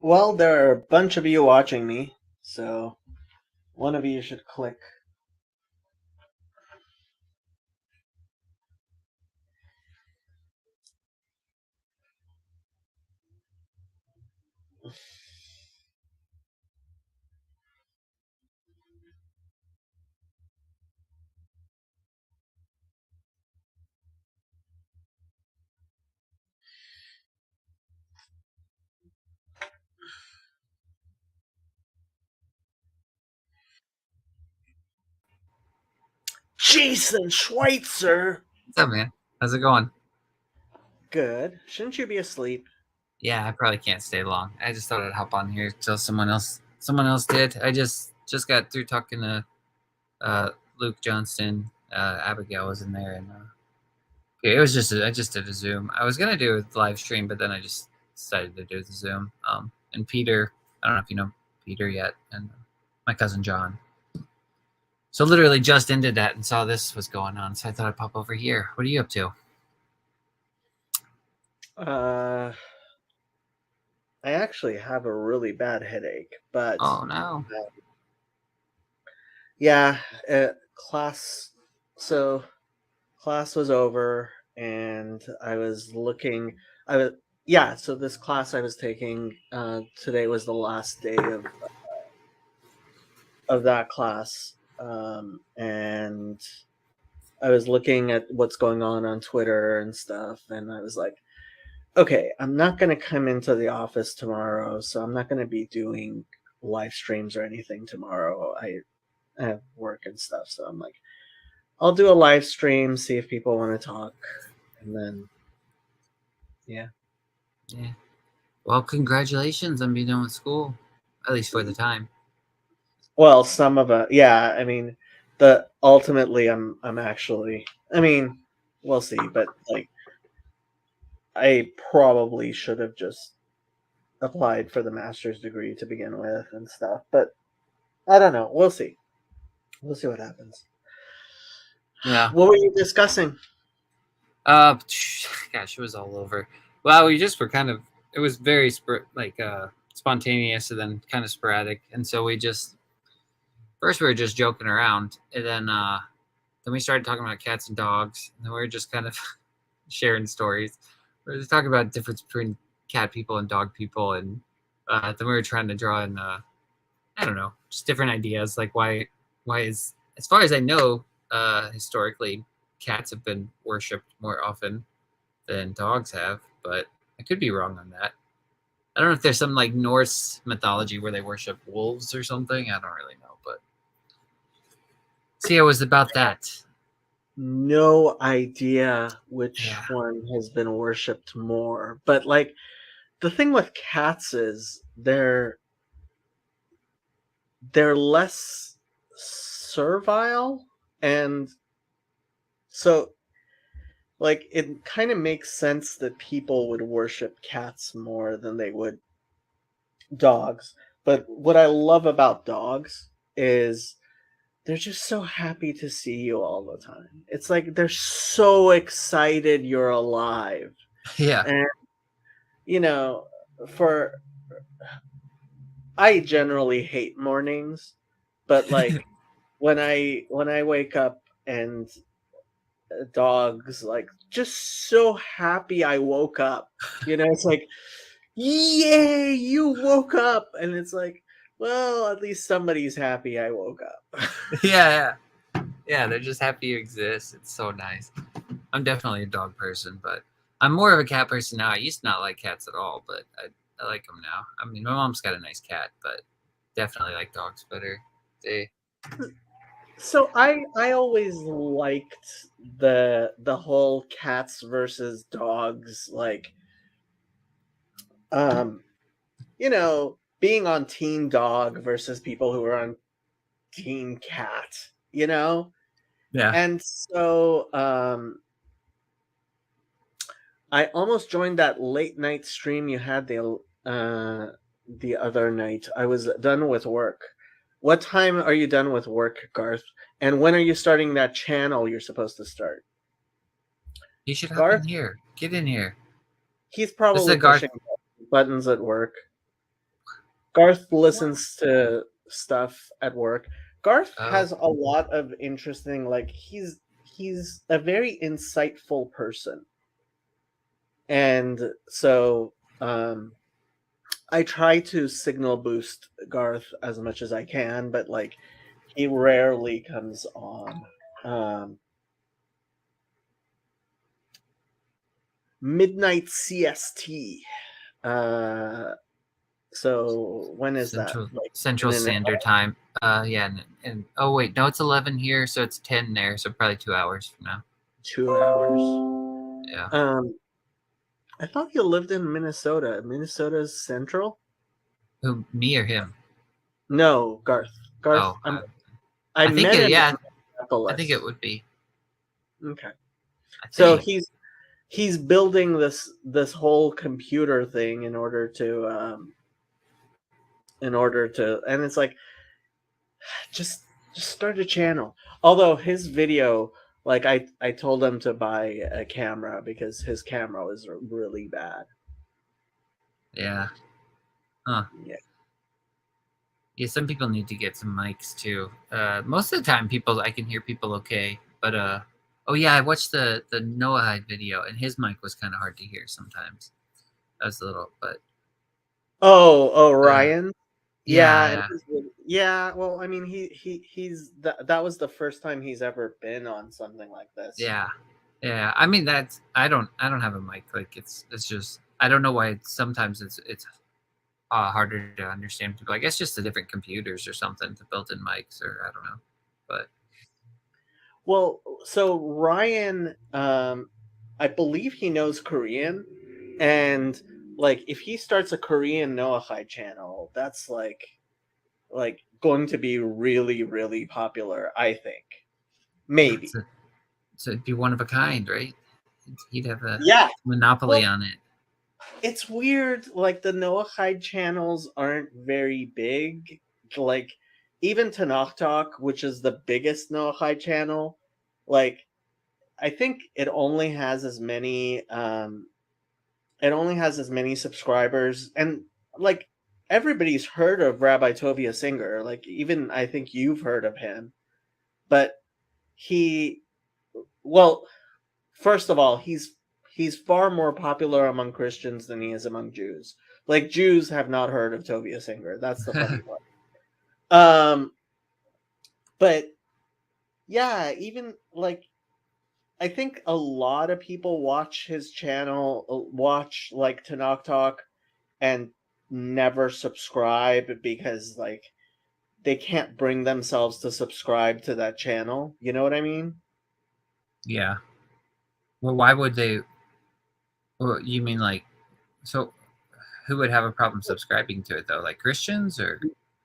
Well, there are a bunch of you watching me, so one of you should click. Jason Schweitzer! What's up, man? How's it going? Good. Shouldn't you be asleep? Yeah, I probably can't stay long. I just thought I'd hop on here till someone else did. I just got through talking to Luke Johnston. Abigail was in there, and yeah, it was I just did a Zoom. I was gonna do a live stream, but then I just decided to do the Zoom. And Peter, I don't know if you know Peter yet, and my cousin John. So literally just ended that and saw this was going on, so I thought I'd pop over here. What are you up to? Uh, I actually have a really bad headache, but Oh no. yeah, class. So class was over, and I was looking. I was yeah. So this class I was taking today was the last day of that class, and I was looking at what's going on Twitter and stuff, and I was like, okay, I'm not going to come into the office tomorrow, so I'm not going to be doing live streams or anything tomorrow. I have work and stuff, so I'm like, I'll do a live stream, see if people want to talk, and then yeah. Yeah. Well, congratulations on being done with school, at least for the time. Well, some of it, yeah. I mean, the ultimately, I'm actually. I mean, we'll see, but like, I probably should have just applied for the master's degree to begin with and stuff. But I don't know. We'll see. We'll see what happens. Yeah. What were you discussing? Uh, gosh, it was all over. Well, we just were kind of. It was very spontaneous and then kind of sporadic, and so we just first we were just joking around, and then we started talking about cats and dogs, and then we were just kind of sharing stories. We were just talking about the difference between cat people and dog people, and then we were trying to draw in I don't know, just different ideas like why is as far as I know, historically cats have been worshipped more often than dogs have, but I could be wrong on that. I don't know if there's some like Norse mythology where they worship wolves or something. I don't really know, but see, it was about that. No idea which Yeah, one has been worshipped more. But like the thing with cats is they're less servile, and so like it kind of makes sense that people would worship cats more than they would dogs. But what I love about dogs is they're just so happy to see you all the time. It's like they're so excited you're alive. yeah, And you know, for I generally hate mornings, but like when I wake up and dogs like just so happy I woke up. It's like, yay, you woke up, and it's like, well, at least somebody's happy I woke up. yeah, yeah. They're just happy you exist. It's so nice. I'm definitely a dog person, but I'm more of a cat person now. I used to not like cats at all, but I like them now. I mean, my mom's got a nice cat, but definitely like dogs better. They So I always liked the whole cats versus dogs, like, um being on team dog versus people who are on team cat, you know? yeah. And so I almost joined that late night stream you had the other night. I was done with work. What time are you done with work, Garth? And when are you starting that channel you're supposed to start? You should hop in Garth, here. Get in here. he's This is probably a Garth. pushing buttons at work. Garth listens to stuff at work. Garth Oh, has a lot of interesting, like he's a very insightful person, and so I try to signal boost Garth as much as I can, but like he rarely comes on. Um, Midnight CST. Uh, so when is that? Like in Central an Standard Time. Yeah, and oh wait, no, it's 11 here, so it's 10 there, so probably 2 hours from now. 2 hours. Yeah. I thought you lived in Minnesota. Minnesota's central. Who, me or him? No, Garth. Garth. Oh, I I think met it. him in Yeah, I think it Minneapolis. would be. Okay. I So think. he's building this whole computer thing in order to, and it's like just start a channel. Although his video, like I told him to buy a camera because his camera was really bad. Yeah. Huh. Yeah. Yeah. Some people need to get some mics too. Most of the time, I can hear people okay, but oh yeah, I watched the Noahide video, and his mic was kind of hard to hear sometimes. That was a little, but Oh, uh, Ryan. Yeah, yeah, yeah. Well, I mean, he's that was the first time he's ever been on something like this. yeah, yeah. I mean, I don't have a mic. Like it's just I don't know why. Sometimes it's harder to understand people. I guess just the different computers or something, the built-in mics, or I don't know. But Well, so Ryan, I believe he knows Korean, and like if he starts a Korean Noahide channel, that's like going to be really really popular. I think it's maybe. a, so it'd be one of a kind, right? He'd have a Yeah. monopoly Well, on it. it's weird. Like the Noahide channels aren't very big. Like even Tanakh Talk, which is the biggest Noahide channel, like I think it only has as many subscribers, and like everybody's heard of Rabbi Tovia Singer. Like even I think you've heard of him, but he well, first of all, he's far more popular among Christians than he is among Jews. Like Jews have not heard of Tovia Singer. That's the funny part. But yeah, even like I think a lot of people watch his channel, watch like Tanakh Talk, and never subscribe because like they can't bring themselves to subscribe to that channel. You know what I mean? Yeah. Well, why would they? Well, you mean like so? Who would have a problem subscribing to it though? Like Christians or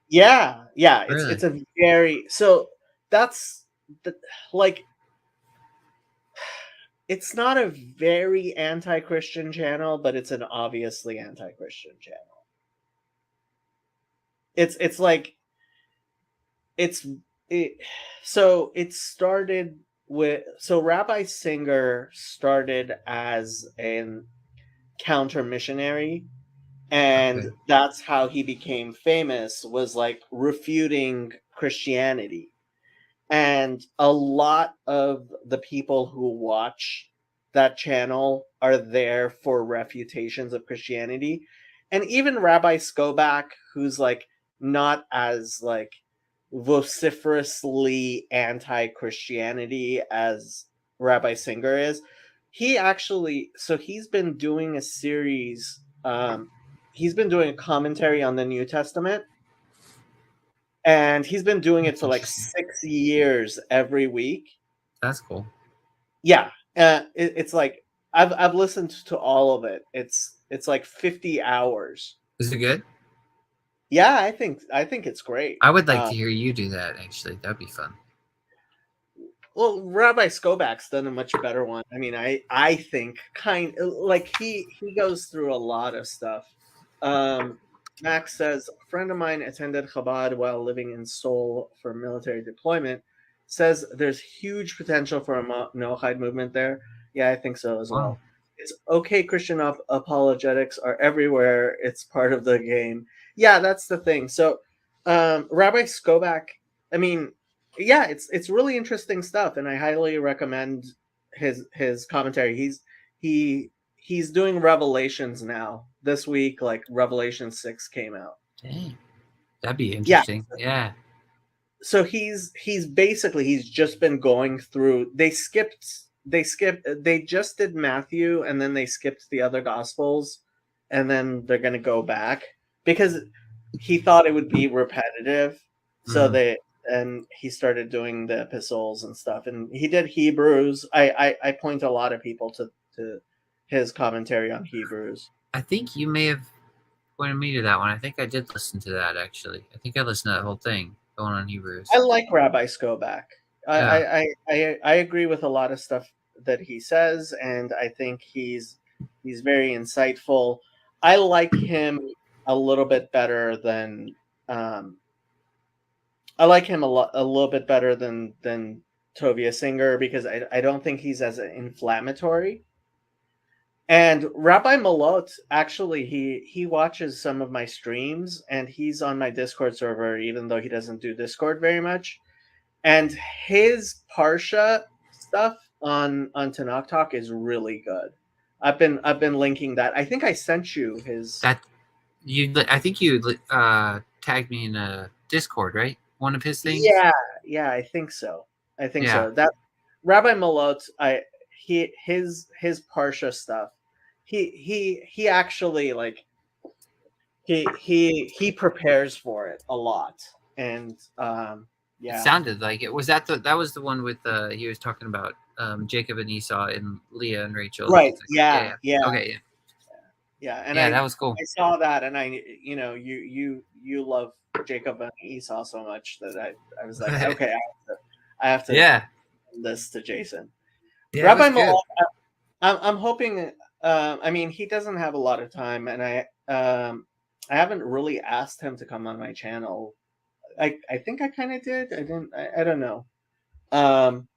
Yeah, yeah. really? It's a very so that's the like it's not a very anti-Christian channel, but it's an obviously anti-Christian channel. It's like it's it, so it started with so Rabbi Singer started as an counter missionary, and Okay. that's how he became famous, was like refuting Christianity. And a lot of the people who watch that channel are there for refutations of Christianity. And even Rabbi Skobach, who's like not as like vociferously anti-Christianity as Rabbi Singer is, he actually he's been doing a series, he's been doing a commentary on the New Testament, and he's been doing it That's for like interesting. 6 years every week. That's cool. Yeah, it's like I've listened to all of it. It's like 50 hours. Is it good? Yeah, I think it's great. I would like to hear you do that. Actually, that'd be fun. Well, Rabbi Skobach's done a much better one. I mean, I think kind like he goes through a lot of stuff. Max says a friend of mine attended Chabad while living in Seoul for military deployment. Says there's huge potential for a Noahide movement there. Yeah, I think so as Wow. well. It's okay. Christian apologetics are everywhere. It's part of the game. Yeah, that's the thing. So, Rabbi Skobach, I mean, yeah, it's really interesting stuff, and I highly recommend his commentary. He he's doing Revelations now. This week, like Revelation 6 came out. Dang, that'd be Yeah. interesting. Yeah. So he's basically he's just been going through. They just did Matthew, and then they skipped the other gospels, and then they're gonna go back because he thought it would be repetitive. So Mhm. they and he started doing the epistles and stuff, and he did Hebrews. I point a lot of people to his commentary on Hebrews. I think you may have pointed me to that one. I think I did listen to that actually. I think I listened to that whole thing going on Hebrews. I like Rabbi Skobach. Yeah. I agree with a lot of stuff that he says, and I think he's very insightful. I like him a little bit better than um, I like him a little bit better than Tovia Singer because I don't think he's as inflammatory. And Rabbi Malot, actually, he watches some of my streams, and he's on my Discord server, even though he doesn't do Discord very much. And his Parsha stuff on Tanakh Talk is really good. I've been linking that. I think I sent you his. That I think you tagged me in a Discord, right? One of his things. Yeah, I think so. I think Yeah. so. That Rabbi Malot, his Parsha stuff. He actually like he prepares for it a lot, and It yeah. sounded like it. Was that was the one with he was talking about Jacob and Esau and Leah and Rachel and Right. things like that. Yeah. Yeah. Yeah. Okay. Yeah. Yeah. And Yeah, that was cool. I saw that, and you love Jacob and Esau so much that I was like, okay, I have to Yeah. send this to Jason. Yeah, it was Rabbi good. Malak, I'm hoping. I mean, he doesn't have a lot of time, and I haven't really asked him to come on my channel. I think I kind of did. I didn't. I don't know. Um,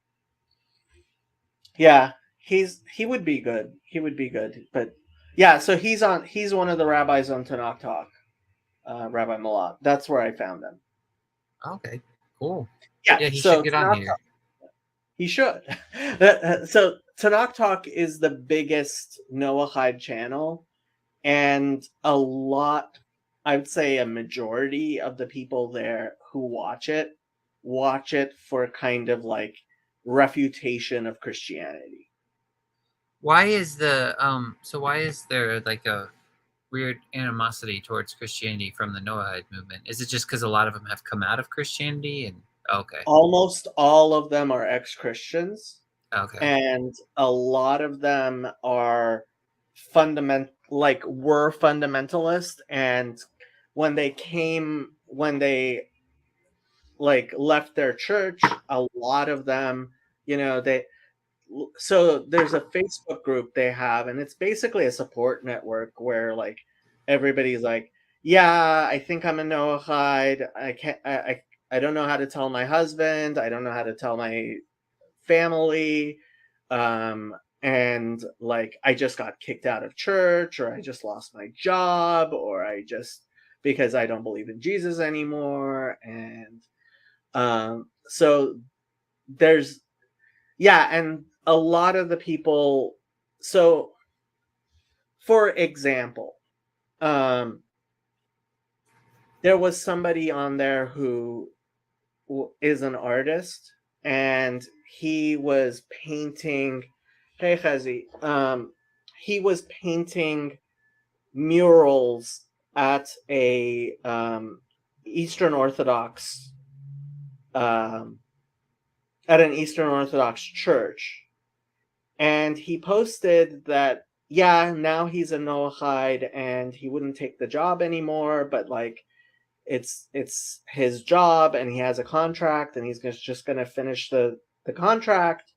yeah, he would be good. He would be good. But yeah, so he's one of the rabbis on Tanakh Talk, Rabbi Malak. That's where I found him. Okay. Cool. Yeah, Yeah, he should so get on Tanakh here. Talk, he should. So Tanakh Talk is the biggest Noahide channel, and a lot, I would say a majority of the people there who watch it for kind of like refutation of Christianity. Why is the so why is there like a weird animosity towards Christianity from the Noahide movement? Is it just because a lot of them have come out of Christianity and okay. Almost all of them are ex-Christians, Okay. and a lot of them are were fundamentalist, and when they like left their church, a lot of them, they so there's a Facebook group they have, and it's basically a support network where like everybody's like, yeah, I think I'm a Noahide. I can't. I don't know how to tell my husband. I don't know how to tell my family. And like I just got kicked out of church, or I just lost my job, or I just because I don't believe in Jesus anymore. And so there's yeah, and a lot of the people. So, for example, um, there was somebody on there who is an artist, and he was painting. Hey, Chazi. He was painting murals at a Eastern Orthodox um, at an Eastern Orthodox church, and he posted that yeah, now he's a Noahide and he wouldn't take the job anymore, but like it's his job and he has a contract and he's just going to finish the contract,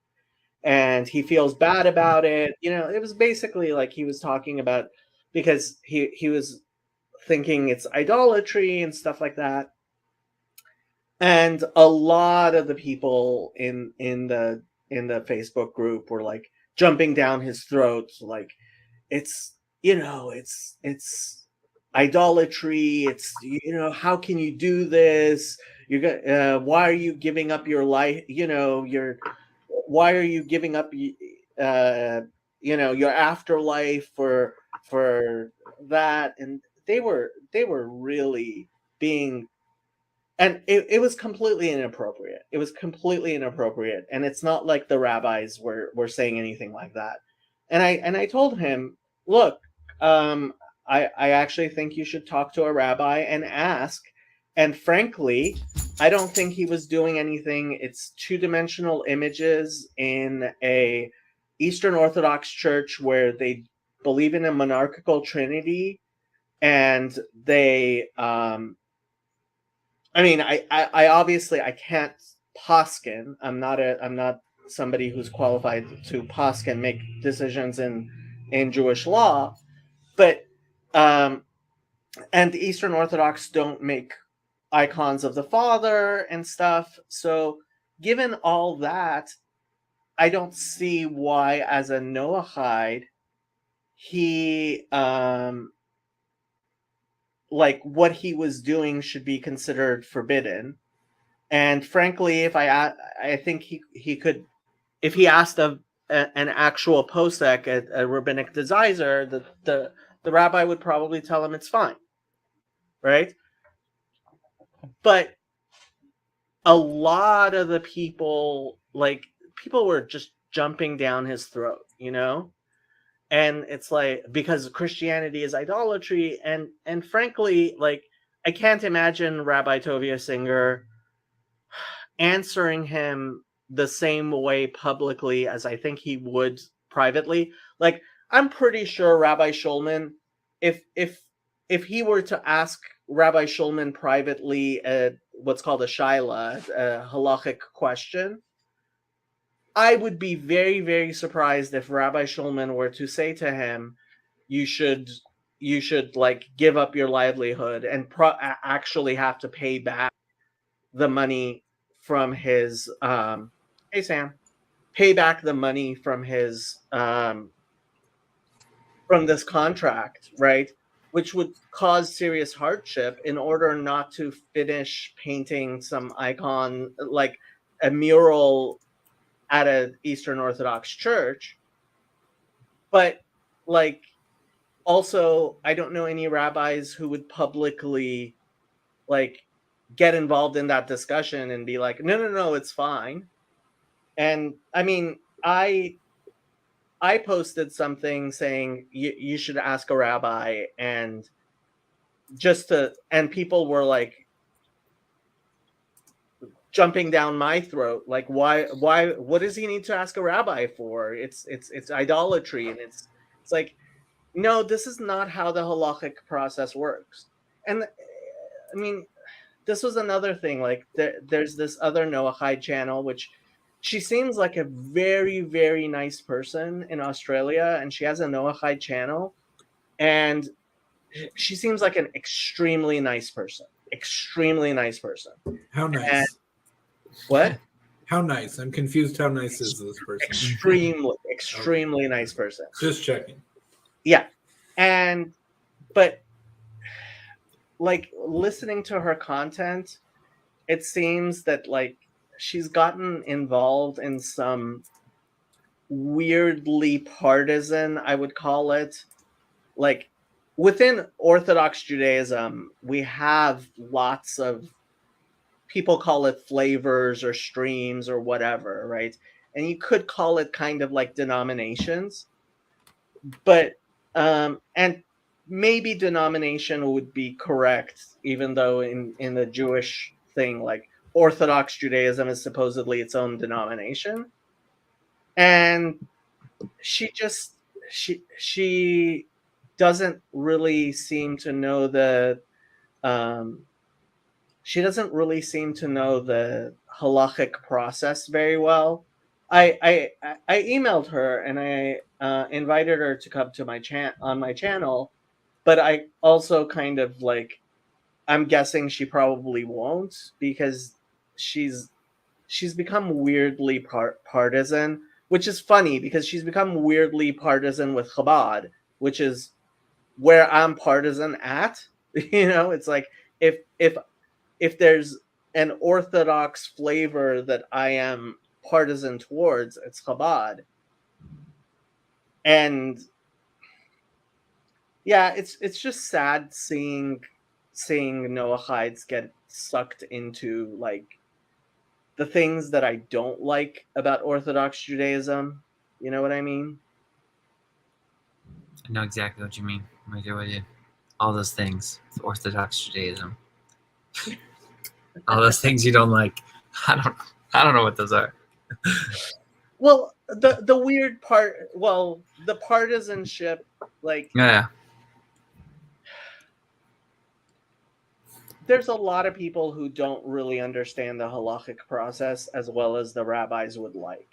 and he feels bad about it. It was basically like he was talking about because he was thinking it's idolatry and stuff like that. And a lot of the people in the Facebook group were like jumping down his throat, like it's it's idolatry. It's, how can you do this? Why are you giving up your life? Why are you giving up your afterlife for that? And they were really being, and it was completely inappropriate. It was completely inappropriate, and it's not like the rabbis were saying anything like that. And I told him, look, um, I actually think you should talk to a rabbi and ask. And frankly, I don't think he was doing anything. It's two-dimensional images in a Eastern Orthodox church where they believe in a monarchical trinity, and they I mean, I obviously I can't poskin. I'm not somebody who's qualified to poskin, make decisions in Jewish law, but um, and the Eastern Orthodox don't make icons of the Father and stuff. So, given all that, I don't see why, as a Noahide, he like what he was doing should be considered forbidden. And frankly, I think he could, if he asked an actual posek, a rabbinic dezizer, the rabbi would probably tell him it's fine, right? But a lot of the people, like, people were just jumping down his throat, and it's like, because Christianity is idolatry, and frankly, like, I can't imagine Rabbi Tovia Singer answering him the same way publicly as I think he would privately. Like, I'm pretty sure Rabbi Shulman, if he were to ask Rabbi Shulman privately what's called a shaila, a halachic question, I would be very, very surprised if Rabbi Shulman were to say to him, "You should like give up your livelihood and actually have to pay back the money from his hey Sam, pay back the money from his from this contract," right? Which would cause serious hardship in order not to finish painting some icon, like a mural at an Eastern Orthodox church. But like, also, I don't know any rabbis who would publicly like get involved in that discussion and be like, no, no, no, it's fine. And I mean, I posted something saying you should ask a rabbi, and and people were like jumping down my throat, like, why, what does he need to ask a rabbi for? It's idolatry, and it's like, no, this is not how the halachic process works. And I mean, this was another thing. Like, there's this other Noahide channel, which she seems like a very, very nice person in Australia, and she has a Noahide channel, and she seems like an extremely nice person. Extremely nice person. How nice? And what? How nice? I'm confused. How nice is this person? Extremely nice person. Just checking. Yeah. But like, listening to her content, it seems that like she's gotten involved in some weirdly partisan, I would call it, like, within Orthodox Judaism, we have lots of, people call it flavors or streams or whatever, right? And you could call it kind of like denominations, but and maybe denomination would be correct, even though in the Jewish thing, like, Orthodox Judaism is supposedly its own denomination. And she doesn't really seem to know the halachic process very well. I emailed her, and I invited her to come to my on my channel, but I also kind of like, I'm guessing she probably won't, because she's become weirdly partisan, which is funny because she's become weirdly partisan with Chabad, which is where I'm partisan at. It's like if there's an Orthodox flavor that I am partisan towards, it's Chabad. And yeah, it's just sad seeing Noahides get sucked into like the things that I don't like about Orthodox Judaism. You know what I mean? I know exactly what you mean. I'm right there with you. All those things. It's Orthodox Judaism. All those things you don't like. I don't know what those are. Well, the weird part, the partisanship, like Yeah. there's a lot of people who don't really understand the halachic process as well as the rabbis would like.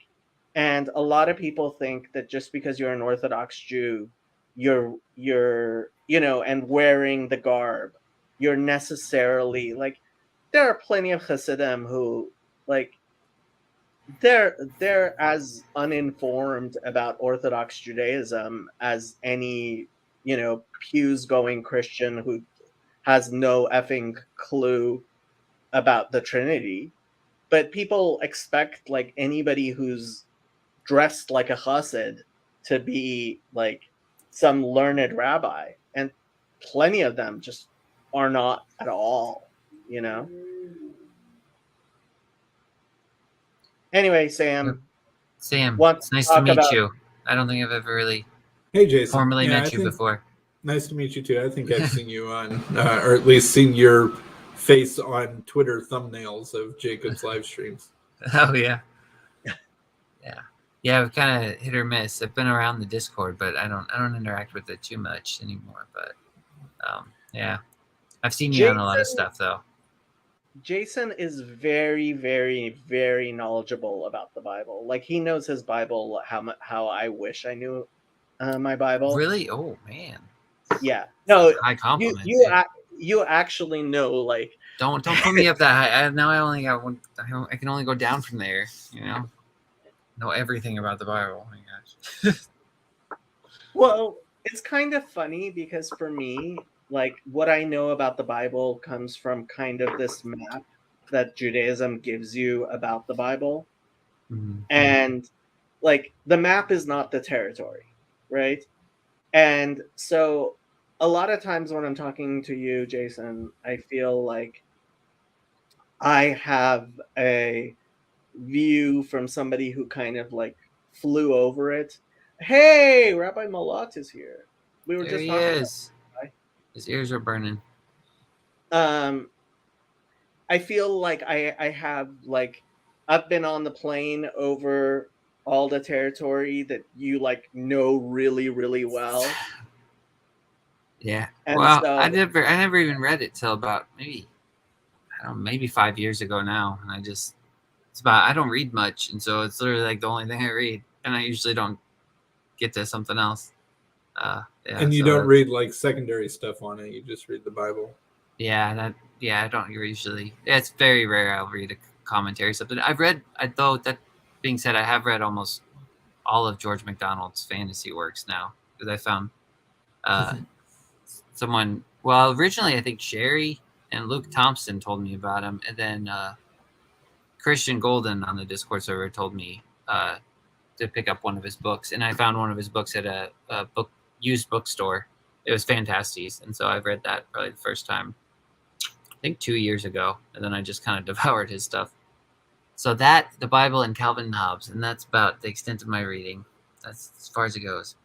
And a lot of people think that just because you're an Orthodox Jew, you're and wearing the garb, you're necessarily like, there are plenty of Hasidim who like they're as uninformed about Orthodox Judaism as any pews going Christian who has no effing clue about the Trinity. But people expect like anybody who's dressed like a chassid to be like some learned rabbi, and plenty of them just are not at all. Anyway, Sam. Sam, Wants it's nice to to talk meet about- you. I don't think I've ever really Hey, Jason. formally Yeah, met you before. Nice to meet you too. I think I've seen you on, or at least seen your face on Twitter thumbnails of Jacob's live streams. Oh yeah. Yeah, I've kind of hit or miss. I've been around the Discord, but I don't interact with it too much anymore. But yeah, I've seen you on a lot of stuff though. Jason is very, very, very knowledgeable about the Bible. Like he knows his Bible how I wish I knew my Bible. Really? Oh man. Yeah. No. High compliment. You actually know, like. Don't put me up that high. Now I only got one. I can only go down from there. Know everything about the Bible. Oh my gosh. Well, it's kind of funny because for me, like what I know about the Bible comes from kind of this map that Judaism gives you about the Bible. Mm-hmm. And like the map is not the territory, right? And so a lot of times when I'm talking to you, Jason, I feel like I have a view from somebody who kind of like flew over it. Hey, Rabbi Malat is here. We were There just he talking is. His ears are burning. I feel like I have like I've been on the plane over all the territory that you like know really, really well. Yeah. And well, so, I never even read it till about maybe 5 years ago now, and I don't read much, and so it's literally like the only thing I read, and I usually don't get to something else. Yeah, and you don't read like secondary stuff on it. You just read the Bible. Yeah, I don't usually. It's very rare I'll read a commentary or something. Though that being said, I have read almost all of George MacDonald's fantasy works now, because I found someone. Well, originally I think Sherry and Luke Thompson told me about him, and then Christian Golden on the Discord server told me to pick up one of his books, and I found one of his books at a used bookstore. It was fantastic, and so I've read that probably the first time, I think 2 years ago, and then I just kind of devoured his stuff. So the Bible, and Calvin and Hobbes, and that's about the extent of my reading. That's as far as it goes.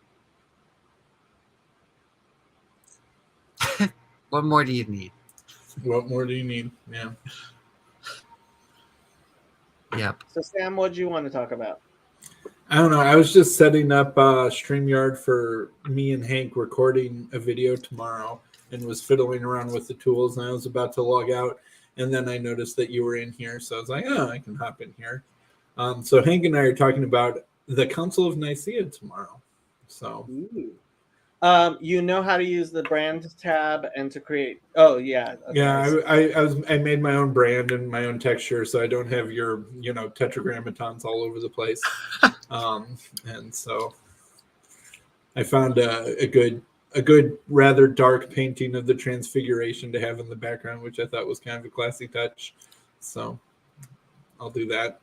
What more do you need? What more do you need? Yeah. Yep. So Sam, what do you want to talk about? I don't know. I was just setting up StreamYard for me and Hank recording a video tomorrow, and was fiddling around with the tools, and I was about to log out, and then I noticed that you were in here, so I was like, oh, I can hop in here. So Hank and I are talking about the Council of Nicaea tomorrow. So Ooh. You know how to use the brand tab and to create. Oh yeah. Yeah, I made my own brand and my own texture, so I don't have your tetragrammatons all over the place. And so I found a good a good, rather dark painting of the Transfiguration to have in the background, which I thought was kind of a classy touch. So I'll do that.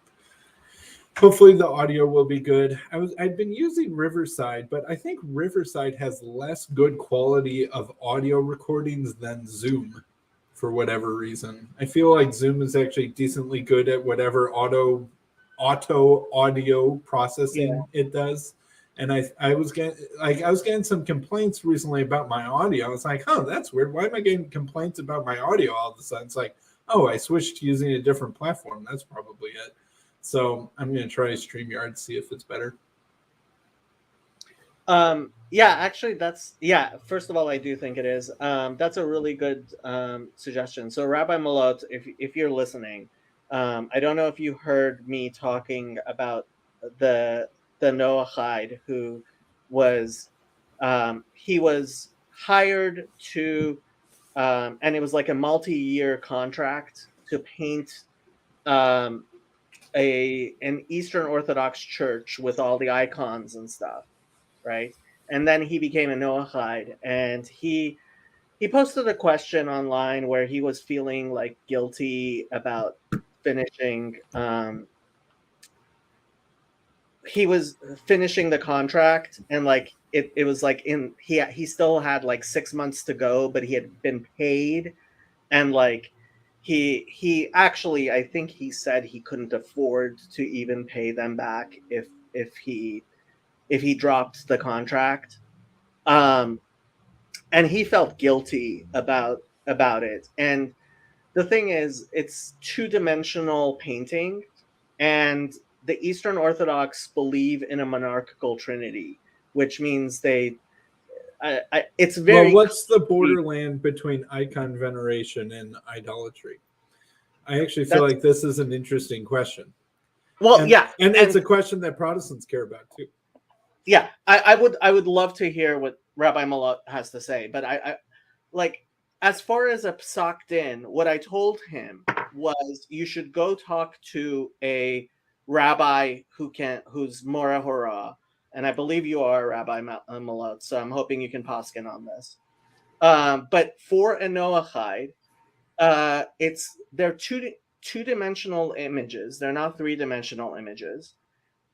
Hopefully the audio will be good. I'd been using Riverside, but I think Riverside has less good quality of audio recordings than Zoom for whatever reason. I feel like Zoom is actually decently good at whatever auto audio processing it does. And I was getting some complaints recently about my audio. I was like, oh, that's weird. Why am I getting complaints about my audio all of a sudden? It's like, oh, I switched to using a different platform. That's probably it. So I'm going to try StreamYard, see if it's better. Yeah, actually, first of all, I do think it is. That's a really good suggestion. So Rabbi Malot, if you're listening, I don't know if you heard me talking about the Noahide who was he was hired to and it was like a multi-year contract to paint an Eastern Orthodox church with all the icons and stuff, right? And then he became a Noahide, and he posted a question online where he was feeling like guilty about finishing. He was finishing the contract, and like it was like he still had like 6 months to go, but he had been paid, and like he actually, I think he said he couldn't afford to even pay them back if he dropped the contract. And he felt guilty about it. And the thing is, it's two-dimensional painting, and the Eastern Orthodox believe in a monarchical trinity, which means it's very. Well, what's the borderland between icon veneration and idolatry? I actually feel like this is an interesting question. Well, and it's a question that Protestants care about too. Yeah, I would love to hear what Rabbi Malot has to say, but I like, as far as a Psak Din, what I told him was you should go talk to a rabbi who's Mora Hora, and I believe you are Rabbi Malot, so I'm hoping you can paskin on this. But for a Noahide, they're two-dimensional images. They're not three-dimensional images,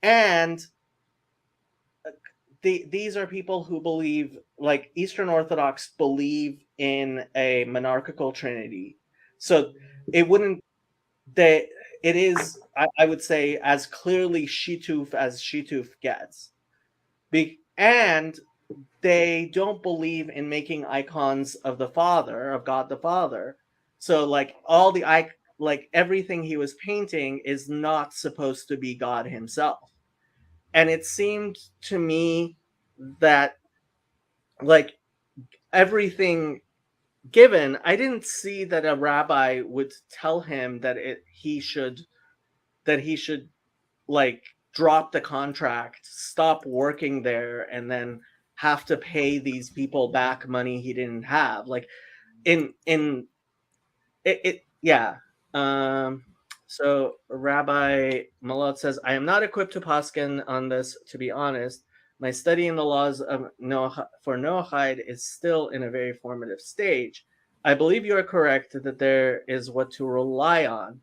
and these are people who believe, like Eastern Orthodox believe in a monarchical trinity. So it is, I would say, as clearly Shituf as Shituf gets. And they don't believe in making icons of the Father, of God the Father. So like everything he was painting is not supposed to be God himself. And it seemed to me that, like, everything given, I didn't see that a rabbi would tell him that he should like drop the contract, stop working there, and then have to pay these people back money he didn't have. Like yeah. So Rabbi Malot says, I am not equipped to paskin on this, to be honest. My study in the laws of for Noahide is still in a very formative stage. I believe you are correct that there is what to rely on,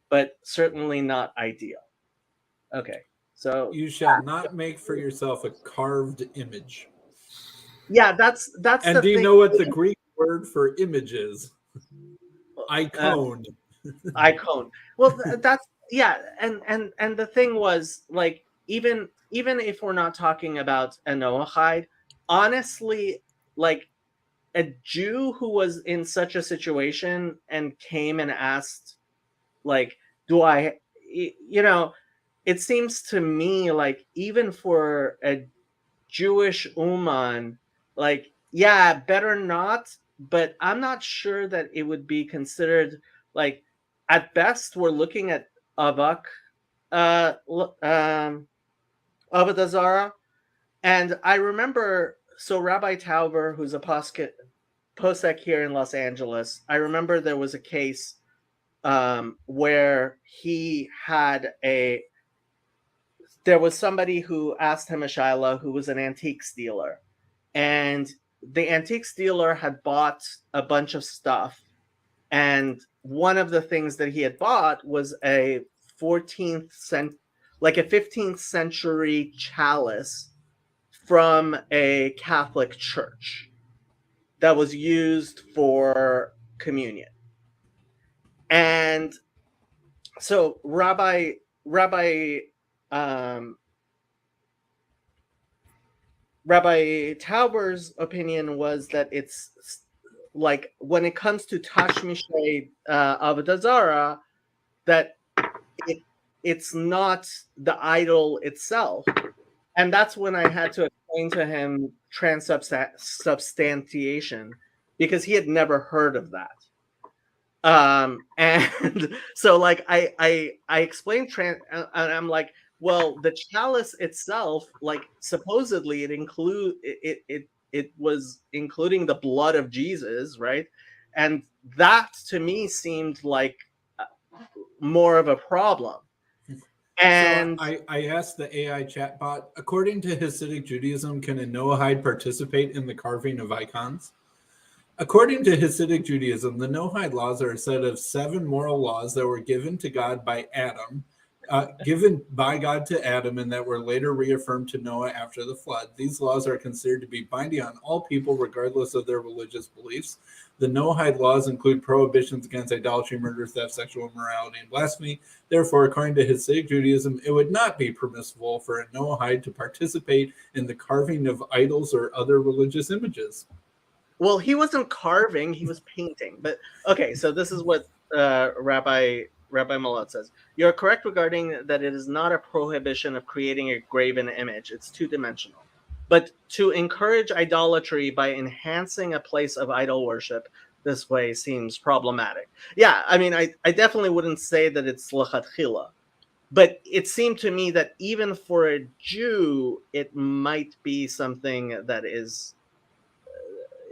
but certainly not ideal. Okay, so you shall not make for yourself a carved image. Yeah, that's and the do you thing. know what the Greek word for image is? Icon. Icon. Well, that's and the thing was, like, even if we're not talking about a Noahide, honestly, like, a Jew who was in such a situation and came and asked, like, it seems to me like even for a Jewish Uman, like, yeah, better not, but I'm not sure that it would be considered, like, at best we're looking at Avak, Avodah Zarah. And I remember, so Rabbi Tauber, who's a posek here in Los Angeles, I remember there was a case where there was somebody who asked him a shaila who was an antiques dealer, and the antiques dealer had bought a bunch of stuff, and one of the things that he had bought was a 15th century chalice from a Catholic church that was used for communion. And so Rabbi Tauber's opinion was that it's like when it comes to Tashmishay Avodah Zarah, that it's not the idol itself. And that's when I had to explain to him transubstantiation, because he had never heard of that. And so like I explained and I'm like, well, the chalice itself, like supposedly it was including the blood of Jesus, right? And that to me seemed like more of a problem. And so I asked the AI chatbot, according to Hasidic Judaism, can a Noahide participate in the carving of icons? According to Hasidic Judaism, the Noahide laws are a set of 7 moral laws that were given to God by Adam, given by God to Adam, and that were later reaffirmed to Noah after the flood. These laws are considered to be binding on all people, regardless of their religious beliefs. The Noahide laws include prohibitions against idolatry, murder, theft, sexual immorality, and blasphemy. Therefore, according to Hasidic Judaism, it would not be permissible for a Noahide to participate in the carving of idols or other religious images. Well, he wasn't carving; he was painting. But okay, so this is what Rabbi Malott says. You're correct regarding that it is not a prohibition of creating a graven image. It's two-dimensional. But to encourage idolatry by enhancing a place of idol worship this way seems problematic. Yeah, I mean, I definitely wouldn't say that it's lechatchila. But it seemed to me that even for a Jew, it might be something that is,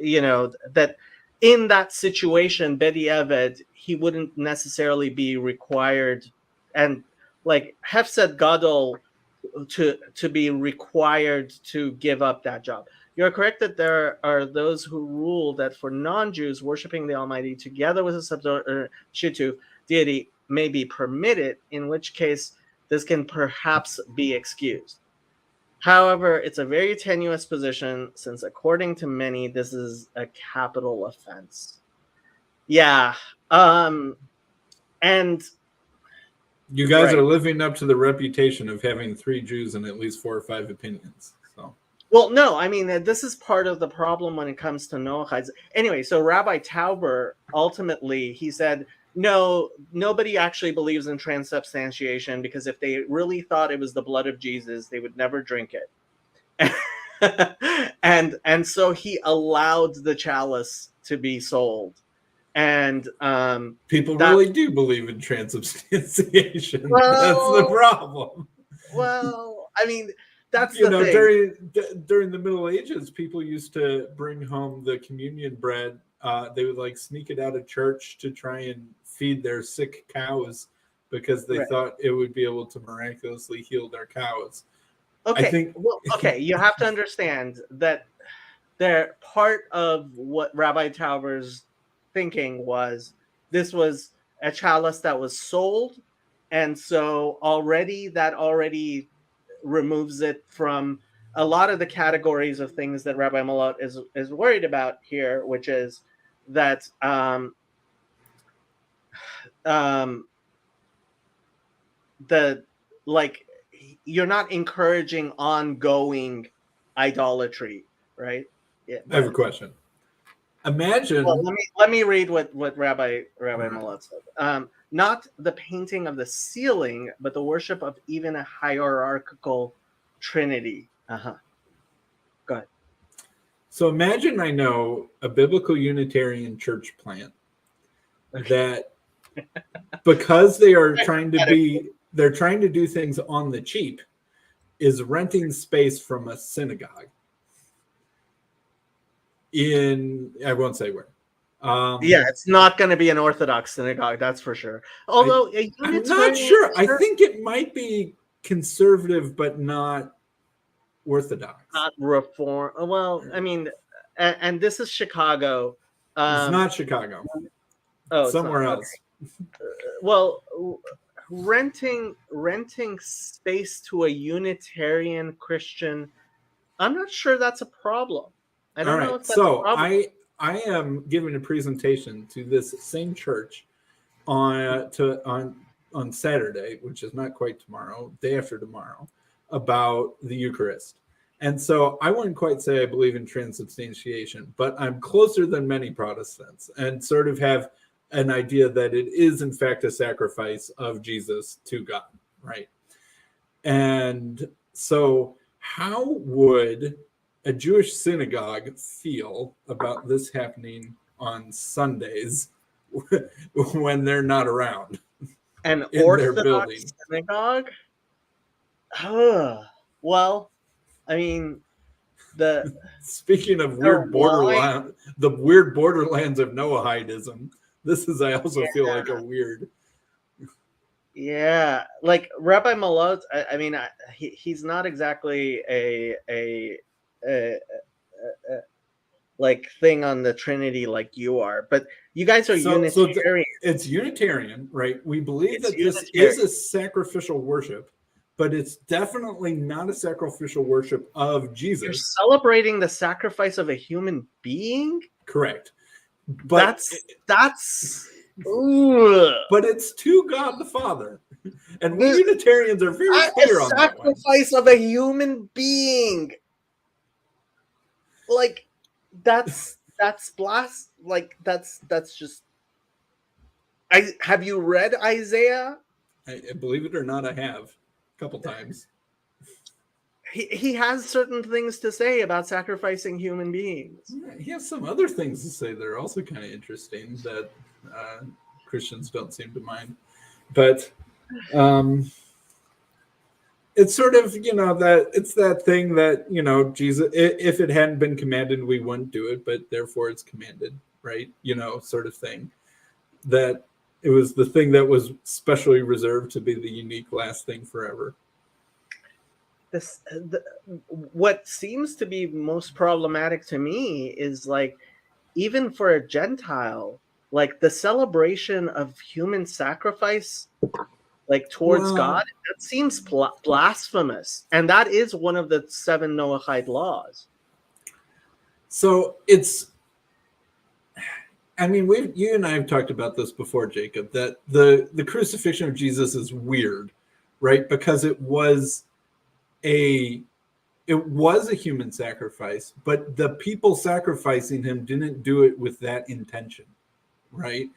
that in that situation, Bedieved, he wouldn't necessarily be required, and like Hefsed Gadol, to be required to give up that job. You're correct that there are those who rule that for non-Jews, worshiping the Almighty together with a substitute deity may be permitted, in which case this can perhaps be excused. However, it's a very tenuous position, since according to many, this is a capital offense. Yeah. And you guys are living up to the reputation of having 3 Jews and at least 4 or 5 opinions. So, well, no, I mean, this is part of the problem when it comes to Noachides. Anyway, so Rabbi Tauber, ultimately, he said, no, nobody actually believes in transubstantiation, because if they really thought it was the blood of Jesus, they would never drink it. and so he allowed the chalice to be sold. And people really do believe in transubstantiation. Well, that's the problem. Well, I mean, that's the thing. During the Middle Ages, people used to bring home the communion bread. They would like sneak it out of church to try and feed their sick cows, because they thought it would be able to miraculously heal their cows. Okay, you have to understand that part of what Rabbi Tauber's thinking was, this was a chalice that was sold, and so already removes it from a lot of the categories of things that Rabbi Malott is worried about here, which is that you're not encouraging ongoing idolatry, right? Yeah, I have a question. Imagine. Well, let me read what Rabbi Malott said. Not the painting of the ceiling, but the worship of even a hierarchical trinity. Go ahead. So imagine I know a biblical Unitarian church plant that, because they are trying to do things on the cheap, is renting space from a synagogue in, I won't say where. It's not going to be an Orthodox synagogue, that's for sure. Although I'm not sure. I think it might be conservative, but not Orthodox. Not Reform. Well, I mean, and this is Chicago. It's not Chicago. Oh, it's Somewhere not. else. Well, renting space to a Unitarian Christian, I'm not sure that's a problem. I don't know if that's a So problem. I am giving a presentation to this same church on Saturday, which is not quite tomorrow, day after tomorrow, about the Eucharist. And so I wouldn't quite say I believe in transubstantiation, but I'm closer than many Protestants and sort of have an idea that it is in fact a sacrifice of Jesus to God, right? And so how would a Jewish synagogue feel about this happening on Sundays when they're not around An in their Orthodox building? synagogue? Well, I mean, the Speaking of They're weird borderland, the weird borderlands of Noahidism, this is, I also feel like, a weird. yeah, like Rabbi Malot. I mean, he's not exactly a like thing on the Trinity like you are, but you guys are Unitarian. It's Unitarian, right? We believe It's that this Unitarian. is a sacrificial worship, but it's definitely not a sacrificial worship of You're Jesus. celebrating the sacrifice of a human being. Correct. But That's ugh. but it's to God the Father. And we Unitarians are very clear on that one. Sacrifice of a human being. Like that's like that's just. Have you read Isaiah? I believe it or not, I have a couple times. He has certain things to say about sacrificing human beings. He has some other things to say that are also kind of interesting that Christians don't seem to mind. But it's sort of, that it's that thing that, Jesus, if it hadn't been commanded, we wouldn't do it, but therefore it's commanded, right? Sort of thing. That it was the thing that was specially reserved to be the unique last thing forever. What seems to be most problematic to me is like, even for a Gentile, like the celebration of human sacrifice, like towards God, that seems blasphemous, and that is one of the 7 Noahide laws. So you and I have talked about this before, Jacob, that the crucifixion of Jesus is weird, right? Because it was a human sacrifice, but the people sacrificing him didn't do it with that intention, right?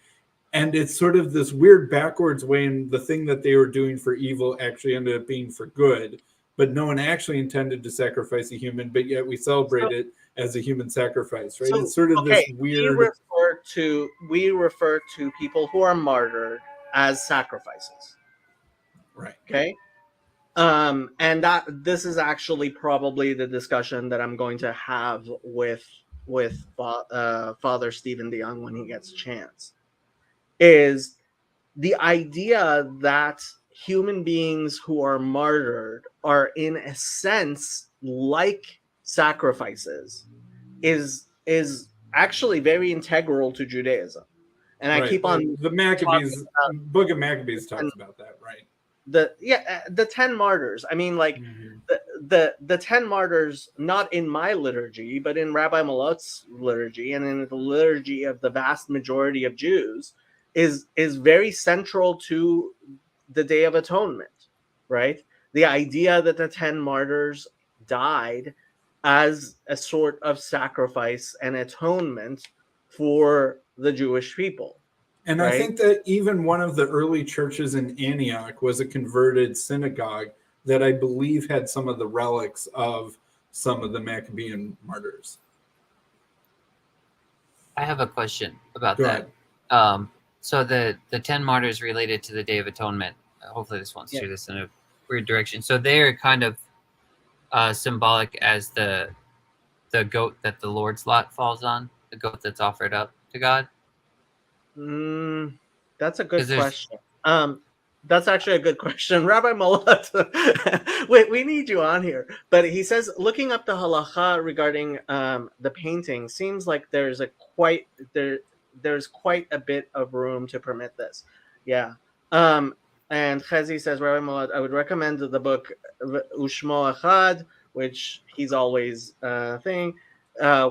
And it's sort of this weird backwards way, and the thing that they were doing for evil actually ended up being for good, but no one actually intended to sacrifice a human, but yet we celebrate it as a human sacrifice, right? It's sort of this weird. We refer to people who are martyred as sacrifices, right? Okay. And this is actually probably the discussion that I'm going to have with Father Stephen DeYoung when he gets a chance, is the idea that human beings who are martyred are in a sense like sacrifices is actually very integral to Judaism. And I keep on the Maccabees, Book of Maccabees talks about that, right? The 10 martyrs. I mean, like the 10 martyrs, not in my liturgy, but in Rabbi Malot's liturgy and in the liturgy of the vast majority of Jews, is very central to the Day of Atonement, right? The idea that the 10 martyrs died as a sort of sacrifice and atonement for the Jewish people. And right? I think that even one of the early churches in Antioch was a converted synagogue that I believe had some of the relics of some of the Maccabean martyrs. I have a question about Go that. Ahead. So the 10 martyrs related to the Day of Atonement, hopefully this won't steer this in a weird direction. So they're kind of symbolic as the goat that the Lord's lot falls on, the goat that's offered up to God. That's a good question. That's actually a good question. Rabbi Malot, we need you on here. But he says, looking up the halacha regarding the painting, seems like there's quite a bit of room to permit this. Yeah. And Chezi says, Rabbi Malot, I would recommend the book Ushmo Echad, which he's always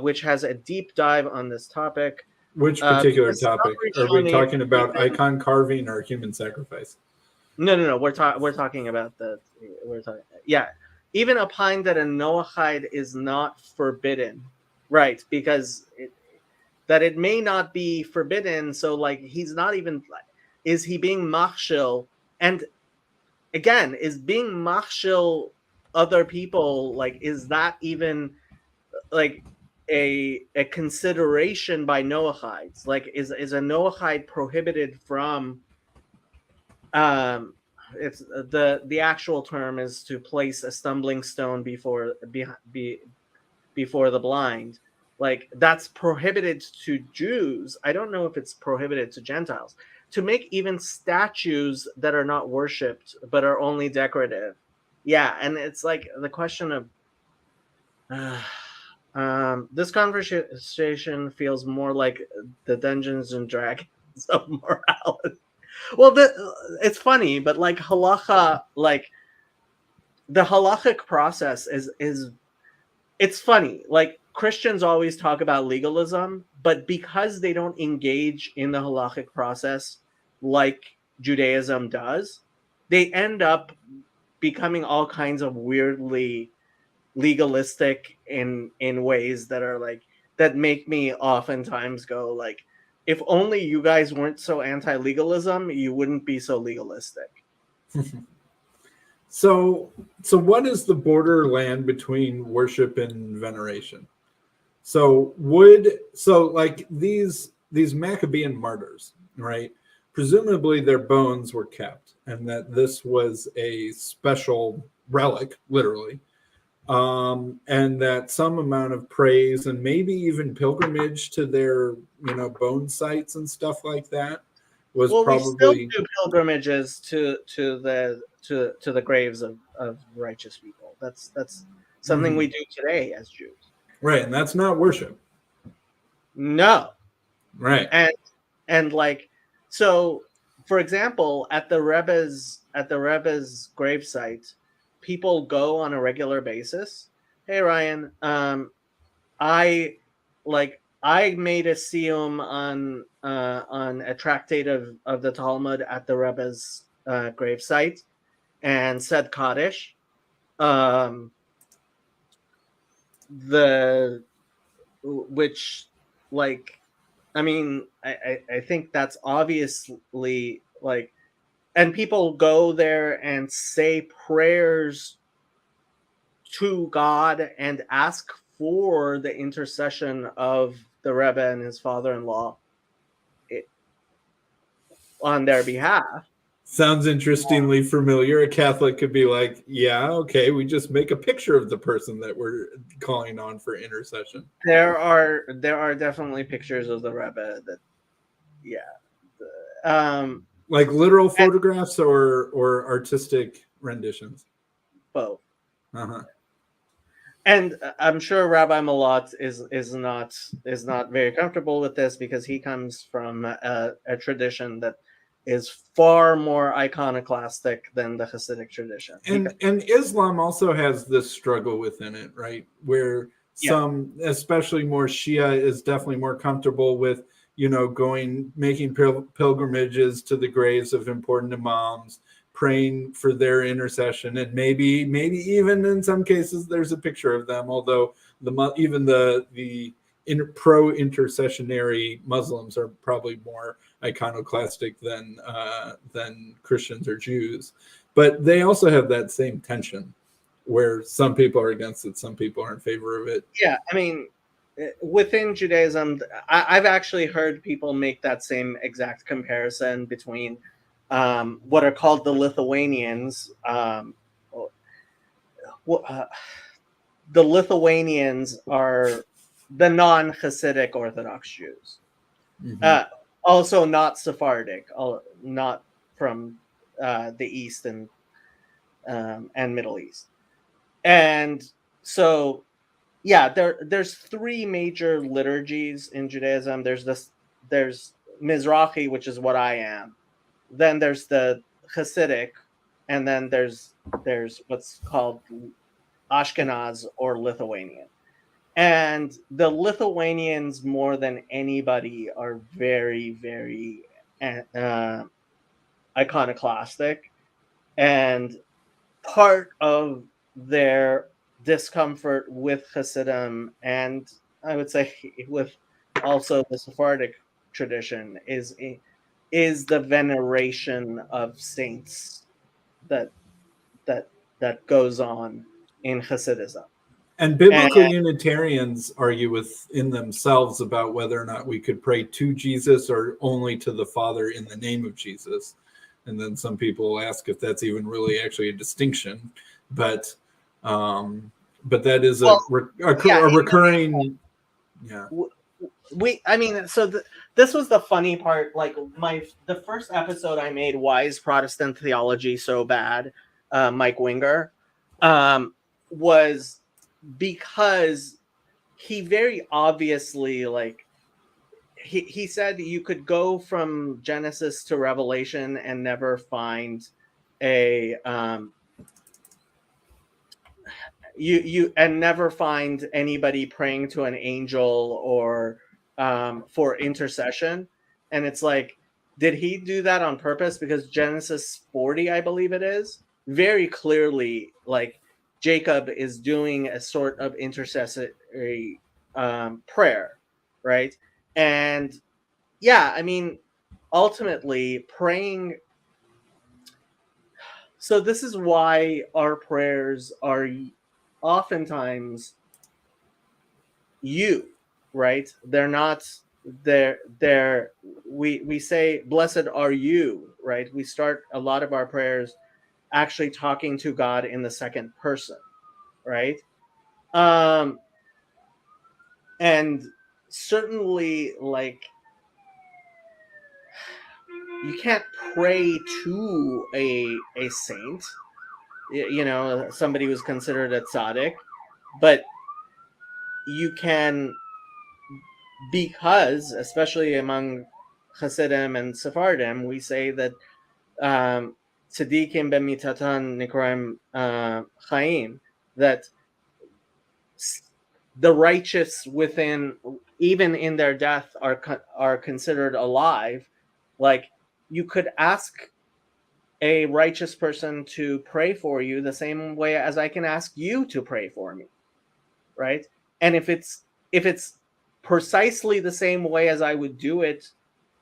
which has a deep dive on this topic. Which particular Because some topic? Are we Rishonim talking about even- icon carving or human sacrifice? No. We're talking about yeah. Even opined that a Noahide is not forbidden, right? Because it may not be forbidden. So like he's not even. Is he being machshil? And again, is being machshil other people, like, is that even like a consideration by Noahides? Like, is a Noahide prohibited from it's the actual term is to place a stumbling stone before the blind. Like, that's prohibited to Jews. I don't know if it's prohibited to Gentiles to make even statues that are not worshipped but are only decorative. Yeah, and it's like the question of this conversation feels more like the Dungeons and Dragons of morality. Well, it's funny, but like halacha, like the halachic process is it's funny. Like Christians always talk about legalism, but because they don't engage in the halachic process like Judaism does, they end up becoming all kinds of weirdly legalistic in ways that are like that make me oftentimes go like, if only you guys weren't so anti-legalism, you wouldn't be so legalistic. So what is the borderland between worship and veneration? So like these Maccabean martyrs, right? Presumably their bones were kept, and that this was a special relic, literally, and that some amount of praise and maybe even pilgrimage to their bone sites and stuff like that was probably. We still do pilgrimages to the graves of righteous people. That's something we do today as Jews. Right, and that's not worship. No. Right. And like, so for example, at the Rebbe's gravesite, people go on a regular basis. Hey Ryan, I made a siyum on a tractate of the Talmud at the Rebbe's gravesite and said Kaddish. Which, like, I mean, I think that's obviously like, and people go there and say prayers to God and ask for the intercession of the Rebbe and his father-in-law on their behalf. Sounds interestingly familiar. A Catholic could be like, yeah, okay, we just make a picture of the person that we're calling on for intercession. There are definitely pictures of the Rebbe that, yeah. Like literal photographs or artistic renditions? Both. Uh-huh. And I'm sure Rabbi Malot is not very comfortable with this because he comes from a tradition that is far more iconoclastic than the Hasidic tradition. And Islam also has this struggle within it, right? Where some, especially more Shia, is definitely more comfortable with, making pilgrimages to the graves of important imams, praying for their intercession, and maybe even in some cases there's a picture of them. Although even the pro-intercessionary Muslims are probably more iconoclastic than Christians or Jews, but they also have that same tension where some people are against it, some people are in favor of it. Yeah, I mean, within Judaism, I've actually heard people make that same exact comparison between what are called the Lithuanians. The Lithuanians are the non-Hasidic Orthodox Jews. Mm-hmm. Also not Sephardic, not from the East and Middle East. And so, yeah, there's three major liturgies in Judaism. There's Mizrahi, which is what I am. Then there's the Hasidic, and then there's what's called Ashkenaz or Lithuanian. And the Lithuanians, more than anybody, are very, very iconoclastic. And part of their discomfort with Hasidim, and I would say with also the Sephardic tradition, is the veneration of saints that that goes on in Hasidism. And biblical And Unitarians argue within themselves about whether or not we could pray to Jesus or only to the Father in the name of Jesus. And then some people ask if that's even really actually a distinction. But that is a recurring. Yeah. This was the funny part. Like the first episode I made, "Why is Protestant Theology So Bad?" Mike Winger, was because he very obviously, like, he said you could go from Genesis to Revelation and never find a never find anybody praying to an angel or for intercession. And it's like, did he do that on purpose? Because Genesis 40, I believe it is, very clearly, like, Jacob is doing a sort of intercessory prayer, right? And yeah, I mean, ultimately praying. So this is why our prayers are oftentimes you, right? They're not, we say, "Blessed are you," right? We start a lot of our prayers actually talking to God in the second person, right? And certainly, like, you can't pray to a saint, somebody who's considered a tzaddik, but you can, because especially among Hasidim and Sephardim, we say that tzaddikim b'mitatan nikroim chaim, that the righteous within, even in their death, are considered alive. Like, you could ask a righteous person to pray for you the same way as I can ask you to pray for me, right? And if it's precisely the same way as I would do it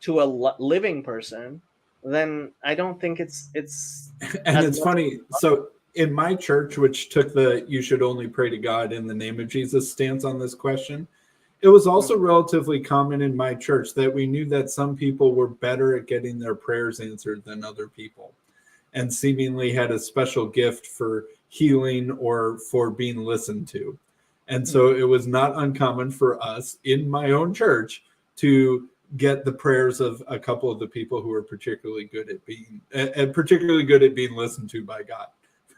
to a living person, then I don't think it's And it's funny. So in my church, which took the "you should only pray to God in the name of Jesus" stance on this question, it was also relatively common in my church that we knew that some people were better at getting their prayers answered than other people, and seemingly had a special gift for healing or for being listened to. And so it was not uncommon for us in my own church to get the prayers of a couple of the people who were particularly good at being listened to by God.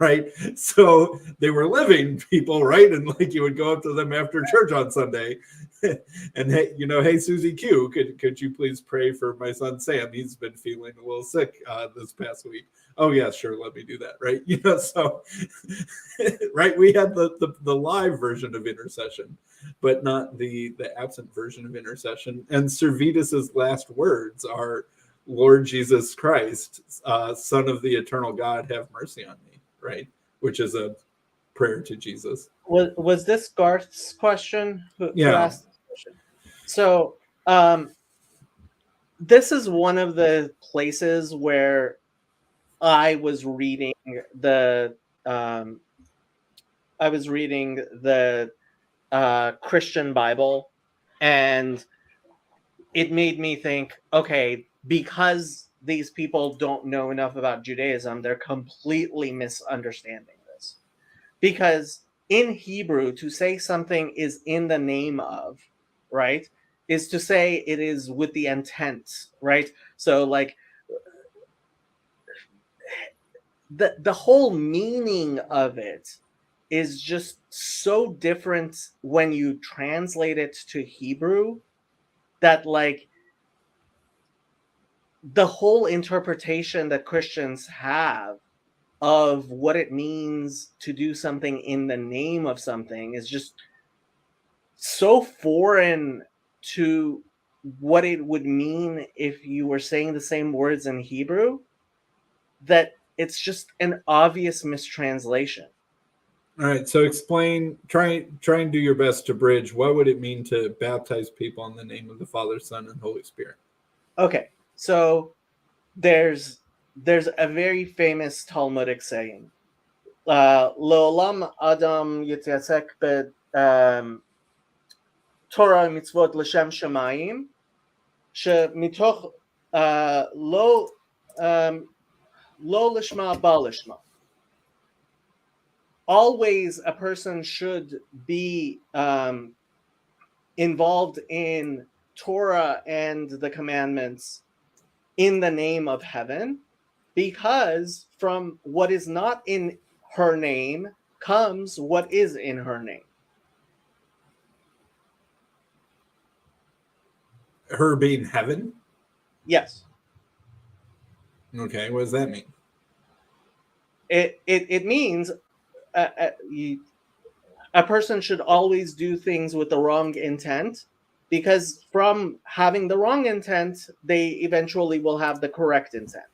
Right. So they were living people, right? And like, you would go up to them after church on Sunday and, hey, Susie Q, could you please pray for my son, Sam? He's been feeling a little sick this past week. Oh yeah, sure. Let me do that. Right. So, right. We had the live version of intercession, but not the absent version of intercession. And Servetus's last words are, "Lord Jesus Christ, Son of the eternal God, have mercy on me." Right, which is a prayer to Jesus. Was this Garth's question? Who asked this question? So this is one of the places where I was reading the Christian Bible, and it made me think, okay, because these people don't know enough about Judaism, they're completely misunderstanding this. Because in Hebrew, to say something is in the name of, right, is to say it is with the intent, right? So, like, the whole meaning of it is just so different when you translate it to Hebrew that like the whole interpretation that Christians have of what it means to do something in the name of something is just so foreign to what it would mean if you were saying the same words in Hebrew that it's just an obvious mistranslation. All right, so explain, try and do your best to bridge. What would it mean to baptize people in the name of the Father, Son, and Holy Spirit? Okay, so there's a very famous Talmudic saying, "Leolam Adam Yitzhak be Torah mitzvot l'shem shamayim, shemitoch lo lishma ba lishma." Always a person should be involved in Torah and the commandments in the name of heaven, because from what is not in her name comes what is in her name. Her being heaven? Yes. Okay, what does that mean? It means a person should always do things with the wrong intent, because from having the wrong intent, they eventually will have the correct intent.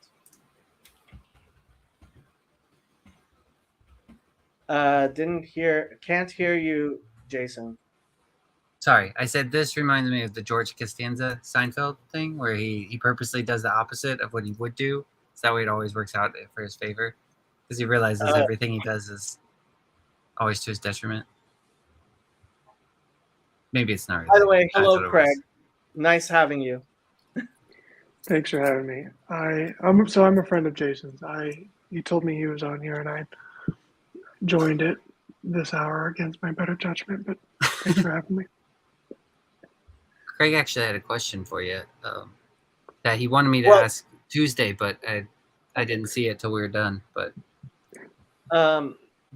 Can't hear you, Jason. Sorry, I said this reminds me of the George Costanza Seinfeld thing where he purposely does the opposite of what he would do. So that way it always works out for his favor. Because he realizes everything he does is always to his detriment. Maybe it's not really. By the way, hello, Craig. Nice having you. Thanks for having me. I'm a friend of Jason's. He told me he was on here, and I joined it this hour against my better judgment. But thanks for having me. Craig actually had a question for you that he wanted me to ask Tuesday, but I didn't see it till we were done. But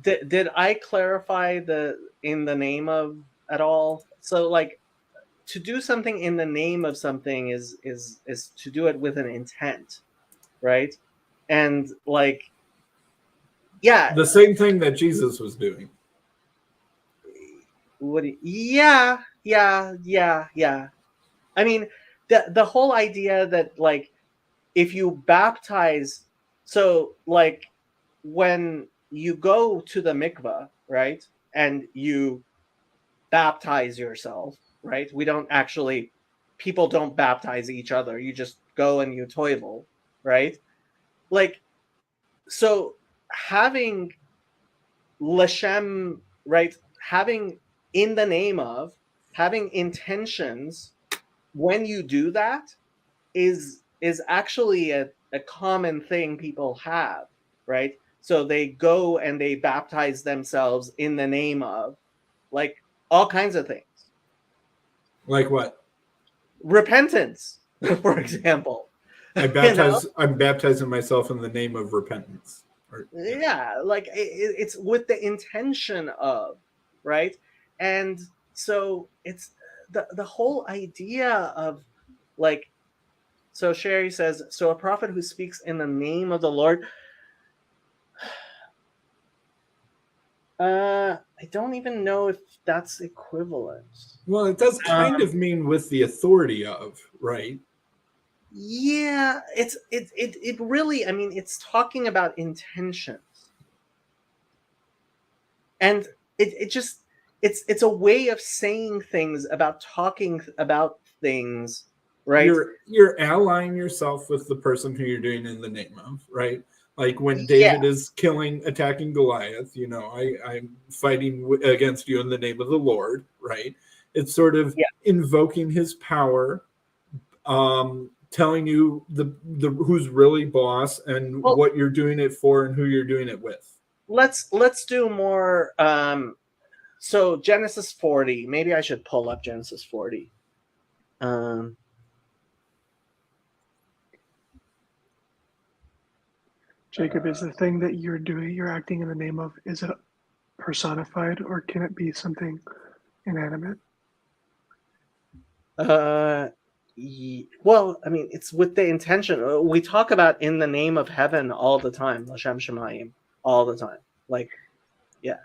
did I clarify the in the name of at all? So like, to do something in the name of something is to do it with an intent, right? And like, yeah, the same thing that Jesus was doing. Yeah. I mean, the whole idea that like, if you baptize, so like when you go to the mikvah, right, and you baptize yourself, right? People don't baptize each other. You just go and you toivel, right? Like, so having Lashem, right? Having in the name of, having intentions when you do that is actually a common thing people have, right? So they go and they baptize themselves in the name of, like, all kinds of things. Like what? Repentance, for example. I'm baptizing myself in the name of repentance. Yeah, like it's with the intention of, right? And so it's the whole idea of like, so Sherry says, so a prophet who speaks in the name of the Lord. I don't even know if that's equivalent. Well, it does kind of mean with the authority of, right? Yeah, it really, I mean, it's talking about intentions. And it just, it's a way of saying things, about talking about things, right? You're allying yourself with the person who you're doing in the name of, right? Like when David is attacking Goliath, I'm fighting against you in the name of the Lord, right? It's sort of invoking his power, telling you the who's really boss and what you're doing it for and who you're doing it with. Let's do more. So Genesis 40. Maybe I should pull up Genesis 40. Jacob, is the thing that you're doing, you're acting in the name of, is it personified or can it be something inanimate? Well, I mean, it's with the intention. We talk about in the name of heaven all the time, Lashem Shemayim, all the time. Like, yeah.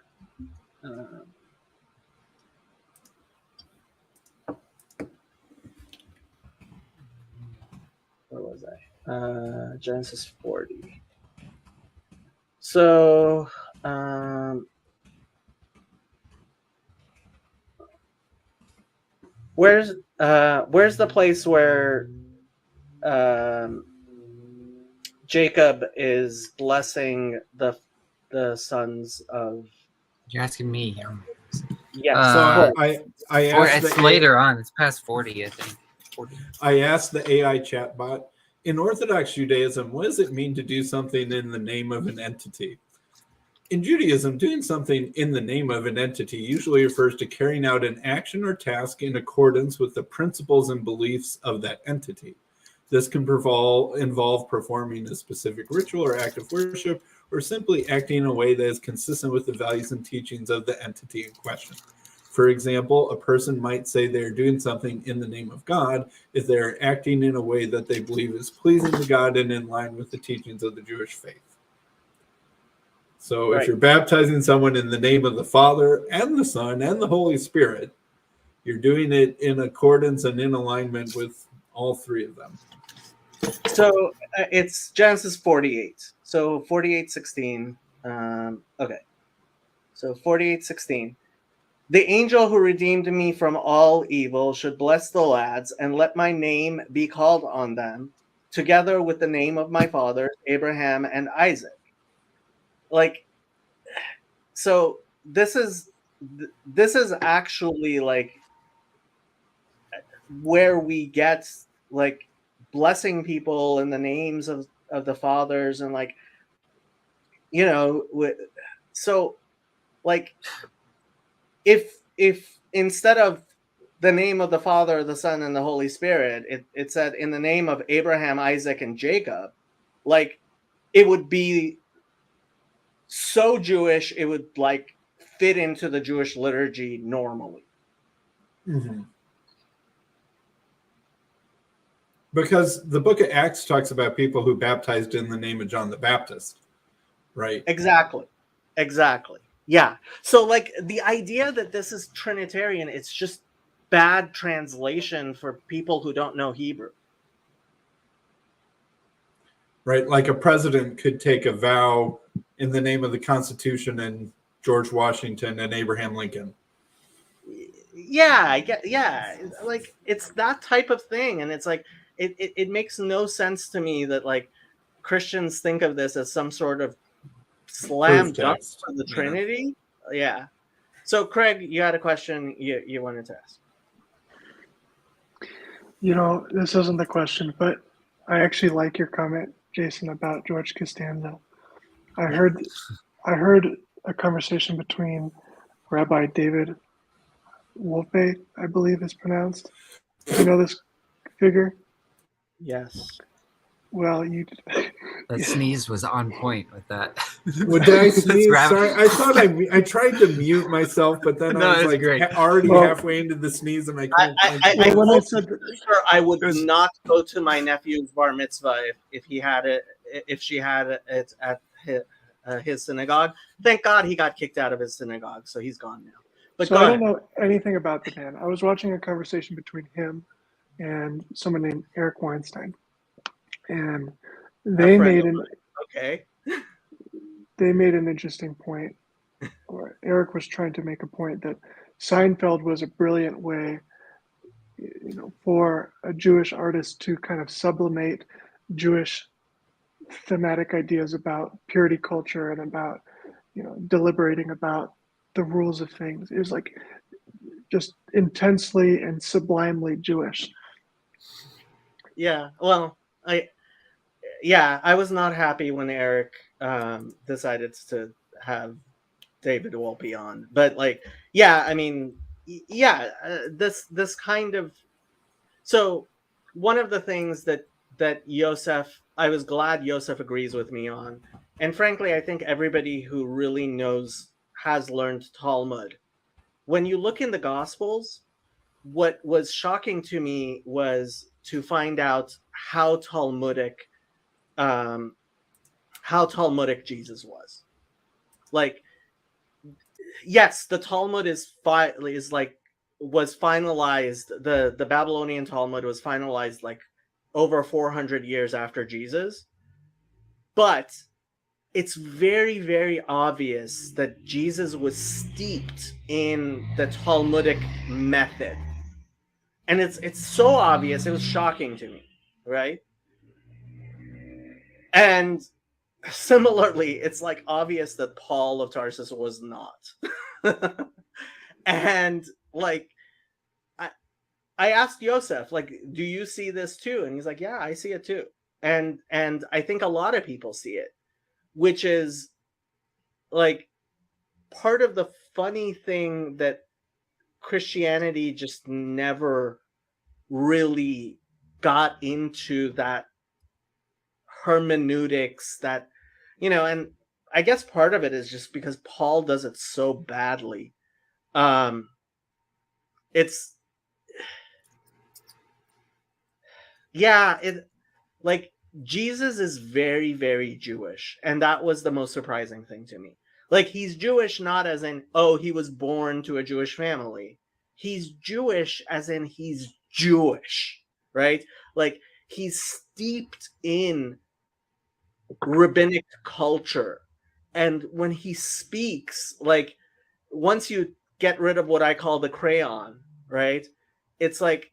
Where was I? Genesis 40. So, where's the place where Jacob is blessing the sons of? You're asking me. Yes. So I Or asked it's the later on. It's past 40, I think. 40. I asked the AI chatbot, in Orthodox Judaism, what does it mean to do something in the name of an entity? In Judaism, doing something in the name of an entity usually refers to carrying out an action or task in accordance with the principles and beliefs of that entity. This can involve performing a specific ritual or act of worship, or simply acting in a way that is consistent with the values and teachings of the entity in question. For example, a person might say they're doing something in the name of God if they're acting in a way that they believe is pleasing to God and in line with the teachings of the Jewish faith. So if you're baptizing someone in the name of the Father and the Son and the Holy Spirit, you're doing it in accordance and in alignment with all three of them. So it's Genesis 48. So 48:16. Okay. So 48:16. The angel who redeemed me from all evil should bless the lads and let my name be called on them, together with the name of my fathers, Abraham and Isaac. Like, so this is actually like where we get like blessing people in the names of the fathers and like, you know, so like if instead of the name of the Father, the Son, and the Holy Spirit, it said in the name of Abraham, Isaac, and Jacob, like it would be so Jewish, it would like fit into the Jewish liturgy normally. Mm-hmm. Because the book of Acts talks about people who baptized in the name of John the Baptist, right? Exactly. Yeah. So like the idea that this is Trinitarian, it's just bad translation for people who don't know Hebrew. Right, like a president could take a vow in the name of the Constitution and George Washington and Abraham Lincoln. Yeah, I get. Yeah, like it's that type of thing, and it's like it makes no sense to me that like Christians think of this as some sort of slam dunk for the Trinity. Yeah. So Craig, you had a question you wanted to ask. You know, this isn't the question, but I actually like your comment, Jason, about George Costanza. I heard a conversation between Rabbi David Wolpe, I believe is pronounced. Do you know this figure? Yes. Well, you. That sneeze was on point with that. Did I sneeze? Sorry, I thought I tried to mute myself, but then I was like already halfway into the sneeze, and I couldn't. I would not go to my nephew's bar mitzvah if he had it, if she had it at his synagogue. Thank God he got kicked out of his synagogue, so he's gone now. But so I don't know anything about the man. I was watching a conversation between him and someone named Eric Weinstein, and they made an interesting point. Or Eric was trying to make a point that Seinfeld was a brilliant way, you know, for a Jewish artist to kind of sublimate Jewish thematic ideas about purity culture and about, you know, deliberating about the rules of things. It was like just intensely and sublimely Jewish. Yeah, well, I was not happy when Eric decided to have David Wolpe on, but like, yeah, I mean, yeah, this kind of. So one of the things that Yosef, I was glad Yosef agrees with me on, and frankly, I think everybody who really has learned Talmud. When you look in the Gospels, what was shocking to me was to find out um, how Talmudic Jesus was. Like, yes, the Talmud was finalized. The Babylonian Talmud was finalized like over 400 years after Jesus, but it's very, very obvious that Jesus was steeped in the Talmudic method. And it's so obvious, it was shocking to me, right? And similarly, it's like obvious that Paul of Tarsus was not. And like I asked Yosef, like, do you see this too? And he's like, yeah, I see it too. And I think a lot of people see it, which is like part of the funny thing that Christianity just never really got into that hermeneutics that, and I guess part of it is just because Paul does it so badly. It's yeah, it like Jesus is very, very Jewish, and that was the most surprising thing to me. Like, he's Jewish not as in, oh, he was born to a Jewish family. He's Jewish as in he's Jewish, right? Like, he's steeped in rabbinic culture. And when he speaks, like, once you get rid of what I call the crayon, right? It's like,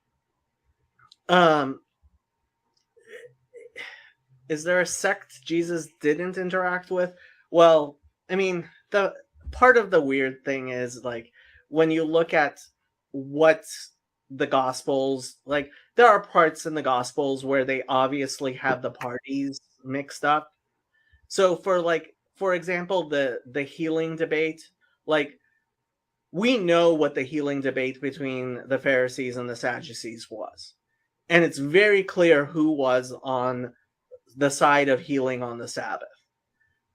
is there a sect Jesus didn't interact with? Well, I mean, the part of the weird thing is, like, when you look at what the Gospels, like, there are parts in the Gospels where they obviously have the parties mixed up. So for example, the healing debate, like, we know what the healing debate between the Pharisees and the Sadducees was. And it's very clear who was on the side of healing on the Sabbath.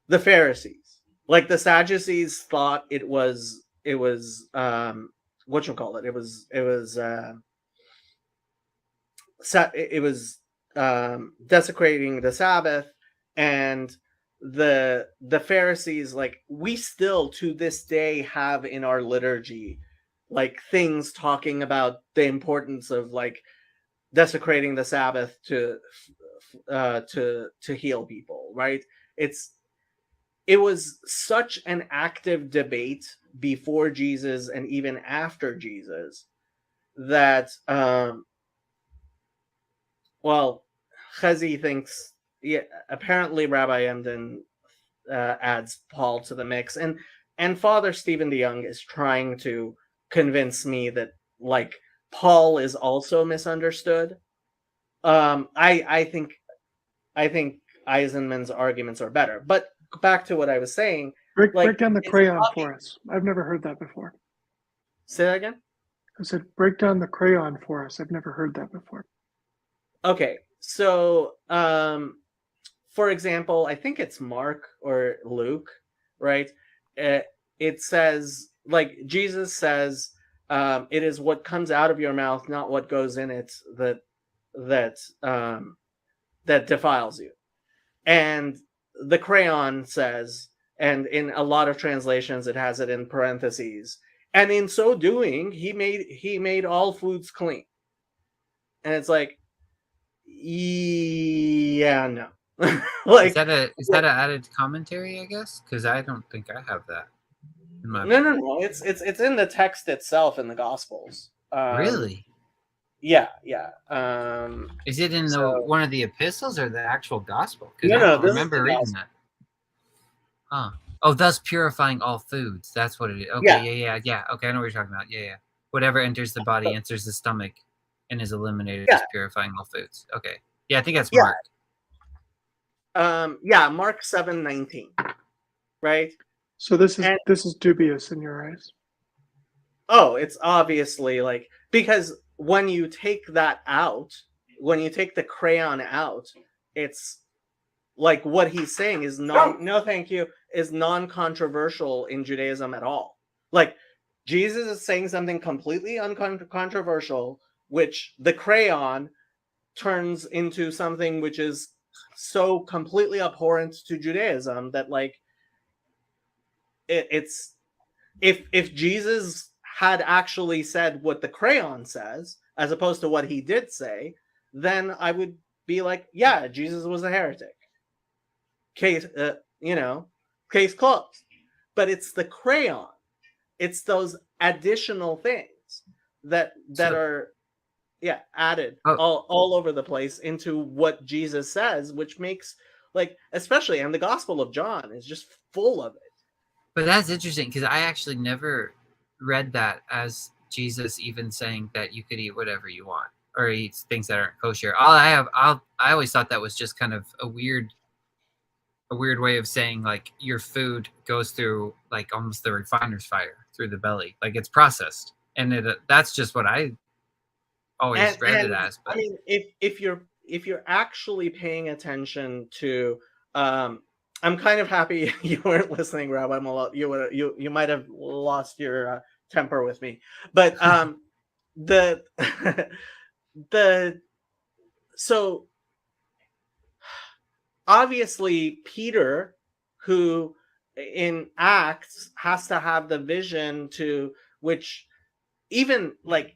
The Pharisees. Like, the Sadducees thought it was what you call it? It was desecrating the Sabbath, and the Pharisees, like, we still to this day have in our liturgy like things talking about the importance of like desecrating the Sabbath to heal people, right? It was such an active debate before Jesus and even after Jesus that well, Chezi thinks, yeah, apparently Rabbi Emden adds Paul to the mix, and Father Stephen DeYoung is trying to convince me that like Paul is also misunderstood. I think Eisenman's arguments are better, but back to what I was saying. Break down the crayon for us. I've never heard that before. Say that again? I said, break down the crayon for us. I've never heard that before. Okay, so for example, I think it's Mark or Luke, right? It says, like, Jesus says, it is what comes out of your mouth, not what goes in it, that defiles you. And the crayon says, and in a lot of translations it has it in parentheses, and in so doing he made all foods clean. And it's like, yeah, no. Like, is that an added commentary, I guess? Because I don't think I have that. No. It's in the text itself in the Gospels. Really? Yeah. Is it in one of the epistles or the actual gospel? Because No, I don't this remember is the reading gospel. that. Huh. Oh, thus purifying all foods. That's what it is. Okay, yeah. Okay, I know what you're talking about. Yeah. Whatever enters the body enters the stomach and is eliminated as purifying all foods. Okay. Yeah, I think that's Mark. Mark 7:19. Right? So this is dubious in your eyes. Oh, it's obviously like, because when you take that out, when you take the crayon out, it's like what he's saying is no thank you, is non-controversial in Judaism at all. Like Jesus is saying something completely uncontroversial, which the crayon turns into something which is so completely abhorrent to Judaism that like it's if Jesus had actually said what the crayon says as opposed to what he did say, then I would be like, yeah, Jesus was a heretic. Case case closed. But it's the crayon, it's those additional things that are added all over the place into what Jesus says, which makes like, especially, and the Gospel of John is just full of it. But that's interesting because I actually never read that as Jesus even saying that you could eat whatever you want or eat things that aren't kosher. I always thought that was just kind of a weird way of saying like your food goes through like almost the refiner's fire through the belly, like it's processed, and that's just what I always read it as. But I mean, if you're actually paying attention to, I'm kind of happy you weren't listening, Rabbi Malott. You might have lost your temper with me, but the so obviously Peter, who in Acts has to have the vision to which even like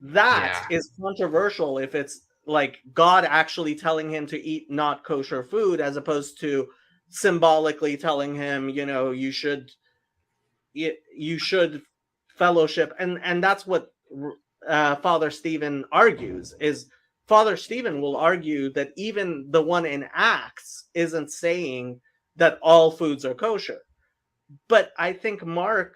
that is controversial if it's like God actually telling him to eat not kosher food as opposed to symbolically telling him, you should fellowship, and that's what Father Stephen argues. Is Father Stephen will argue that even the one in Acts isn't saying that all foods are kosher, but I think Mark,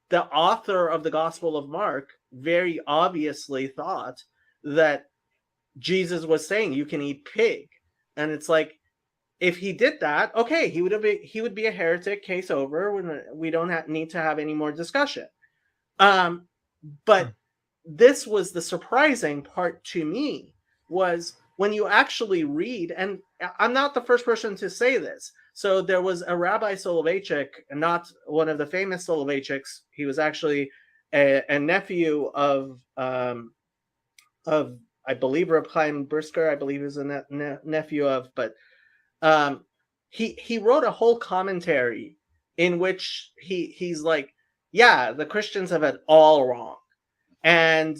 the author of the Gospel of Mark, very obviously thought that Jesus was saying you can eat pig, and it's like, if he did that, okay, he would be a heretic, case over. We don't need to have any more discussion. But this was the surprising part to me, was when you actually read, and I'm not the first person to say this. So there was a Rabbi Soloveitchik, not one of the famous Soloveitchiks. He was actually a nephew of I believe Reb Chaim Brisker. I believe is a nephew of, but he wrote a whole commentary in which he's like, yeah, the Christians have it all wrong, and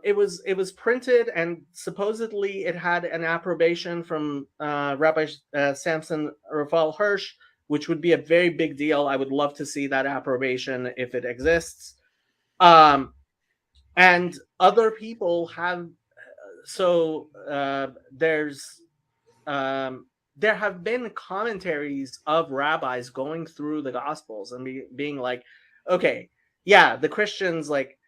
it was printed, and supposedly it had an approbation from Rabbi Samson Raphael Hirsch, which would be a very big deal. I would love to see that approbation if it exists. And other people have. So there have been commentaries of rabbis going through the Gospels and being like, okay, yeah, the Christians, like,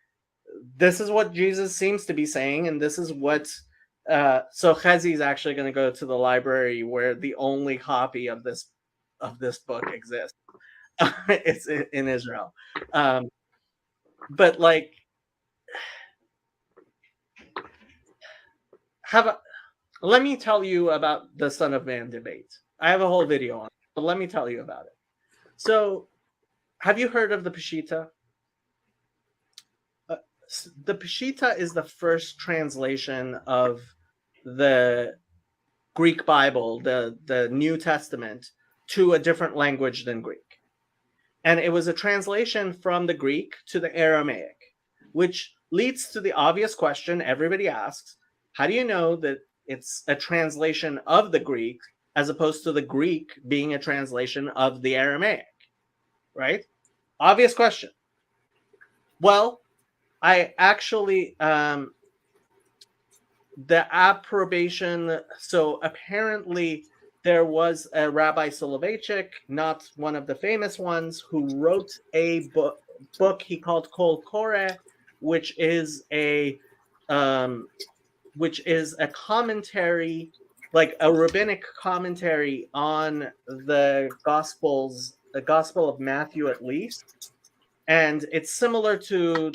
this is what Jesus seems to be saying, and this is what. So Chezi is actually going to go to the library where the only copy of this book exists. It's in Israel, but like, let me tell you about the Son of Man debate. I have a whole video on it, but let me tell you about it. So, have you heard of the Peshitta? The Peshitta is the first translation of the Greek Bible, the New Testament, to a different language than Greek. And it was a translation from the Greek to the Aramaic, which leads to the obvious question everybody asks: how do you know that it's a translation of the Greek as opposed to the Greek being a translation of the Aramaic? Right? Obvious question. Well, I actually, the approbation, so apparently there was a Rabbi Soloveitchik, not one of the famous ones, who wrote a book he called Kol Kore, which is a commentary, like a rabbinic commentary on the Gospels, the Gospel of Matthew at least. And it's similar to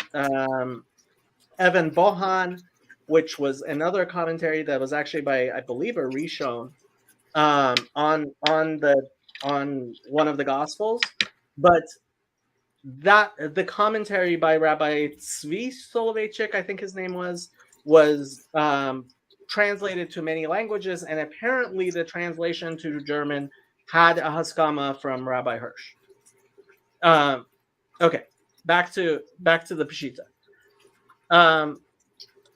Evan Bohan, which was another commentary that was actually by, I believe, a Rishon. on one of the Gospels, but that the commentary by Rabbi Tzvi Soloveitchik, I think his name was translated to many languages, and apparently the translation to German had a haskama from Rabbi Hirsch. Okay, back to the Peshitta.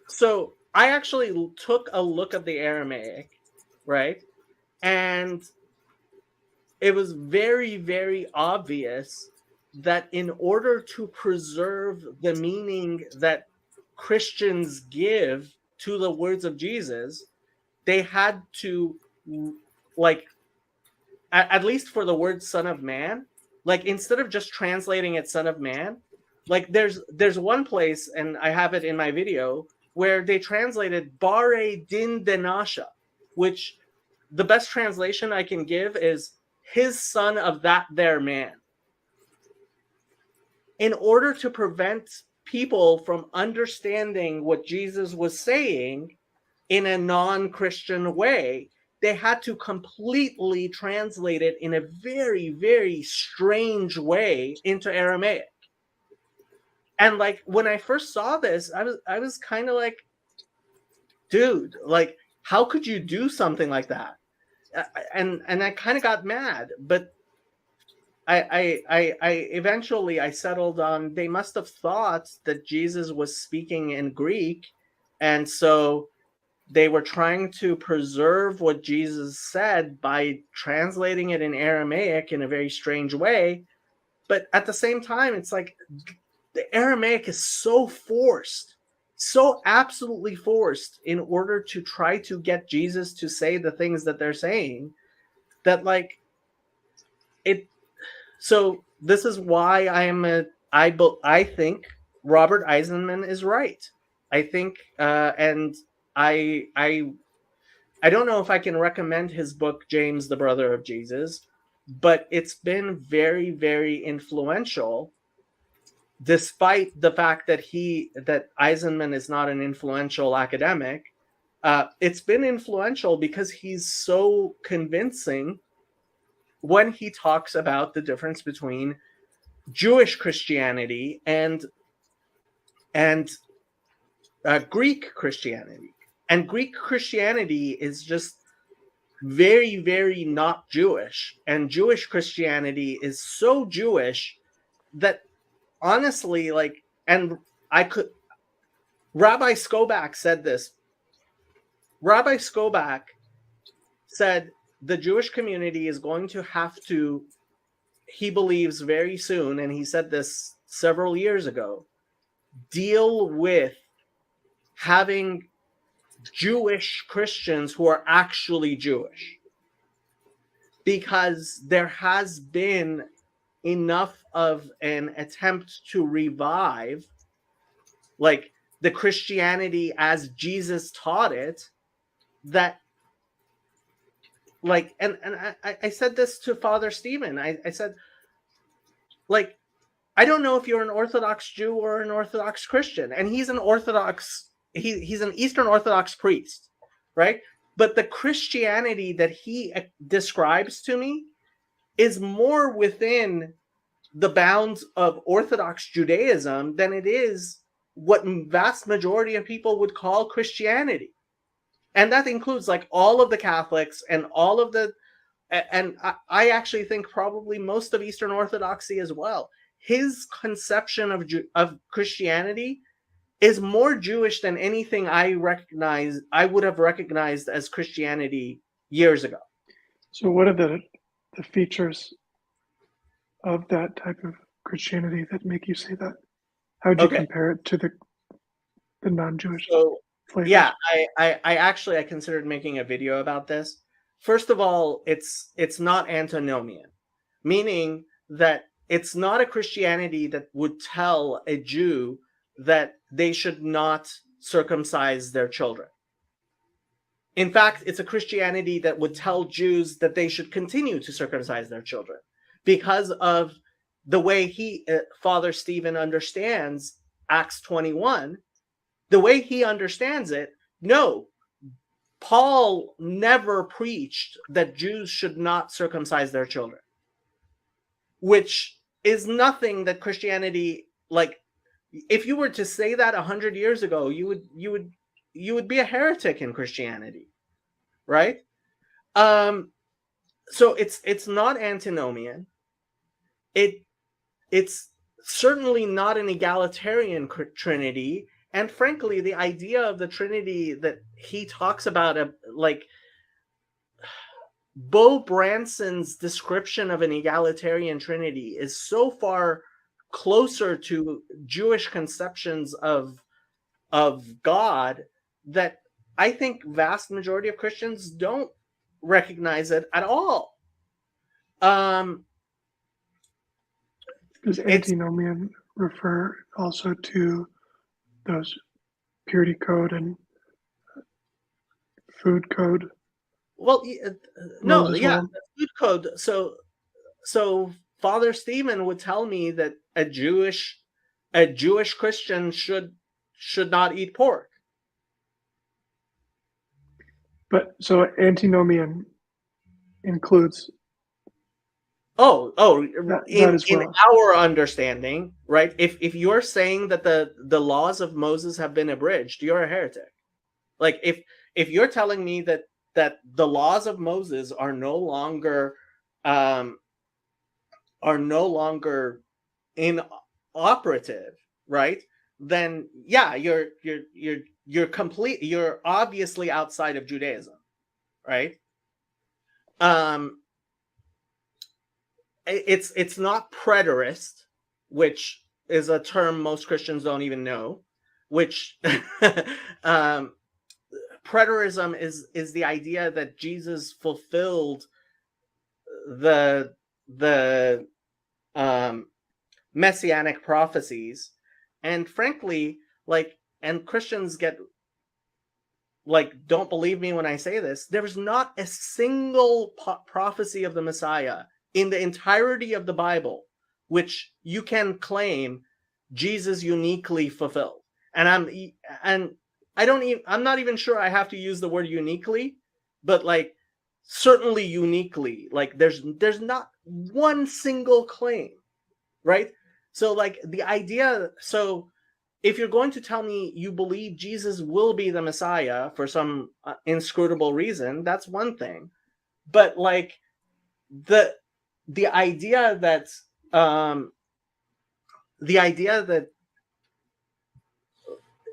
So I actually took a look at the Aramaic, right? And it was very, very obvious that in order to preserve the meaning that Christians give to the words of Jesus, they had to, like, at least for the word Son of Man, like, instead of just translating it Son of Man, like, there's one place, and I have it in my video, where they translated Bare Din Denasha, which the best translation I can give is his son of that there man. In order to prevent people from understanding what Jesus was saying in a non-Christian way, they had to completely translate it in a very, very strange way into Aramaic. And like when I first saw this, I was kind of like, dude, like, how could you do something like that? And I kind of got mad, but I eventually I settled on they must have thought that Jesus was speaking in Greek, and so they were trying to preserve what Jesus said by translating it in Aramaic in a very strange way. But at the same time, it's like the Aramaic is so forced, so absolutely forced in order to try to get Jesus to say the things that they're saying, that like it. So this is why I think Robert Eisenman is right. I think, and I don't know if I can recommend his book James, the Brother of Jesus, but it's been very, very influential. Despite the fact that Eisenman is not an influential academic, it's been influential because he's so convincing when he talks about the difference between Jewish Christianity and Greek Christianity. And Greek Christianity is just very, very not Jewish. And Jewish Christianity is so Jewish that honestly, like, and Rabbi Skobach said this. Rabbi Skobach said the Jewish community is going to have to, he believes very soon, and he said this several years ago, deal with having Jewish Christians who are actually Jewish. Because there has been enough of an attempt to revive like the Christianity as Jesus taught it, that like, and I said this to Father Stephen. I said, like, I don't know if you're an Orthodox Jew or an Orthodox Christian, and he's an Orthodox, he's an Eastern Orthodox priest, right? But the Christianity that he describes to me is more within the bounds of Orthodox Judaism than it is what vast majority of people would call Christianity. And that includes like all of the Catholics and all of the, and I actually think probably most of Eastern Orthodoxy as well. His conception of Christianity is more Jewish than anything I would have recognized as Christianity years ago. So what are the features of that type of Christianity that make you say that? How would you compare it to the non-Jewish flavors? Yeah, I considered making a video about this. First of all, it's not antinomian, meaning that it's not a Christianity that would tell a Jew that they should not circumcise their children. In fact, it's a Christianity that would tell Jews that they should continue to circumcise their children because of the way Father Stephen understands Acts 21. The way he understands it, no, Paul never preached that Jews should not circumcise their children, which is nothing that Christianity, like, if you were to say that 100 years ago, you would be a heretic in Christianity, right? So it's not antinomian. It's certainly not an egalitarian Trinity, and frankly, the idea of the Trinity that he talks about, like Bo Branson's description of an egalitarian Trinity, is so far closer to Jewish conceptions of God that I think vast majority of Christians don't recognize it at all. Does antinomian refer also to those purity code and food code? Well, no, Moses yeah, law? the food code. So Father Stephen would tell me that a Jewish Christian should not eat pork. But so antinomian includes Oh, that in as well. our understanding, right? If you're saying that the laws of Moses have been abridged, you're a heretic. Like if you're telling me that the laws of Moses are no longer inoperative, right? Then yeah, you're obviously outside of Judaism, right? It's not preterist, which is a term most Christians don't even know, which preterism is the idea that Jesus fulfilled the messianic prophecies, and frankly, like, and Christians get, like, don't believe me when I say this, there's not a single prophecy of the Messiah in the entirety of the Bible which you can claim Jesus uniquely fulfilled. And I'm not even sure I have to use the word uniquely, but like certainly uniquely, like there's not one single claim, right? So like the idea, so if you're going to tell me you believe Jesus will be the Messiah for some inscrutable reason, that's one thing. But like the idea that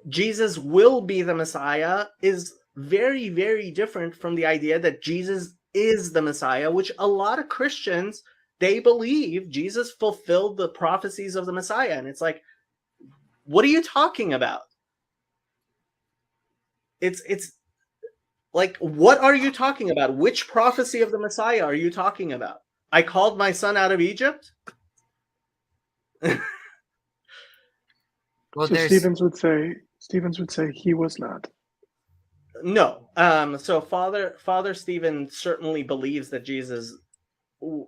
Jesus will be the Messiah is very, very different from the idea that Jesus is the Messiah, which a lot of Christians, they believe Jesus fulfilled the prophecies of the Messiah. And it's like, what are you talking about? It's like, what are you talking about? Which prophecy of the Messiah are you talking about? I called my son out of Egypt? Well, So there's Stevens would say he was not. No. So Father Stephen certainly believes that Jesus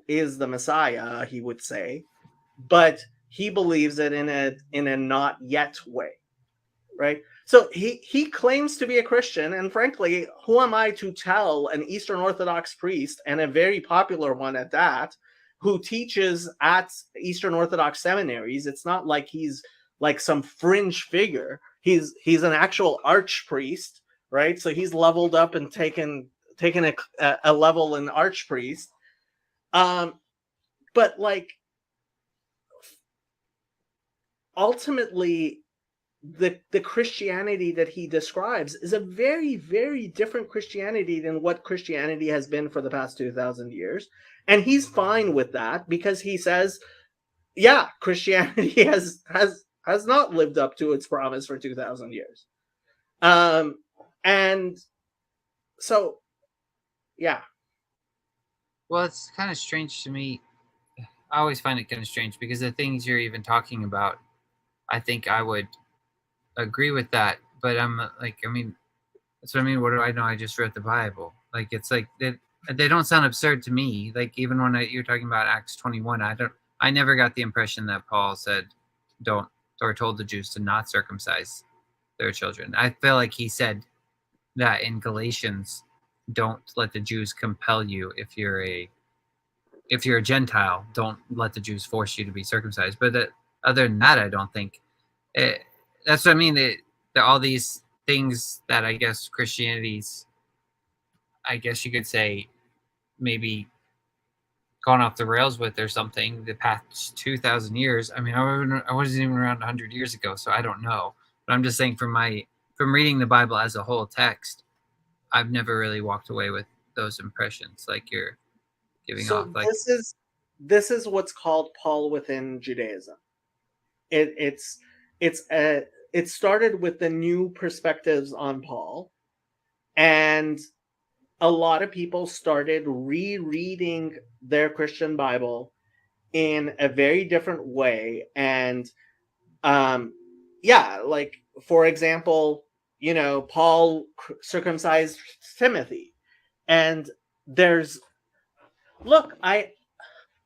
is the Messiah, he would say, but he believes it in a not yet way, right? So he claims to be a Christian, and frankly, who am I to tell an Eastern Orthodox priest, and a very popular one at that, who teaches at Eastern Orthodox seminaries? It's not like he's like some fringe figure. He's an actual archpriest, right? So he's leveled up and taken a level in archpriest. But like ultimately, the Christianity that he describes is a very, very different Christianity than what Christianity has been for the past 2,000 years. And he's fine with that because he says, yeah, Christianity has not lived up to its promise for 2,000 years. And so, yeah. Well, it's kind of strange to me. I always find it kind of strange because the things you're even talking about, I think I would agree with that. But I'm like, I mean, that's what I mean. What do I know? I just read the Bible. Like, it's like they don't sound absurd to me. Like, even when you're talking about Acts 21, I never got the impression that Paul said, don't, or told the Jews to not circumcise their children. I feel like he said, that in Galatians, don't let the Jews compel you. If you're a Gentile, don't let the Jews force you to be circumcised. But other than that, I don't think that's what I mean. All these things that I guess Christianity's, I guess you could say, maybe gone off the rails with or something the past 2,000 years. I mean, I wasn't even around 100 years ago, so I don't know. But I'm just saying from reading the Bible as a whole text, I've never really walked away with those impressions like you're giving off. Like, this is what's called Paul within Judaism. It started with the new perspectives on Paul, and a lot of people started rereading their Christian Bible in a very different way. And like, for example, Paul circumcised Timothy, and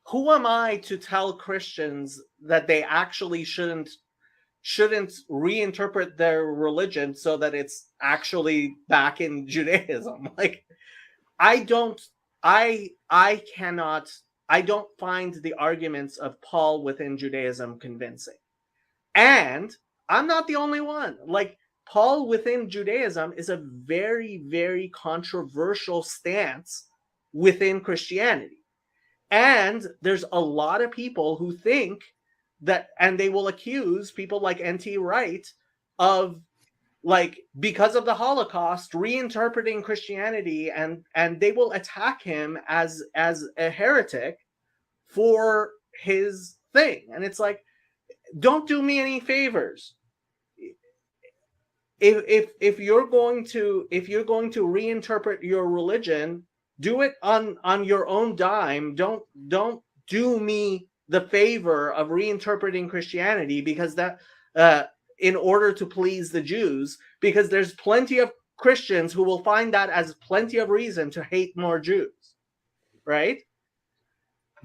who am I to tell Christians that they actually shouldn't reinterpret their religion so that it's actually back in Judaism? Like, I don't find the arguments of Paul within Judaism convincing. And I'm not the only one. Like, Paul within Judaism is a very, very controversial stance within Christianity. And there's a lot of people who think that, and they will accuse people like N.T. Wright of, like, because of the Holocaust, reinterpreting Christianity, and they will attack him as a heretic for his thing. And it's like, don't do me any favors. If you're going to reinterpret your religion, do it on your own dime. Don't do me the favor of reinterpreting Christianity because that in order to please the Jews, because there's plenty of Christians who will find that as plenty of reason to hate more Jews, right?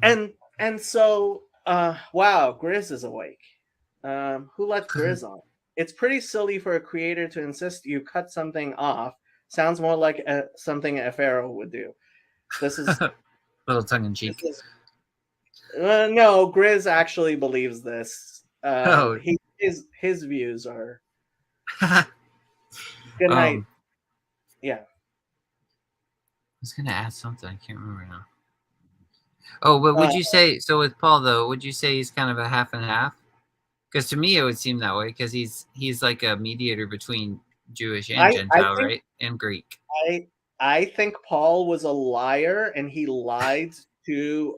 And so wow, Grizz is awake. Who let Grizz on? It's pretty silly for a creator to insist you cut something off. Sounds more like something a pharaoh would do. This is little tongue in cheek. No, Grizz actually believes this. His views are. Good night. Yeah. I was gonna add something. I can't remember now. Oh, but would you say so with Paul though? Would you say he's kind of a half and half? Because to me, it would seem that way. Because he's like a mediator between Jewish and Gentile, right? And Greek. I think Paul was a liar, and he lied to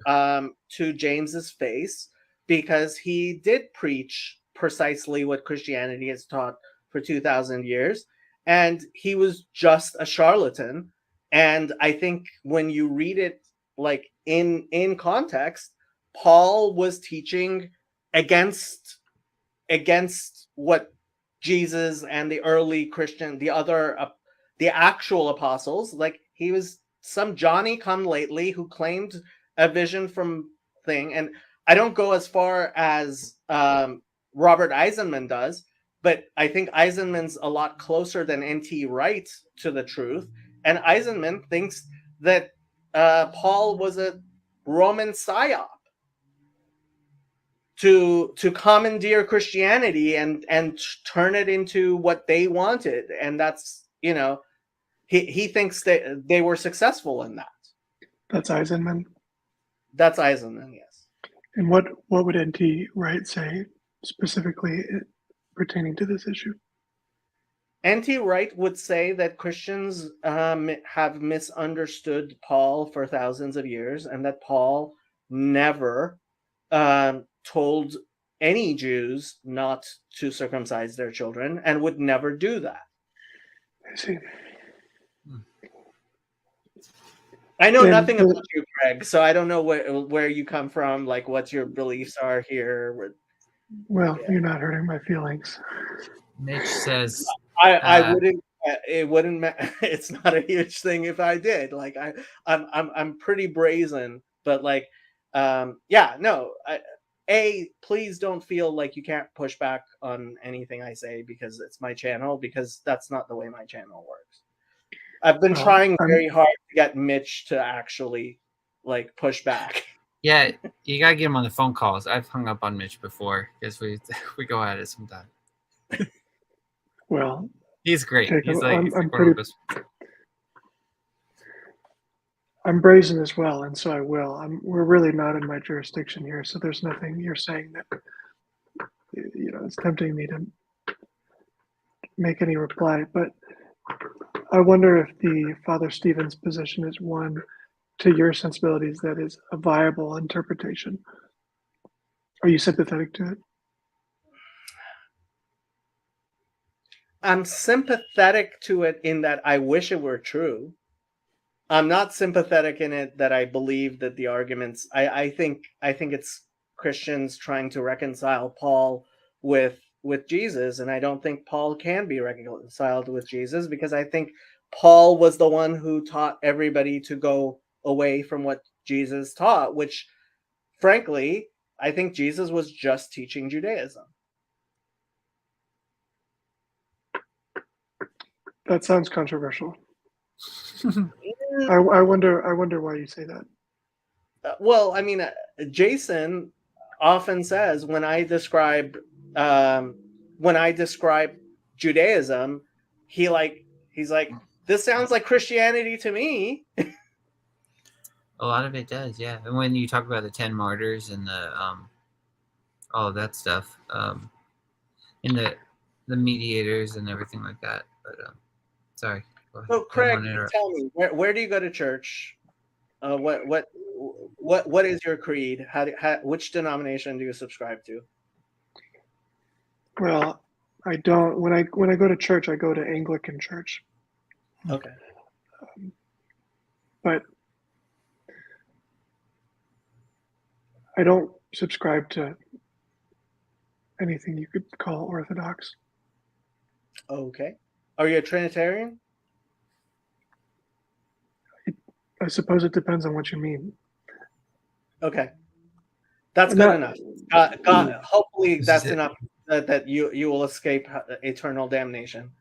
James's face, because he did preach precisely what Christianity has taught for 2,000 years, and he was just a charlatan. And I think when you read it like in context, Paul was teaching against what Jesus and the early Christian, the actual apostles, like, he was some Johnny come lately who claimed a vision from thing. And I don't go as far as Robert Eisenman does, but I think Eisenman's a lot closer than N.T. Wright to the truth. And Eisenman thinks that Paul was a Roman psyop to commandeer Christianity and turn it into what they wanted. And that's, he thinks that they were successful in that. That's Eisenman. That's Eisenman, yes. And what would N.T. Wright say specifically pertaining to this issue? N.T. Wright would say that Christians have misunderstood Paul for thousands of years, and that Paul never told any Jews not to circumcise their children, and would never do that. I see. I know nothing about you, Craig, so I don't know where you come from, like what your beliefs are here. Well, You're not hurting my feelings. Mitch says I wouldn't. It wouldn't. It's not a huge thing if I did. Like, I'm pretty brazen, but like, please don't feel like you can't push back on anything I say, because it's my channel, because that's not the way my channel works. I've been Well, trying I'm- very hard to get Mitch to actually like push back. Yeah, you gotta get him on the phone calls. I've hung up on Mitch before because we go at it sometimes. Well, He's great. Jacob, He's like, I'm one of pretty- the best. I'm brazen as well, and so I will. We're really not in my jurisdiction here, so there's nothing you're saying that it's tempting me to make any reply. But I wonder if the Father Stevens position is one, to your sensibilities, that is a viable interpretation. Are you sympathetic to it? I'm sympathetic to it in that I wish it were true. I'm not sympathetic in it that I believe that the arguments. I think it's Christians trying to reconcile Paul with Jesus, and I don't think Paul can be reconciled with Jesus because I think Paul was the one who taught everybody to go away from what Jesus taught, which, frankly, I think Jesus was just teaching Judaism. That sounds controversial. I wonder why you say that. Well, I mean, Jason often says when I describe Judaism, he's like, this sounds like Christianity to me. A lot of it does, yeah. And when you talk about the 10 martyrs and the all of that stuff, and the mediators and everything like that. But sorry. Go ahead. So, Craig, I don't wanna interrupt. tell me, where do you go to church? What is your creed? Which denomination do you subscribe to? Well, I don't. When I go to church, I go to Anglican church. Okay. But I don't subscribe to anything you could call Orthodox. Okay. Are you a Trinitarian? I suppose it depends on what you mean. Okay. That's I'm good not- enough. God, hopefully This that's is it. enough that you will escape eternal damnation.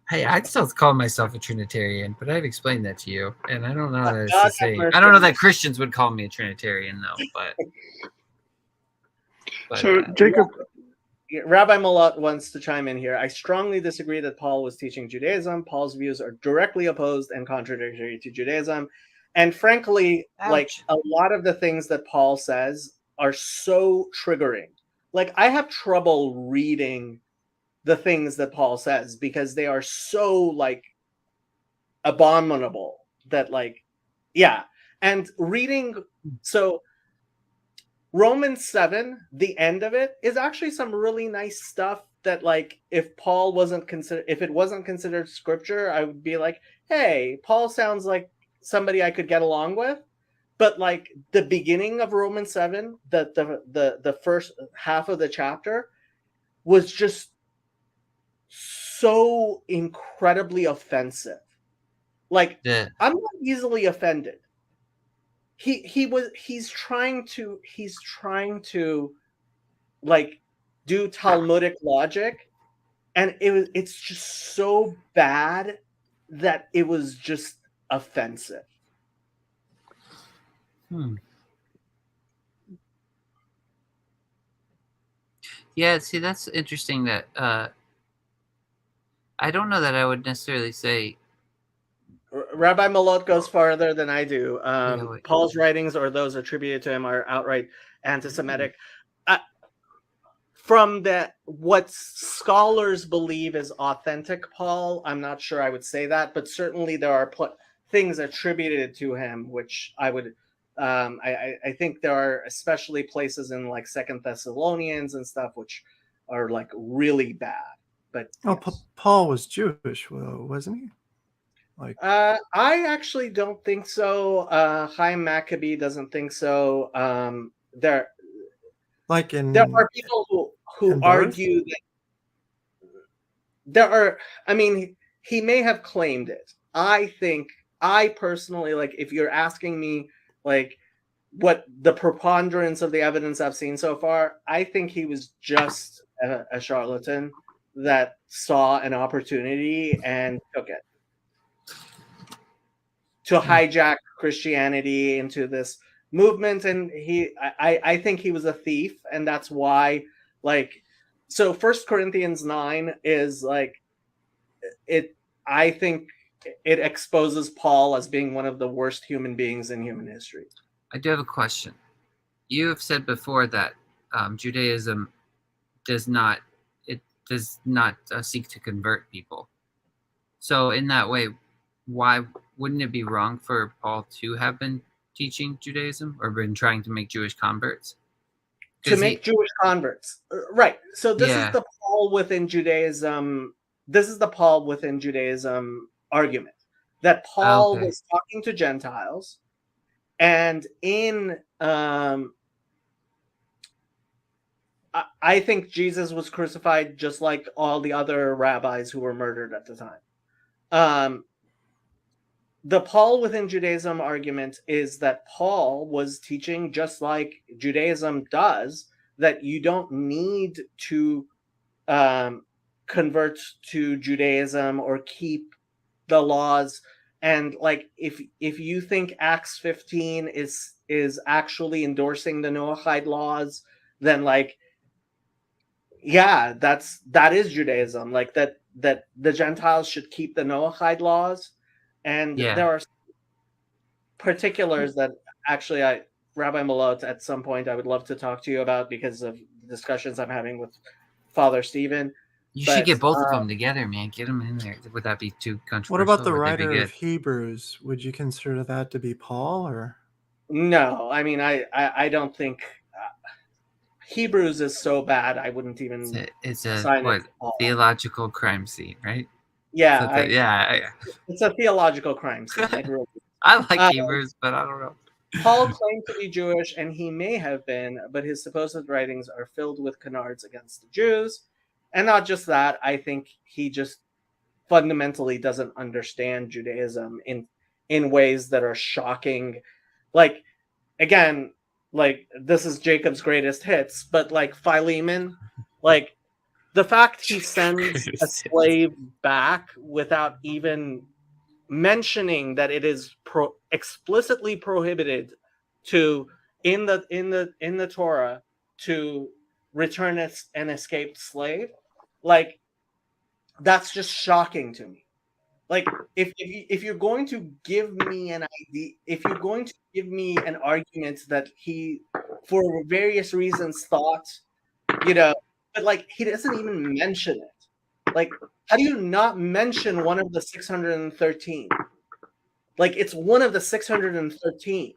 Hey, I'd still call myself a Trinitarian, but I've explained that to you, and I don't know that it's God the have same. mercy I don't know on that you. Christians would call me a Trinitarian, though. But So, Jacob, Rabbi Malott wants to chime in here. I strongly disagree that Paul was teaching Judaism. Paul's views are directly opposed and contradictory to Judaism. And frankly, like Ouch. a lot of the things that Paul says are so triggering. Like I have trouble reading the things that Paul says because they are so like abominable that like, yeah. And reading, so Romans 7, the end of it is actually some really nice stuff that like if it wasn't considered scripture, I would be like, hey, Paul sounds like somebody I could get along with. But like the beginning of Romans 7, the first half of the chapter was just so incredibly offensive. Like Yeah. I'm not easily offended. He's trying to like do Talmudic logic, and it's just so bad that it was just offensive. Yeah, see, that's interesting that I don't know that I would necessarily say. Rabbi Malott goes farther than I do. Wait. Paul's writings or those attributed to him are outright anti-Semitic. From what scholars believe is authentic Paul, I'm not sure I would say that, but certainly there are things attributed to him, which I would. I think there are especially places in like Second Thessalonians and stuff which are like really bad. But yes. Paul was Jewish, wasn't he? Like, I actually don't think so. Chaim Maccabee doesn't think so. There are people who in argue that there are. I mean, he may have claimed it. I personally like. If you're asking me, like, what the preponderance of the evidence I've seen so far, I think he was just a charlatan that saw an opportunity and took it. to hijack Christianity into this movement, and I think he was a thief, and that's why, like, so 1 Corinthians 9 is like it. I think it exposes Paul as being one of the worst human beings in human history. I do have a question. You have said before that Judaism does not seek to convert people. So in that way, why wouldn't it be wrong for Paul to have been teaching Judaism or been trying to make Jewish converts? To make Jewish converts, right? So this is Yeah. the Paul within Judaism. This is the Paul within Judaism argument that Paul Okay. was talking to Gentiles, and in I think Jesus was crucified just like all the other rabbis who were murdered at the time. The Paul within Judaism argument is that Paul was teaching, just like Judaism does, that you don't need to convert to Judaism or keep the laws. And like, if you think Acts 15 is actually endorsing the Noahide laws, then like, yeah, that is Judaism. Like that the Gentiles should keep the Noahide laws, and Yeah. there are particulars that actually Rabbi Malot, at some point I would love to talk to you about because of discussions I'm having with Father Stephen. You But, should get both of them together, man. Get them in there. Would that be too controversial? What about the or would they be writer good? of Hebrews? Would you consider that to be Paul, or? No, I mean I don't think Hebrews is so bad I wouldn't even It's a assign it what to Paul. theological crime scene, right? Yeah, Yeah. it's a theological crime scene. It really is. I like Hebrews, but I don't know. Paul claimed to be Jewish, and he may have been, but his supposed writings are filled with canards against the Jews. And not just that, I think he just fundamentally doesn't understand Judaism in ways that are shocking. Like, again, like, this is Jacob's greatest hits, but like Philemon, like the fact he sends a slave back without even mentioning that it is explicitly prohibited to in the Torah to return an escaped slave, like that's just shocking to me. Like if you're going to give me an idea, if you're going to give me an argument that he for various reasons thought, but like he doesn't even mention it. Like, how do you not mention one of the 613? Like, it's one of the 613,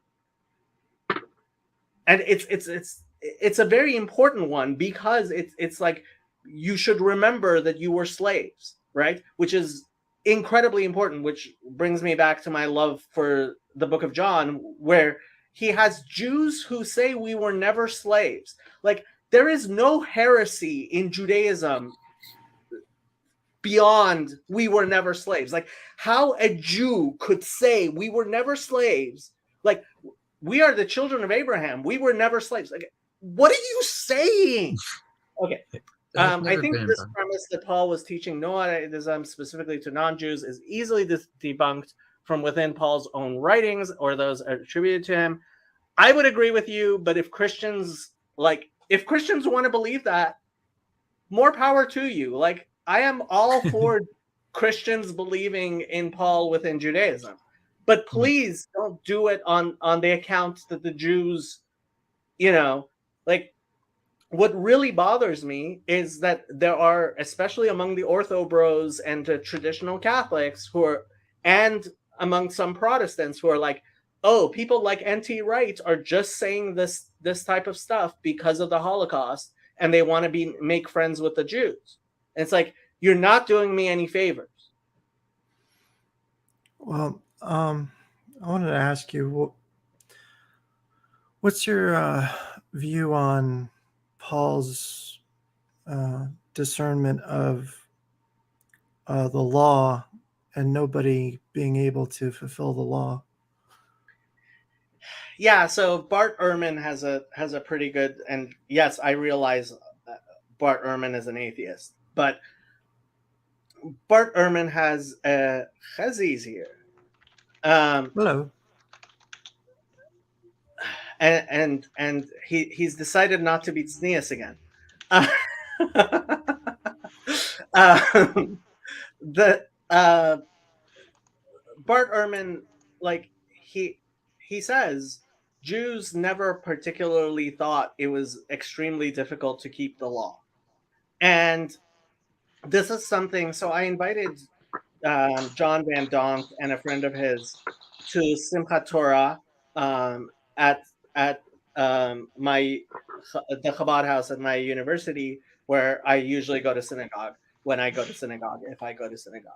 and it's a very important one because it's like you should remember that you were slaves, right? Which is incredibly important. Which brings me back to my love for the Book of John, where he has Jews who say we were never slaves. Like, there is no heresy in Judaism beyond we were never slaves. Like, how a Jew could say we were never slaves, like we are the children of Abraham, we were never slaves. Like, what are you saying? Okay. I think this premise that Paul was teaching Noahidism specifically to non-Jews is easily debunked from within Paul's own writings or those attributed to him. I would agree with you, but if Christians want to believe that, more power to you. Like, I am all for Christians believing in Paul within Judaism, but please don't do it on the account that the Jews, like, what really bothers me is that there are, especially among the Ortho Bros and traditional Catholics and among some Protestants who are like, oh, people like N.T. Wright are just saying this type of stuff because of the Holocaust, and they want to make friends with the Jews. And it's like, you're not doing me any favors. Well, I wanted to ask you, what's your view on Paul's discernment of the law and nobody being able to fulfill the law? Yeah, so Bart Ehrman has a pretty good, and yes, I realize Bart Ehrman is an atheist, but Bart Ehrman has a chazis here. Hello. And he's decided not to be tznius again. Uh, the Bart Ehrman, like he says, Jews never particularly thought it was extremely difficult to keep the law, and this is something. So I invited John Van Donk and a friend of his to Simchat Torah um, at my the Chabad house at my university, where I usually go to synagogue when I go to synagogue, if I go to synagogue,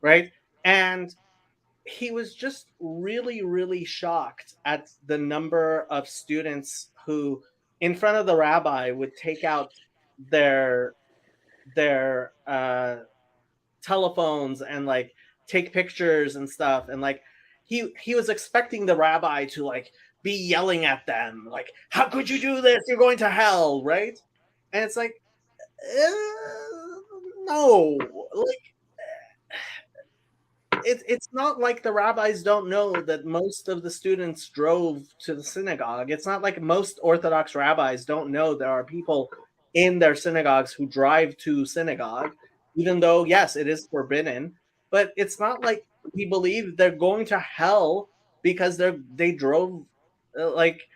right? And he was just really, really shocked at the number of students who, in front of the rabbi, would take out their telephones and like take pictures and stuff, and like he was expecting the rabbi to like be yelling at them like, how could you do this, you're going to hell, right? And it's like, no, like it's not like the rabbis don't know that most of the students drove to the synagogue. It's not like most Orthodox rabbis don't know there are people in their synagogues who drive to synagogue, even though, yes, it is forbidden. But it's not like we believe they're going to hell because they drove. Like,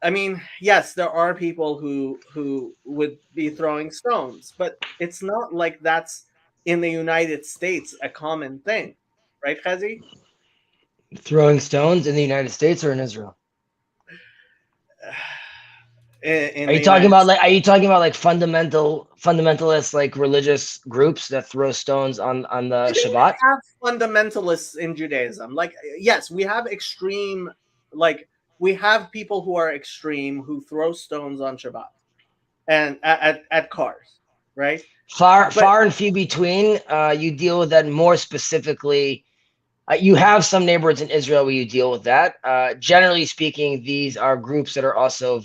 I mean, yes, there are people who would be throwing stones, but it's not like that's in the United States a common thing, right, Chazi? Throwing stones in the United States or in Israel? In Are the you talking United about like? Are you talking about like fundamentalist like religious groups that throw stones on the We don't Shabbat? have fundamentalists in Judaism. Like, yes, we have extreme, like we have people who are extreme who throw stones on Shabbat and at cars, right? But Far and few between. You deal with that more specifically. You have some neighborhoods in Israel where you deal with that. Generally speaking, these are groups that are also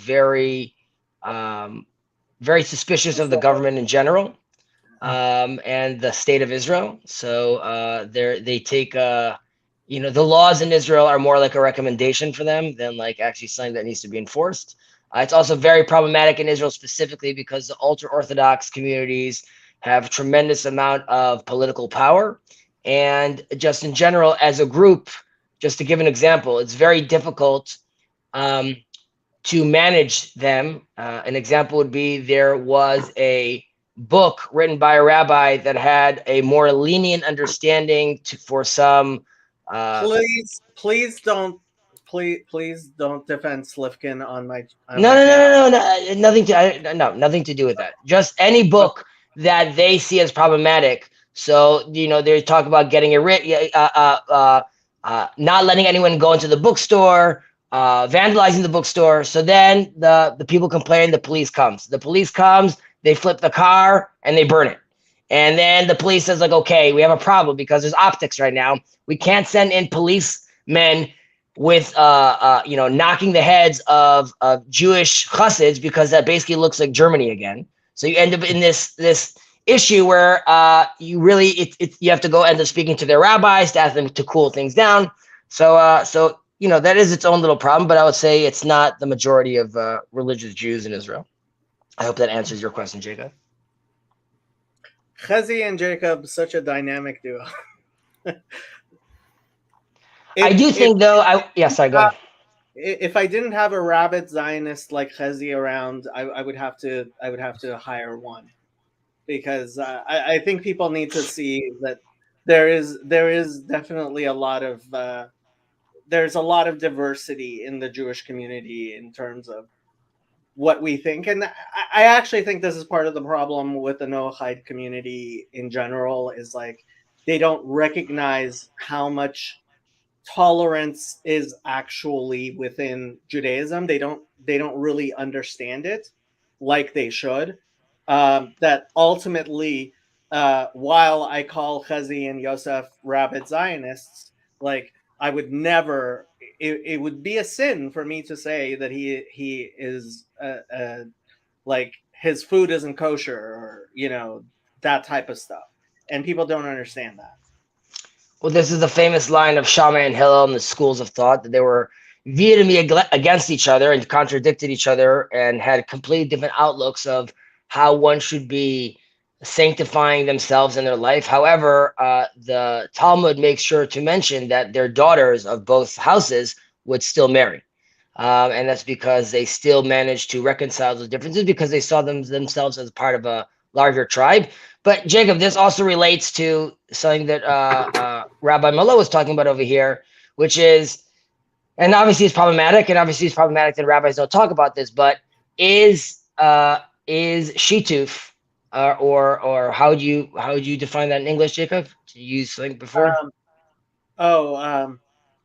um, very suspicious of the government in general, and the state of Israel. So they take the laws in Israel are more like a recommendation for them than like actually something that needs to be enforced. It's also very problematic in Israel specifically because the ultra Orthodox communities have tremendous amount of political power, and just in general as a group. Just to give an example, it's very difficult um, to manage them. An example would be there was a book written by a rabbi that had a more lenient understanding for some. please don't, please don't defend Slifkin on No, my no, channel. no, no, no, nothing to no, nothing to do with that. Just any book that they see as problematic. So they talk about getting it not letting anyone go into the bookstore, vandalizing the bookstore. So then the people complain. The police comes. The police comes. They flip the car and they burn it. And then the police says like, okay, we have a problem because there's optics right now. We can't send in policemen with knocking the heads of Jewish chassids because that basically looks like Germany again. So you end up in this issue where you really you have to go end up speaking to their rabbis to ask them to cool things down. So that is its own little problem, but I would say it's not the majority of religious Jews in Israel. I hope that answers your question, Jacob. Chazi and Jacob, such a dynamic duo. I do think though. Sorry, go ahead. If I didn't have a rabid Zionist like Chazi around, I would have to hire one, because I think people need to see that there is definitely a lot of there's a lot of diversity in the Jewish community in terms of what we think, and I actually think this is part of the problem with the Noahide community in general, is like they don't recognize how much tolerance is actually within Judaism. They don't really understand it like they should. That ultimately, while I call Chazi and Yosef rabid Zionists, like I would never. It would be a sin for me to say that he is like his food isn't kosher, or that type of stuff, and people don't understand that. Well, this is the famous line of Shammai and Hillel in the schools of thought that they were vehemently against each other and contradicted each other and had completely different outlooks of how one should be sanctifying themselves in their life. However, the Talmud makes sure to mention that their daughters of both houses would still marry. And that's because they still managed to reconcile those differences because they saw themselves as part of a larger tribe. But Jacob, this also relates to something that Rabbi Mullah was talking about over here, which is, and obviously it's problematic, that rabbis don't talk about this. But is shituf, or how would you define that in English, Jacob? Did you use something before?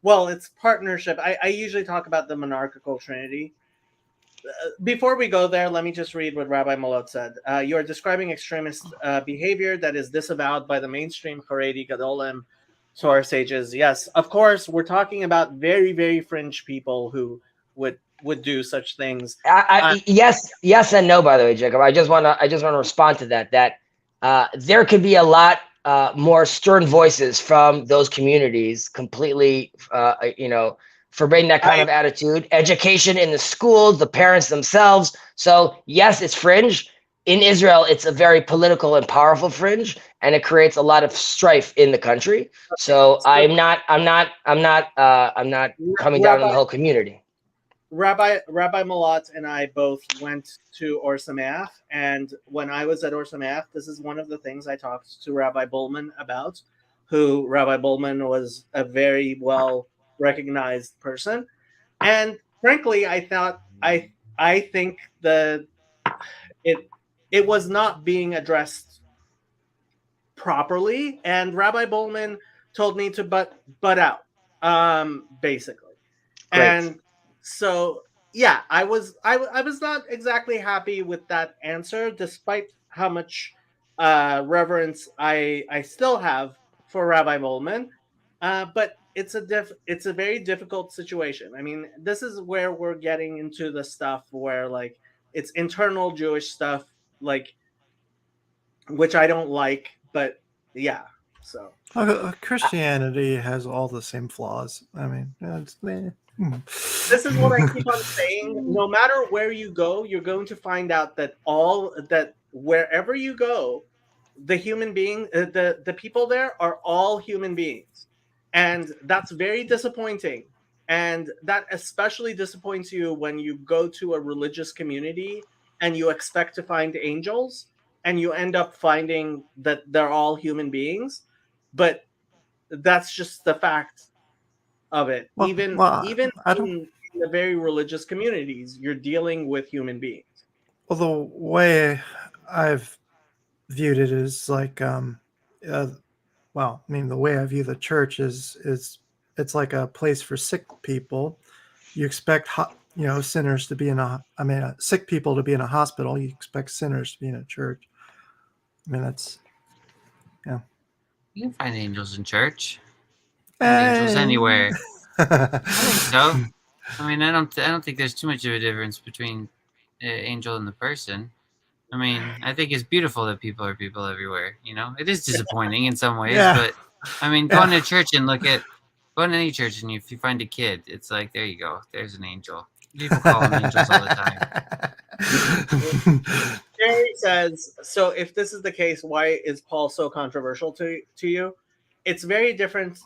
Well, it's partnership. I usually talk about the monarchical trinity. Before we go there, let me just read what Rabbi Malot said. You are describing extremist behavior that is disavowed by the mainstream Haredi Gadolim Torah sages. Yes, of course, we're talking about very, very fringe people who would do such things. Yes and no. By the way, Jacob, I just want to respond to that. There could be a lot more stern voices from those communities, completely, forbidding that kind of attitude. Education in the schools, the parents themselves. So yes, it's fringe. In Israel, it's a very political and powerful fringe, and it creates a lot of strife in the country. So I'm not coming down on the whole community. Rabbi Malot and I both went to Or Sameach, and when I was at Or Sameach, this is one of the things I talked to Rabbi Bullman about, who Rabbi Bullman was a very well recognized person. And frankly, I think that it was not being addressed properly, and Rabbi Bullman told me to butt out, basically. Great. And so yeah, I was not exactly happy with that answer, despite how much reverence I still have for Rabbi Bullman. But it's a very difficult situation. I mean, this is where we're getting into the stuff where like it's internal Jewish stuff, like, which I don't like, but yeah. So Christianity has all the same flaws. I mean, this is what I keep on saying. No matter where you go, you're going to find out that wherever you go, the human being, the people there are all human beings, and that's very disappointing. And that especially disappoints you when you go to a religious community and you expect to find angels, and you end up finding that they're all human beings. But that's just the fact of it. Even in the very religious communities, you're dealing with human beings. Well, the way I've viewed it is like, the way I view the church is it's like a place for sick people. You expect sinners to be sick people to be in a hospital. You expect sinners to be in a church. I mean, that's You can find angels in church. Angels anywhere. I think so. I mean, I don't think there's too much of a difference between the angel and the person. I mean, I think it's beautiful that people are people everywhere. It is disappointing in some ways, but I mean, going to church and go to any church, and if you find a kid, it's like, there you go, there's an angel. People call them angels all the time. Jerry says, so if this is the case, why is Paul so controversial to you? It's very different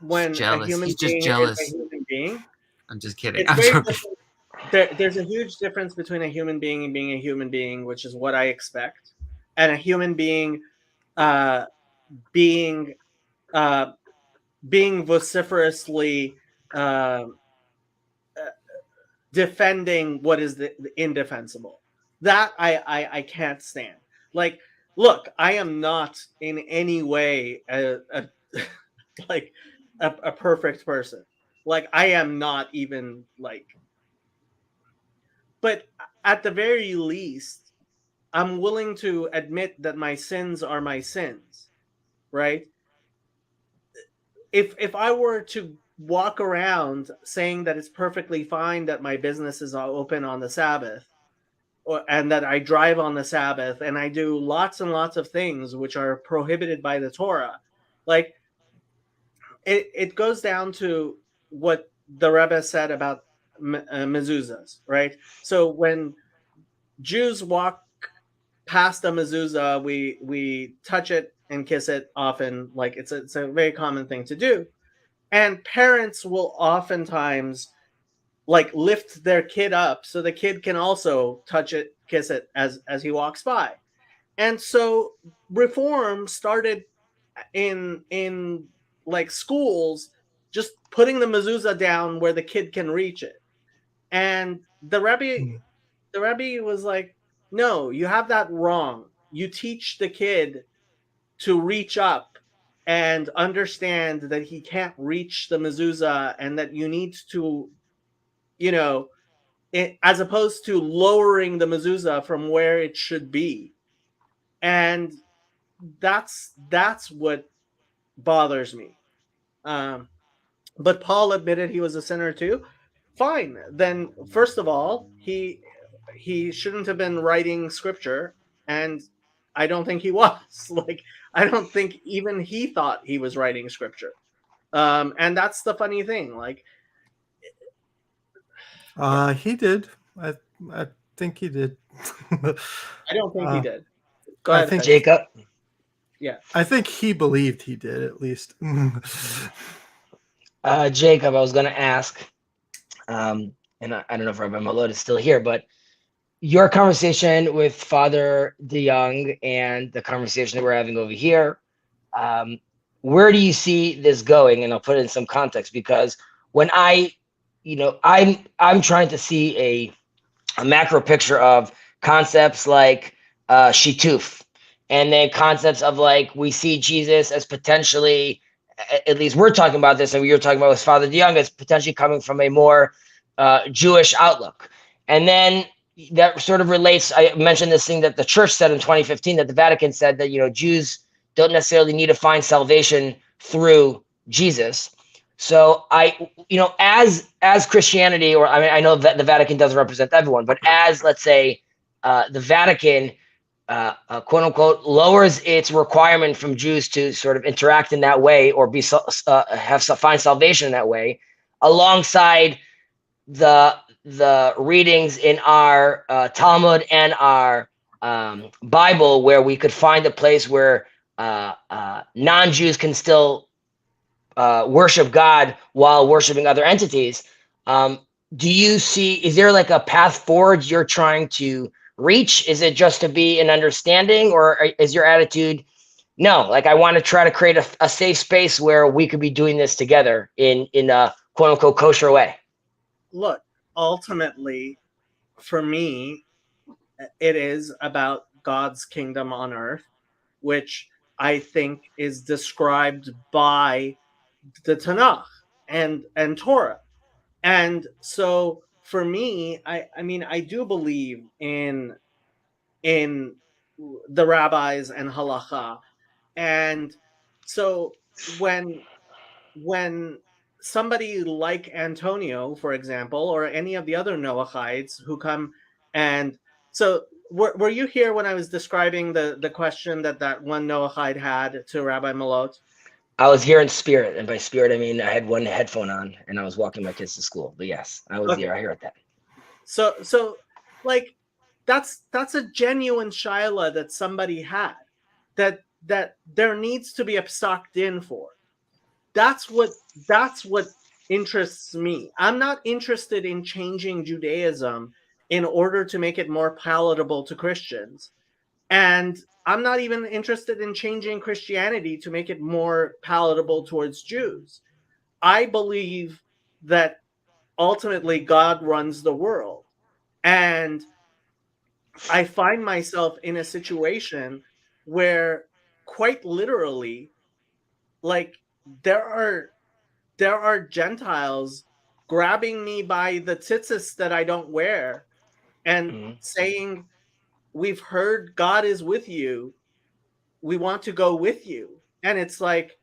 when a human being is a human being. I'm just kidding. There's a huge difference between a human being and being a human being, which is what I expect, and a human being being vociferously defending what is the indefensible. That I can't stand. Like, look, I am not in any way a perfect person. Like, I am not even like, but at the very least, I'm willing to admit that my sins are my sins, right? If I were to walk around saying that it's perfectly fine that my business is open on the Sabbath, and that I drive on the Sabbath, and I do lots and lots of things which are prohibited by the Torah, like, it goes down to what the Rebbe said about mezuzahs, right? So when Jews walk past a mezuzah, we touch it and kiss it often. Like it's a very common thing to do. And parents will oftentimes like lift their kid up so the kid can also touch it, kiss it as he walks by. And so reform started in like schools, just putting the mezuzah down where the kid can reach it. And the Rebbe was like, no, you have that wrong. You teach the kid to reach up and understand that he can't reach the mezuzah, and that you need to, as opposed to lowering the mezuzah from where it should be. And that's what bothers me. But Paul admitted he was a sinner too. Fine. Then first of all, he shouldn't have been writing scripture, and I don't think he was. Like, I don't think even he thought he was writing scripture. And that's the funny thing. Like, he did. I think he did. I don't think he did. Go I ahead, think Fez. Jacob. Yeah. I think he believed he did, at least. Jacob, I was going to ask, and I don't know if Rabbi Malot is still here, but your conversation with Father DeYoung and the conversation that we're having over here, where do you see this going? And I'll put it in some context, because when I'm trying to see a macro picture of concepts like shituf, and then concepts of like, we see Jesus as potentially, at least we're talking about this, and you're talking about with Father DeYoung, as potentially coming from a more Jewish outlook. And then that sort of relates, I mentioned this thing that the church said in 2015, that the Vatican said that, Jews don't necessarily need to find salvation through Jesus. So as Christianity, or I mean, I know that the Vatican doesn't represent everyone, but as, let's say, the Vatican, quote unquote, lowers its requirement from Jews to sort of interact in that way, or find salvation in that way, alongside the readings in our Talmud and our Bible, where we could find a place where non-Jews can still worship God while worshiping other entities. Is there like a path forward you're trying to reach? Is it just to be an understanding, or is your attitude, no, like I want to try to create a safe space where we could be doing this together in a quote unquote kosher way? Look, ultimately, for me, it is about God's kingdom on earth, which I think is described by the Tanakh and Torah. And so for me, I mean, I do believe in the rabbis and halacha. And so when somebody like Antonio, for example, or any of the other Noachites who come, and so were you here when I was describing the question that one Noachite had to Rabbi Malot? I was here in spirit, and by spirit I mean I had one headphone on and I was walking my kids to school. But yes, I was there. I heard that. So like that's a genuine shaila that somebody had, that there needs to be a psak din for. That's what interests me. I'm not interested in changing Judaism in order to make it more palatable to Christians. And I'm not even interested in changing Christianity to make it more palatable towards Jews. I believe that ultimately God runs the world. And I find myself in a situation where quite literally, like, there are Gentiles grabbing me by the tzitzis that I don't wear and saying, we've heard God is with you. We want to go with you. And it's like,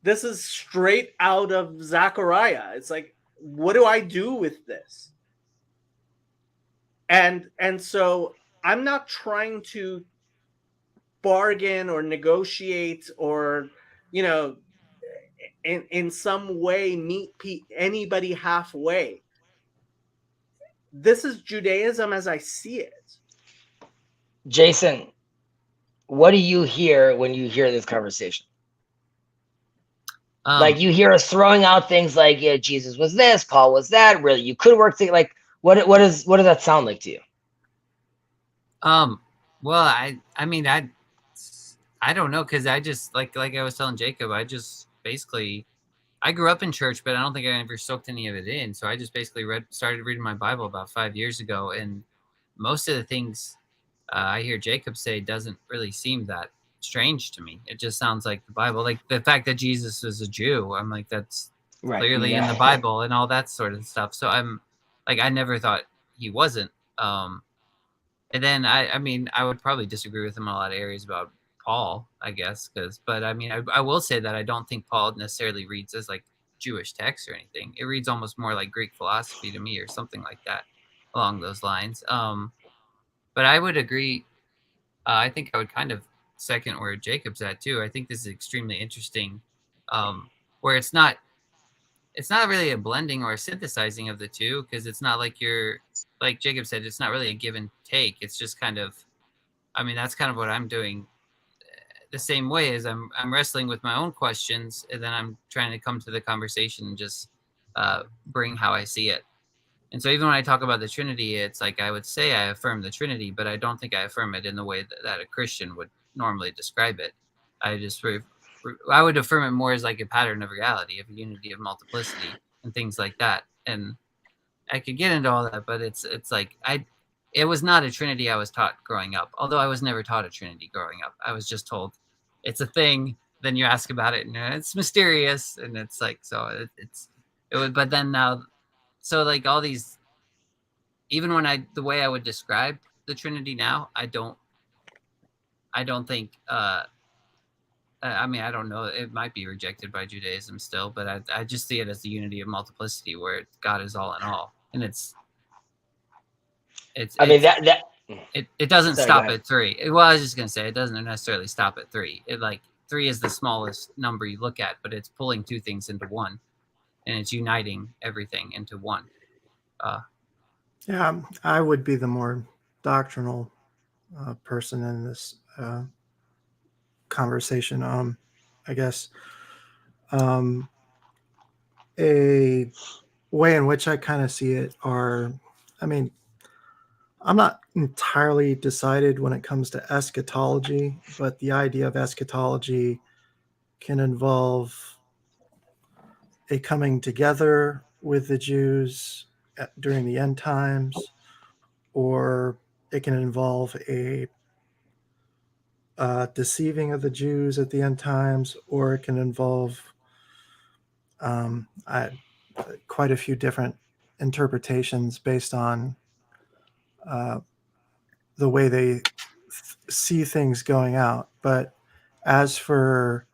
this is straight out of Zechariah. It's like, what do I do with this? And so I'm not trying to bargain or negotiate or, in some way meet anybody halfway. This is Judaism as I see it. Jason, what do you hear when you hear this conversation? Like you hear us throwing out things like, yeah, Jesus was this, Paul was that. Really, you could work together. Like, what does that sound like to you? Well, I mean, I don't know, because I just like I was telling Jacob, I just basically, I grew up in church, but I don't think I ever soaked any of it in. So I just basically started reading my Bible about 5 years ago, and most of the things I hear Jacob say doesn't really seem that strange to me. It just sounds like the Bible. Like the fact that Jesus was a Jew, I'm like, that's clearly in the Bible and all that sort of stuff. So I'm like, I never thought he wasn't. And then I mean, I would probably disagree with him in a lot of areas about Paul, I guess, but I mean, I will say that I don't think Paul necessarily reads as like Jewish text or anything. It reads almost more like Greek philosophy to me, or something like that along those lines. But I would agree. I think I would kind of second where Jacob's at too. I think this is extremely interesting, where it's not really a blending or a synthesizing of the two, because it's not like like Jacob said, it's not really a give and take. It's just kind of, I mean, that's kind of what I'm doing the same way, as I'm wrestling with my own questions, and then I'm trying to come to the conversation and just bring how I see it. And so even when I talk about the Trinity, it's like I would say I affirm the Trinity, but I don't think I affirm it in the way that a Christian would normally describe it. I would affirm it more as like a pattern of reality, of unity, of multiplicity, and things like that. And I could get into all that, but it's like it was not a Trinity I was taught growing up. Although I was never taught a Trinity growing up. I was just told it's a thing. Then you ask about it, and it's mysterious, and it's like, so it was. But then now, so like all these, even when the way I would describe the Trinity now, I don't think. I mean, I don't know. It might be rejected by Judaism still, but I just see it as the unity of multiplicity, where God is all in all, and it doesn't stop at 3. Well, I was just gonna say, it doesn't necessarily stop at 3. It like 3 is the smallest number you look at, but it's pulling two things into one, and it's uniting everything into one. Yeah, I would be the more doctrinal person in this conversation. I guess a way in which I kind of see it are, I mean, I'm not entirely decided when it comes to eschatology, but the idea of eschatology can involve a coming together with the Jews during the end times, or it can involve a deceiving of the Jews at the end times, or it can involve quite a few different interpretations based on the way they see things going out. But as for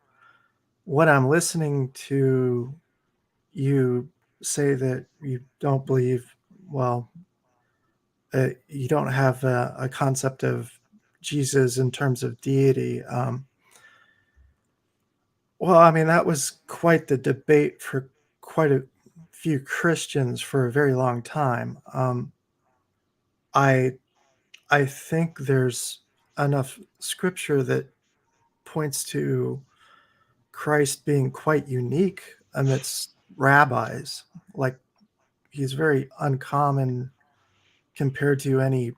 what I'm listening to you say, that you don't believe, well, you don't have a concept of Jesus in terms of deity. Well, I mean, that was quite the debate for quite a few Christians for a very long time. I think there's enough scripture that points to Christ being quite unique amidst rabbis. Like, he's very uncommon compared to any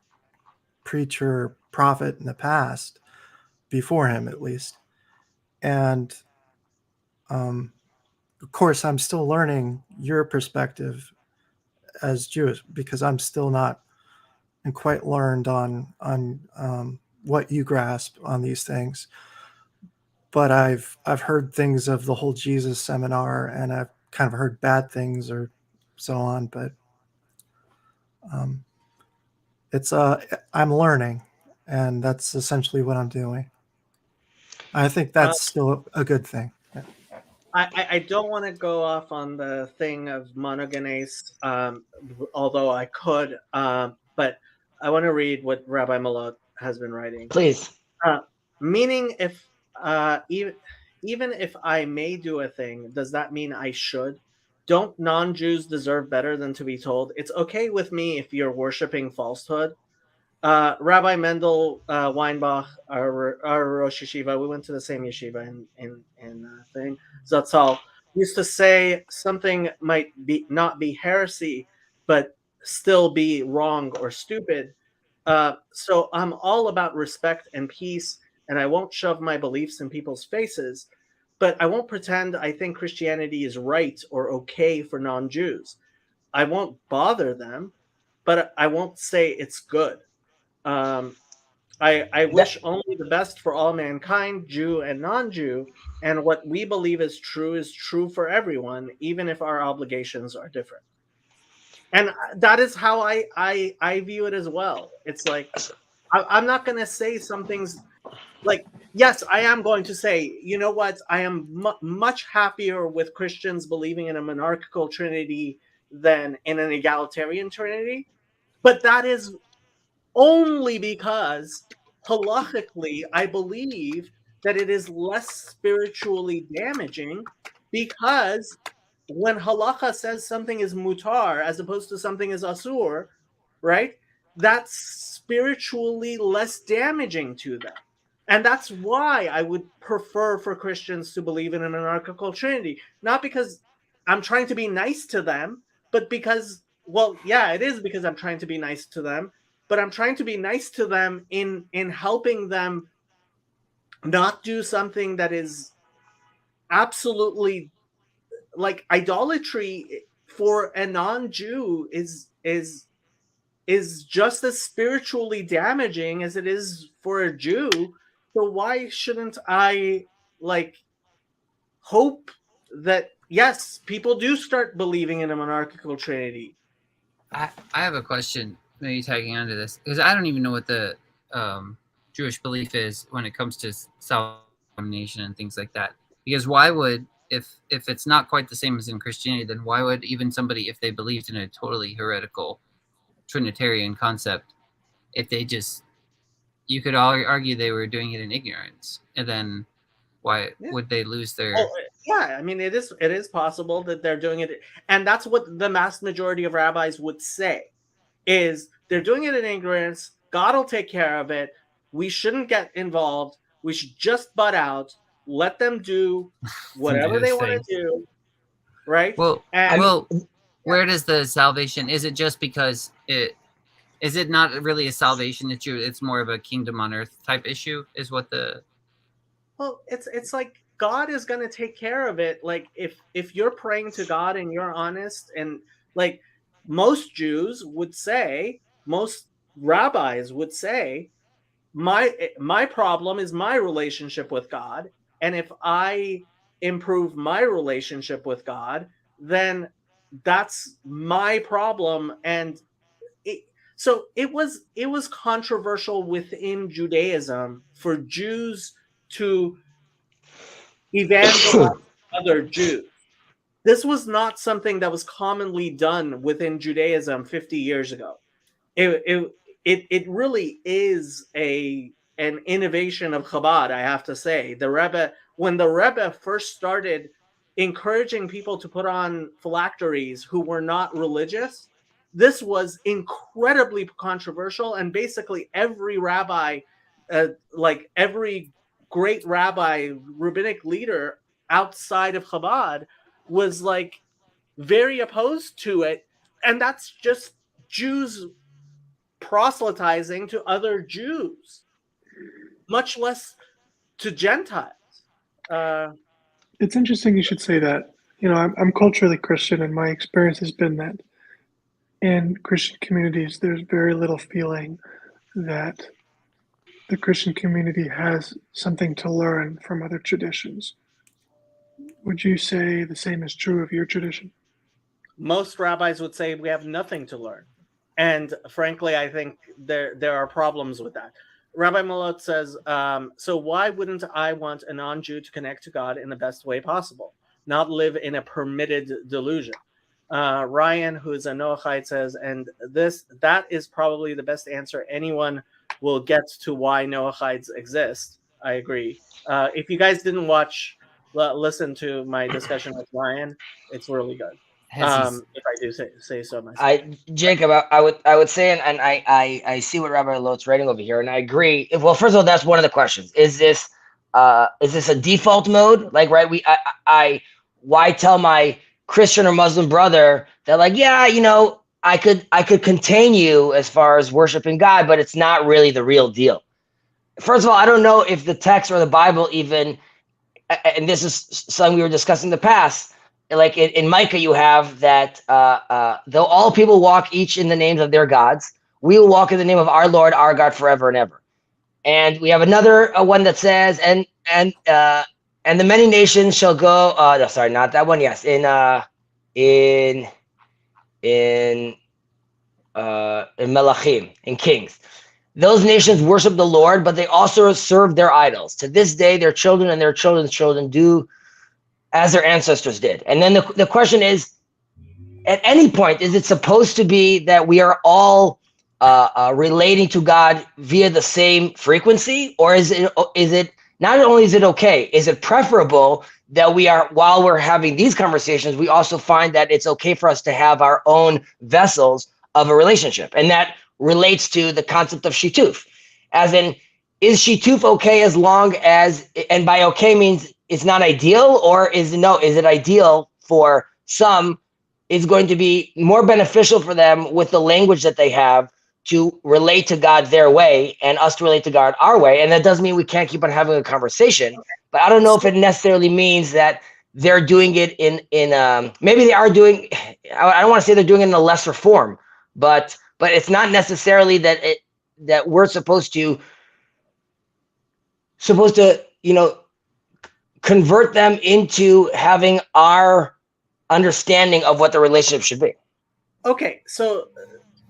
preacher or prophet in the past, before him at least. And of course, I'm still learning your perspective as Jewish, because I'm still not and quite learned on what you grasp on these things. But I've heard things of the whole Jesus seminar, and I've kind of heard bad things or so on. But it's I'm learning, and that's essentially what I'm doing. I think that's still a good thing. I don't want to go off on the thing of monogenes, although I could, but I want to read what Rabbi Malott has been writing. Please. Meaning, if even if I may do a thing, does that mean I should? Don't non-Jews deserve better than to be told? It's okay with me if you're worshiping falsehood. Rabbi Mendel Weinbach, our Rosh Yeshiva, we went to the same yeshiva in thing. Zatzal used to say something might be not be heresy, but still be wrong or stupid. So I'm all about respect and peace, and I won't shove my beliefs in people's faces, but I won't pretend I think Christianity is right or okay for non-Jews. I won't bother them, but I won't say it's good. I wish only the best for all mankind, Jew and non-Jew, and what we believe is true for everyone, even if our obligations are different. And that is how I view it as well. It's like I'm not going to say some things like, yes, I am going to say, you know what? I am much happier with Christians believing in a monarchical trinity than in an egalitarian trinity. But that is only because halachically I believe that it is less spiritually damaging, because when halacha says something is mutar as opposed to something is asur, right? That's spiritually less damaging to them. And that's why I would prefer for Christians to believe in a monarchical trinity. Not because I'm trying to be nice to them, but because, well, yeah, it is because I'm trying to be nice to them, but I'm trying to be nice to them in helping them not do something that is absolutely like idolatry for a non-Jew is just as spiritually damaging as it is for a Jew. So why shouldn't I hope that yes, people do start believing in a monarchical trinity? I have a question, maybe tagging onto this, because I don't even know what the Jewish belief is when it comes to salvation and things like that. Because why would, if it's not quite the same as in Christianity, then why would even somebody, if they believed in a totally heretical Trinitarian concept, if they just, you could argue they were doing it in ignorance, and then why would they lose their? Oh, yeah, I mean, it is possible that they're doing it, and that's what the vast majority of rabbis would say, is they're doing it in ignorance. God will take care of it. We shouldn't get involved. We should just butt out, let them do whatever they want to do, right? Well, where does the salvation? Is it just because it? Is it not really a salvation issue? It's more of a kingdom on earth type issue, is what the. Well, it's like God is going to take care of it. Like if you're praying to God and you're honest, and like most Jews would say, most rabbis would say, my problem is my relationship with God, and if I improve my relationship with God, then that's my problem. And so it was controversial within Judaism for Jews to evangelize other Jews. This was not something that was commonly done within Judaism 50 years ago. It really is an innovation of Chabad, I have to say. When the Rebbe first started encouraging people to put on phylacteries who were not religious, this was incredibly controversial, and basically every rabbi, every great rabbi, rabbinic leader outside of Chabad was very opposed to it. And that's just Jews proselytizing to other Jews, much less to Gentiles. It's interesting you should say that. I'm culturally Christian, and my experience has been that in Christian communities, there's very little feeling that the Christian community has something to learn from other traditions. Would you say the same is true of your tradition? Most rabbis would say we have nothing to learn. And frankly, I think there are problems with that. Rabbi Malot says, so why wouldn't I want a non-Jew to connect to God in the best way possible, not live in a permitted delusion? Ryan, who's a Noachite, says, and that is probably the best answer anyone will get to why Noachites exist. I agree. If you guys didn't watch listen to my discussion with Ryan. It's really good. Hezzy's- If I do say so myself. Jacob, I would say, and I see what Rabbi Lot's writing over here, and I agree. Well, first of all, that's one of the questions. Is this a default mode? Like, right? Why tell my Christian or Muslim brother that, like, yeah, you know, I could contain you as far as worshiping God, but it's not really the real deal. First of all, I don't know if the text or the Bible even, and this is something we were discussing in the past, like in Micah, you have that though all people walk each in the names of their gods, we will walk in the name of our Lord, our God, forever and ever. And we have another one that says, and the many nations shall go. No, sorry, not that one. Yes, in Melachim, in Kings. Those nations worship the Lord, but they also serve their idols. To this day, their children and their children's children do as their ancestors did. And then the question is, at any point, is it supposed to be that we are all relating to God via the same frequency? Or is it not only is it okay, is it preferable that we are, while we're having these conversations, we also find that it's okay for us to have our own vessels of a relationship? And that relates to the concept of shituf. As in, is shituf okay as long as, and by okay means it's not ideal, or is it ideal for some? It's going to be more beneficial for them with the language that they have to relate to God their way and us to relate to God our way. And that doesn't mean we can't keep on having a conversation, but I don't know if it necessarily means that they're doing it in maybe they are doing, I don't want to say they're doing it in a lesser form, but it's not necessarily that we're supposed to, you know, convert them into having our understanding of what the relationship should be. Okay, so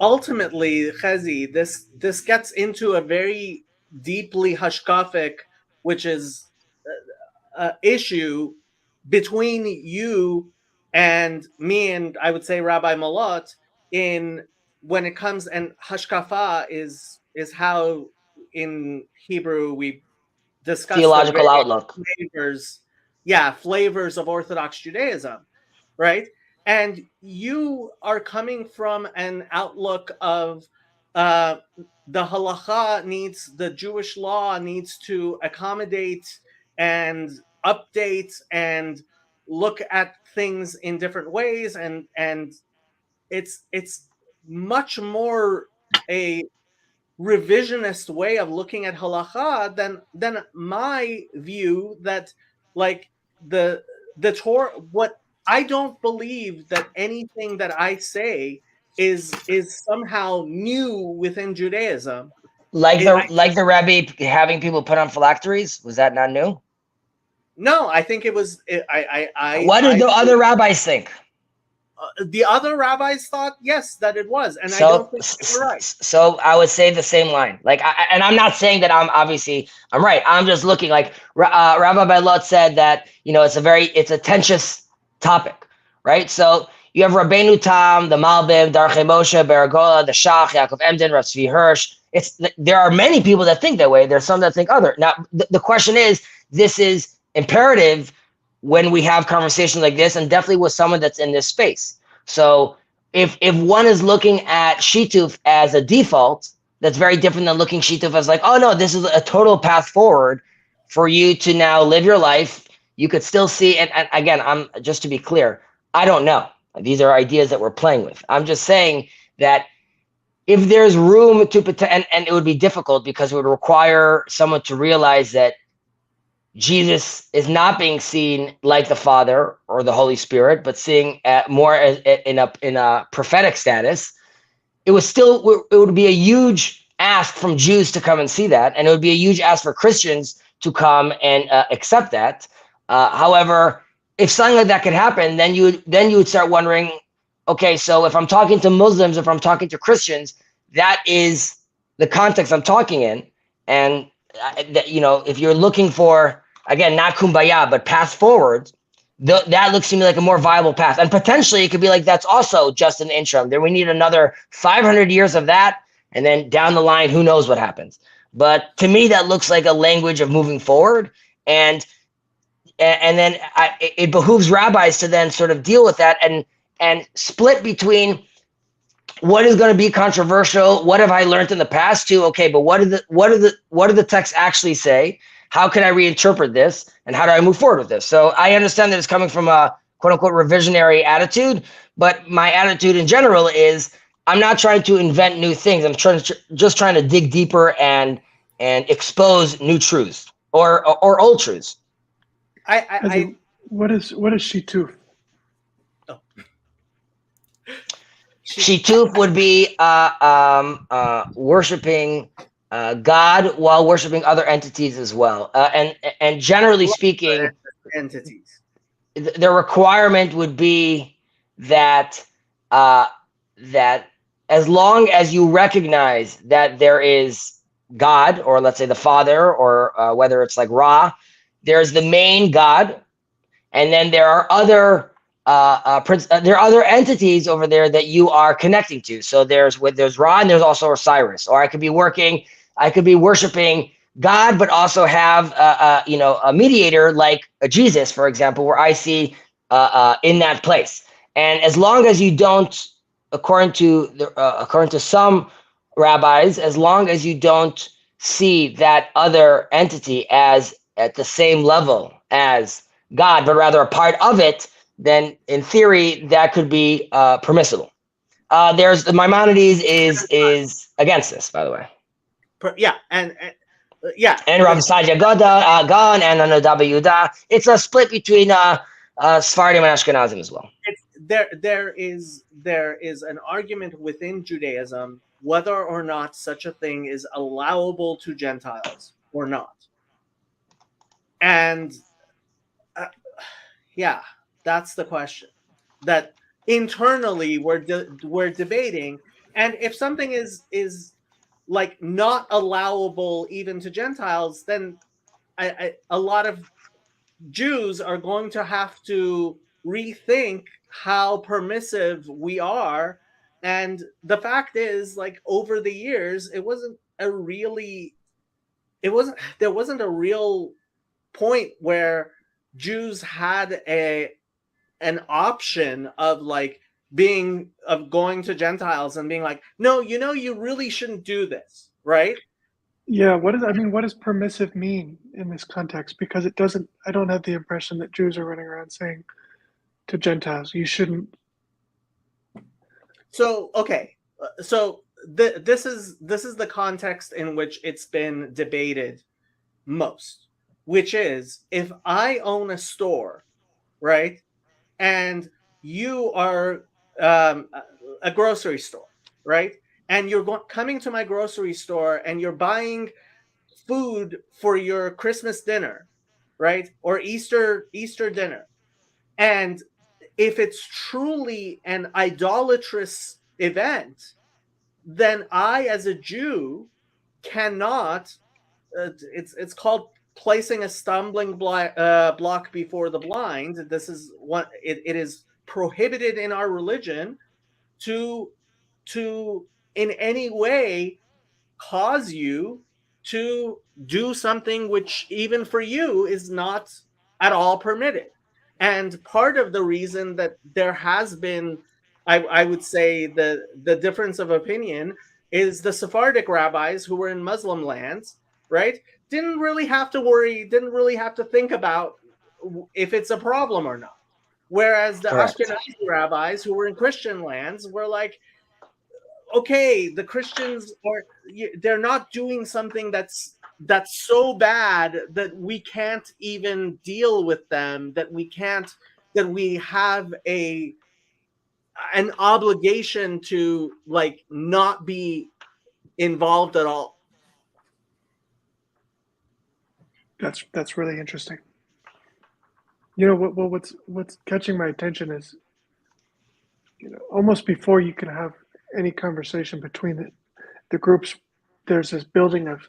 ultimately, Chazi, this gets into a very deeply hashkafic, which is issue between you and me, and I would say Rabbi Malot, in when it comes, and hashkafa is how in Hebrew we discuss Theological outlook. flavors of Orthodox Judaism, right? And you are coming from an outlook of the halacha needs, the Jewish law needs to accommodate and update and look at things in different ways, and it's much more a revisionist way of looking at halacha than my view that, like, the Torah. What I don't believe that anything that I say is somehow new within Judaism. Like the Rebbe having people put on phylacteries, was that not new? No, I think it was. What did the other rabbis think? The other rabbis thought, yes, that it was, and So, I don't think they were right. So I would say the same line. Like, and I'm not saying that I'm right. I'm just looking like Rabbi Bailot said that, you know, it's a tenuous topic, right? So you have Rabbeinu Tam, the Malbim, Darchei Moshe, Baragola, the Shach, Yaakov Emden, Rav Tzvi Hirsch. There are many people that think that way. There's some that think other. Now, the question is, this is imperative when we have conversations like this, and definitely with someone that's in this space. So if one is looking at shituf as a default, that's very different than looking shituf as like, oh no, this is a total path forward for you to now live your life. You could still see, and again, I'm just to be clear, I don't know. These are ideas that we're playing with. I'm just saying that if there's room to, and it would be difficult because it would require someone to realize that Jesus is not being seen like the Father or the Holy Spirit, but seeing more as in a prophetic status. It would be a huge ask from Jews to come and see that, and it would be a huge ask for Christians to come and accept that. However, if something like that could happen, then you would start wondering, okay, so if I'm talking to Muslims, if I'm talking to Christians, that is the context I'm talking in, and you know, if you're looking for, again, not kumbaya, but path forward, that looks to me like a more viable path. And potentially it could be like, that's also just an interim. Then we need another 500 years of that. And then down the line, who knows what happens. But to me, that looks like a language of moving forward. And and then it behooves rabbis to then sort of deal with that and split between what is going to be controversial, what have I learned in the past, to okay, but what do the texts actually say? How can I reinterpret this, and how do I move forward with this? So I understand that it's coming from a quote unquote revisionary attitude, but my attitude in general is I'm not trying to invent new things. I'm just trying to dig deeper and expose new truths or old truths. What is Shituf? Shituf would be worshiping God while worshiping other entities as well. And generally speaking, entities. The requirement would be that that as long as you recognize that there is God, or let's say the Father, or whether it's like Ra, there's the main God, and then there are other there are other entities over there that you are connecting to. So there's Ra, and there's also Osiris. Or I could be worshiping God, but also have a mediator like a Jesus, for example, where I see in that place. And as long as you don't, according to some rabbis, as long as you don't see that other entity as at the same level as God, but rather a part of it, then in theory that could be permissible. There's the Maimonides is against this, by the way. Yeah, and Rav Sadia Gaon and Anodab Yehuda. It's a split between Sephardim and Ashkenazim as well. There is an argument within Judaism whether or not such a thing is allowable to Gentiles or not. And that's the question that internally we're debating. And if something is like not allowable even to Gentiles, then a lot of Jews are going to have to rethink how permissive we are. And the fact is, like, over the years, there wasn't a real point where Jews had an option of going to Gentiles and being like, no, you really shouldn't do this, right? Yeah, what does permissive mean in this context? Because I don't have the impression that Jews are running around saying to Gentiles, you shouldn't. So, okay. So this is the context in which it's been debated most, which is if I own a store, right? And you are a grocery store, right? And you're coming to my grocery store and you're buying food for your Christmas dinner, right? Or Easter dinner. And if it's truly an idolatrous event, then I, as a Jew, cannot. It's called placing a stumbling block before the blind. This is what it is prohibited in our religion to in any way cause you to do something which even for you is not at all permitted. And part of the reason that there has been, I would say, the difference of opinion is the Sephardic rabbis who were in Muslim lands, right, didn't really have to worry, didn't really have to think about if it's a problem or not. Whereas the Ashkenazi rabbis who were in Christian lands were like, okay, the Christians they're not doing something that's so bad that we can't even deal with them, that we have an obligation to like not be involved at all. That's really interesting. You know what's catching my attention is, almost before you can have any conversation between the groups, there's this building of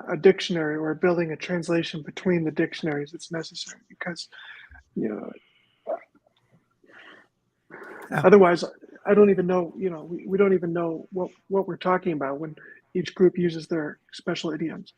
a dictionary or building a translation between the dictionaries that's necessary, because otherwise I don't even know, we don't even know what we're talking about when each group uses their special idioms.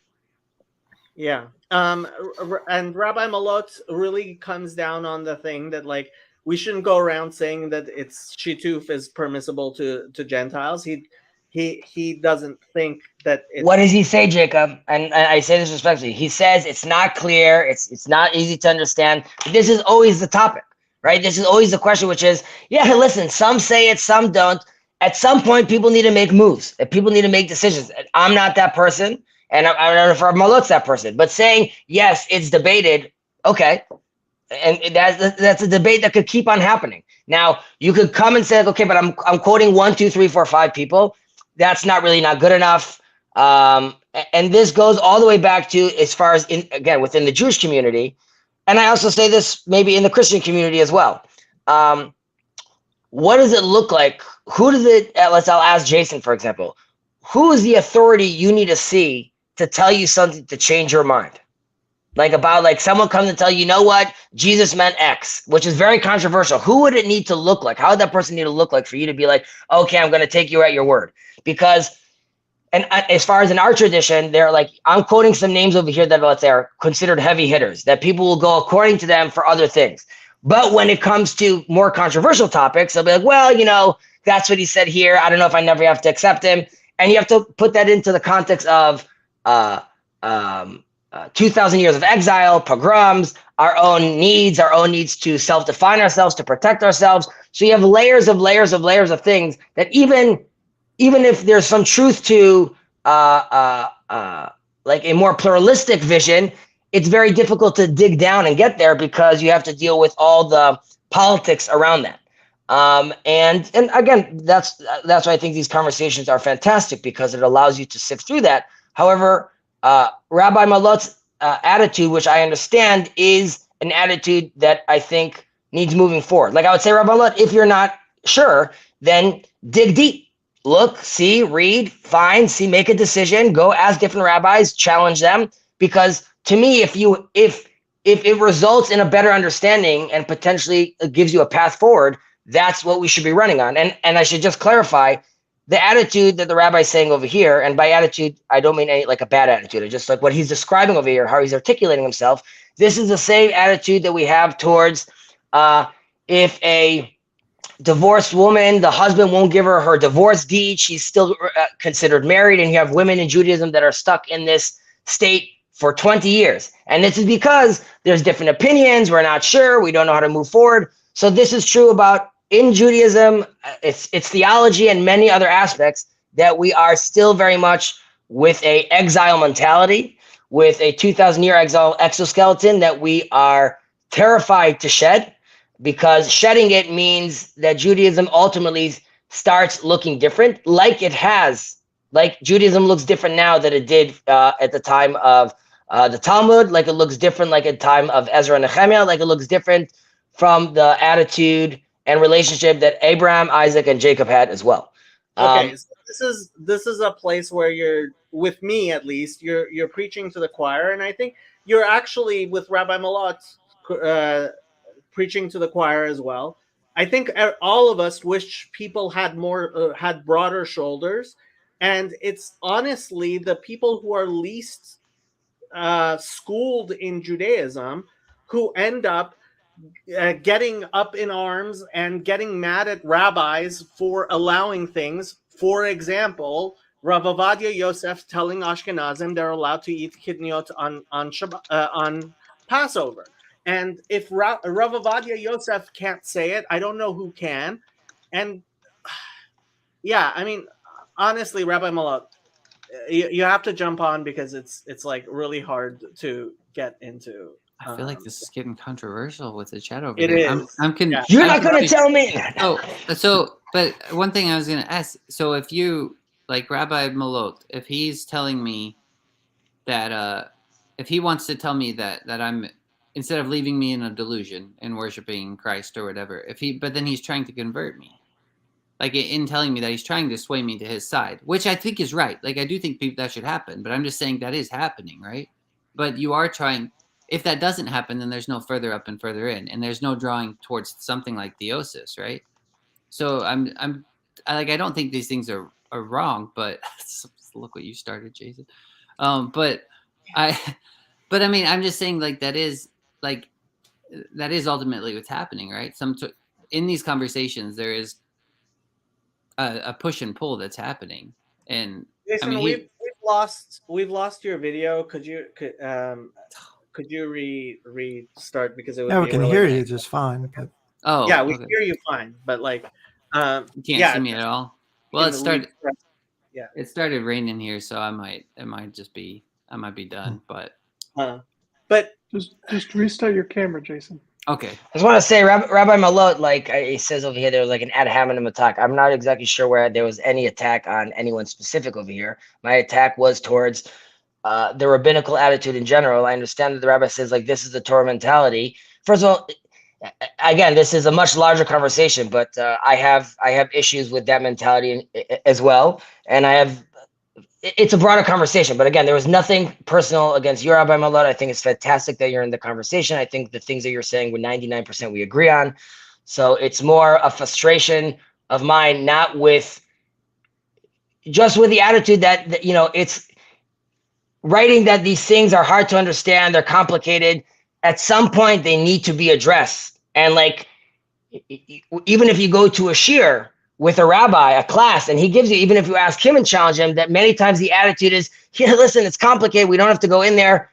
Yeah. And Rabbi Malot really comes down on the thing that like we shouldn't go around saying that it's shituf is permissible to Gentiles. He doesn't think that it's What does he say, Jacob? And I say this respectfully. He says it's not clear. It's not easy to understand. This is always the topic, right? This is always the question, which is, yeah, listen, some say it, some don't. At some point, people need to make moves. People need to make decisions. I'm not that person, and I don't know if Malot's that person. But saying yes, it's debated. Okay, and that's a debate that could keep on happening. Now you could come and say, okay, but I'm quoting 1, 2, 3, 4, 5 people. That's not good enough. And this goes all the way back to as far as within the Jewish community, and I also say this maybe in the Christian community as well. What does it look like? Who does it? I'll ask Jason, for example. Who is the authority you need to see to tell you something to change your mind? Like someone comes and tell you, you know what, Jesus meant X, which is very controversial. Who would it need to look like? How would that person need to look like for you to be like, okay, I'm going to take you at your word? Because, and as far as in our tradition, they're like, I'm quoting some names over here that let's say are considered heavy hitters, that people will go according to them for other things. But when it comes to more controversial topics, they'll be like, well, you know, that's what he said here. I don't know if I never have to accept him. And you have to put that into the context of 2,000 years of exile, pogroms, our own needs to self-define ourselves, to protect ourselves. So you have layers of things that even if there's some truth to like a more pluralistic vision, it's very difficult to dig down and get there because you have to deal with all the politics around that. And again, that's why I think these conversations are fantastic, because it allows you to sift through that. However, Rabbi Malot's attitude, which I understand, is an attitude that I think needs moving forward. Like I would say, Rabbi Malot, if you're not sure, then dig deep. Look, see, read, find, see, make a decision, go ask different rabbis, challenge them. Because to me, if it results in a better understanding and potentially gives you a path forward, that's what we should be running on. And I should just clarify, the attitude that the rabbi is saying over here, and by attitude, I don't mean any like a bad attitude. I just like what he's describing over here, how he's articulating himself. This is the same attitude that we have towards if a divorced woman, the husband won't give her her divorce deed, she's still considered married, and you have women in Judaism that are stuck in this state for 20 years. And this is because there's different opinions, we're not sure, we don't know how to move forward. So this is true about in Judaism, it's theology and many other aspects, that we are still very much with a exile mentality, with a 2,000-year exoskeleton that we are terrified to shed, because shedding it means that Judaism ultimately starts looking different, like it has. Like Judaism looks different now than it did at the time of the Talmud, like it looks different like at the time of Ezra and Nehemiah, like it looks different from the attitude and relationship that Abraham, Isaac, and Jacob had as well. Okay, so this is a place where you're, with me at least, you're preaching to the choir, and I think you're actually with Rabbi Malot preaching to the choir as well. I think all of us wish people had had broader shoulders, and it's honestly the people who are least schooled in Judaism who end up getting up in arms and getting mad at rabbis for allowing things. For example, Rav Ovadia Yosef telling Ashkenazim they're allowed to eat kidneyot on Passover. And if Rav Ovadia Yosef can't say it, I don't know who can. And yeah, I mean, honestly, Rabbi Malot, you have to jump on, because it's like really hard to get into. I feel like this is getting controversial with the chat over It there. is. Yeah. You're not going to tell me. But one thing I was going to ask, so if you, like Rabbi Malot, if he's telling me that, if he wants to tell me that I'm, instead of leaving me in a delusion and worshiping Christ or whatever, but then he's trying to convert me, like in telling me that he's trying to sway me to his side, which I think is right. Like I do think that should happen, but I'm just saying that is happening, right? But you are trying. If that doesn't happen, then there's no further up and further in, and there's no drawing towards something like theosis, right? So I don't think these things are wrong, but look what you started, Jason. But But I mean, I'm just saying, like that is ultimately what's happening, right? In these conversations, there is a push and pull that's happening, and Jason, I mean, we've lost your video. Could you restart, because it would Yeah, we be can really hear nice. you just fine. But Yeah, we okay. hear you fine, but like, You can't yeah, see me at all. Well, can it started. yeah. It started raining here, so I might be done. But But Just restart your camera, Jason. okay, I just want to say, Rabbi Malot, like he says over here, there was like an ad hominem attack. I'm not exactly sure where there was any attack on anyone specific over here. My attack was towards the rabbinical attitude in general. I understand that the rabbi says like this is the Torah mentality. First of all, again, this is a much larger conversation, but I have issues with that mentality as well, and it's a broader conversation. But again, there was nothing personal against you, Rabbi Malot. I think it's fantastic that you're in the conversation. I think the things that you're saying with 99% we agree on. So it's more a frustration of mine, not with just with the attitude that it's writing that these things are hard to understand, they're complicated. At some point, they need to be addressed. And like, even if you go to a shiur with a rabbi, a class, and he gives you, even if you ask him and challenge him, that many times the attitude is, yeah, listen, it's complicated. We don't have to go in there.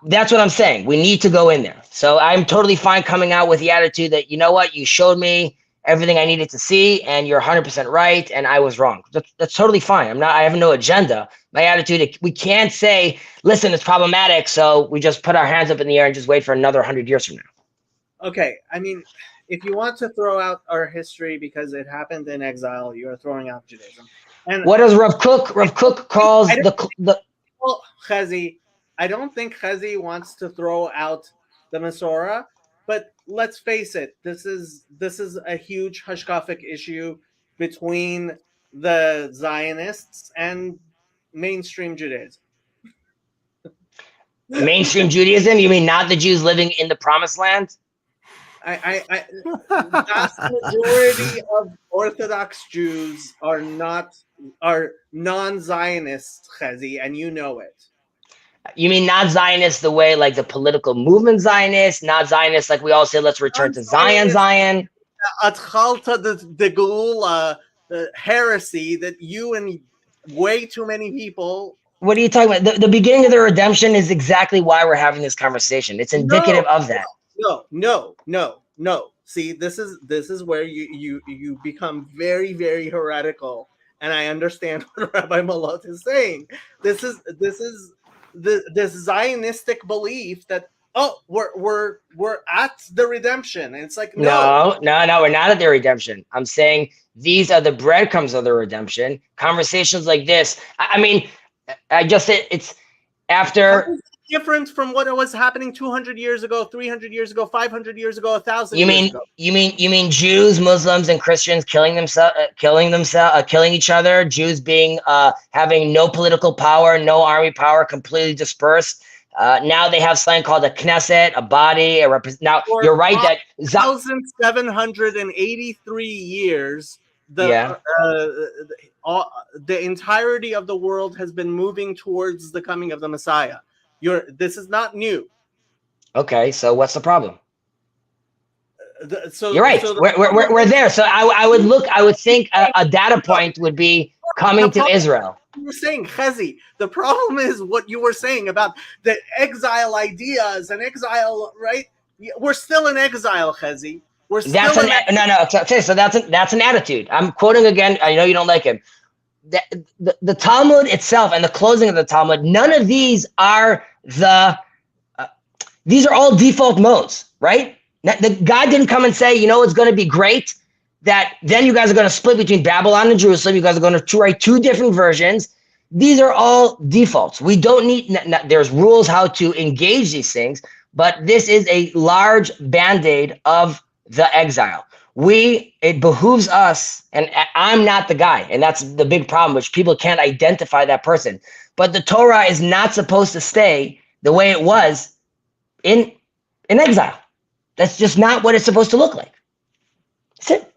That's what I'm saying. We need to go in there. So I'm totally fine coming out with the attitude that, you know what, you showed me everything I needed to see, and you're 100% right, and I was wrong. That's totally fine. I have no agenda. My attitude, we can't say, listen, it's problematic, so we just put our hands up in the air and just wait for another 100 years from now. okay, I mean, if you want to throw out our history because it happened in exile, you are throwing out Judaism. And What does Rav Kook? Rav Kook calls the well, Chezi, I don't think Chezi wants to throw out the Masorah, but let's face it, this is a huge hashkafic issue between the Zionists and mainstream Judaism. mainstream Judaism. You mean not the Jews living in the Promised Land? I vast majority of Orthodox Jews are non-Zionists, Chezi, and you know it. You mean not Zionist the way like the political movement Zionist, not Zionist like we all say, let's return to Zion. Atchalta the Geula, the heresy that you and way too many people. What are you talking about? The beginning of the redemption is exactly why we're having this conversation. It's indicative of that. No. See, this is where you become very, very heretical, and I understand what Rabbi Malot is saying. This is this Zionistic belief that we're at the redemption. And it's like no, we're not at the redemption. I'm saying these are the breadcrumbs of the redemption. Conversations like this. I mean, I just said it's after. Different from what was happening 200 years ago, 300 years ago, 500 years ago, 1,000 years ago. You mean Jews, Muslims, and Christians killing each other? Jews being having no political power, no army power, completely dispersed. Now they have something called a Knesset, a body, Now you're right that 1,783 years. The entirety of the world has been moving towards the coming of the Messiah. This is not new. Okay, so what's the problem? You're right. We're there. So I would think a data point would be coming to Israel. You were saying, Chezi, the problem is what you were saying about the exile ideas and exile, right? We're still in exile, Chezi. We're still no. So that's an attitude. I'm quoting again. I know you don't like him. The Talmud itself and the closing of the Talmud, none of these are these are all default modes, right? The God didn't come and say, it's going to be great that then you guys are going to split between Babylon and Jerusalem. You guys are going to write two different versions. These are all defaults. We don't need, there's rules how to engage these things, but this is a large band-aid of the exile. It behooves us, and I'm not the guy, and that's the big problem, which people can't identify that person. But the Torah is not supposed to stay the way it was in exile. That's just not what it's supposed to look like. That's it.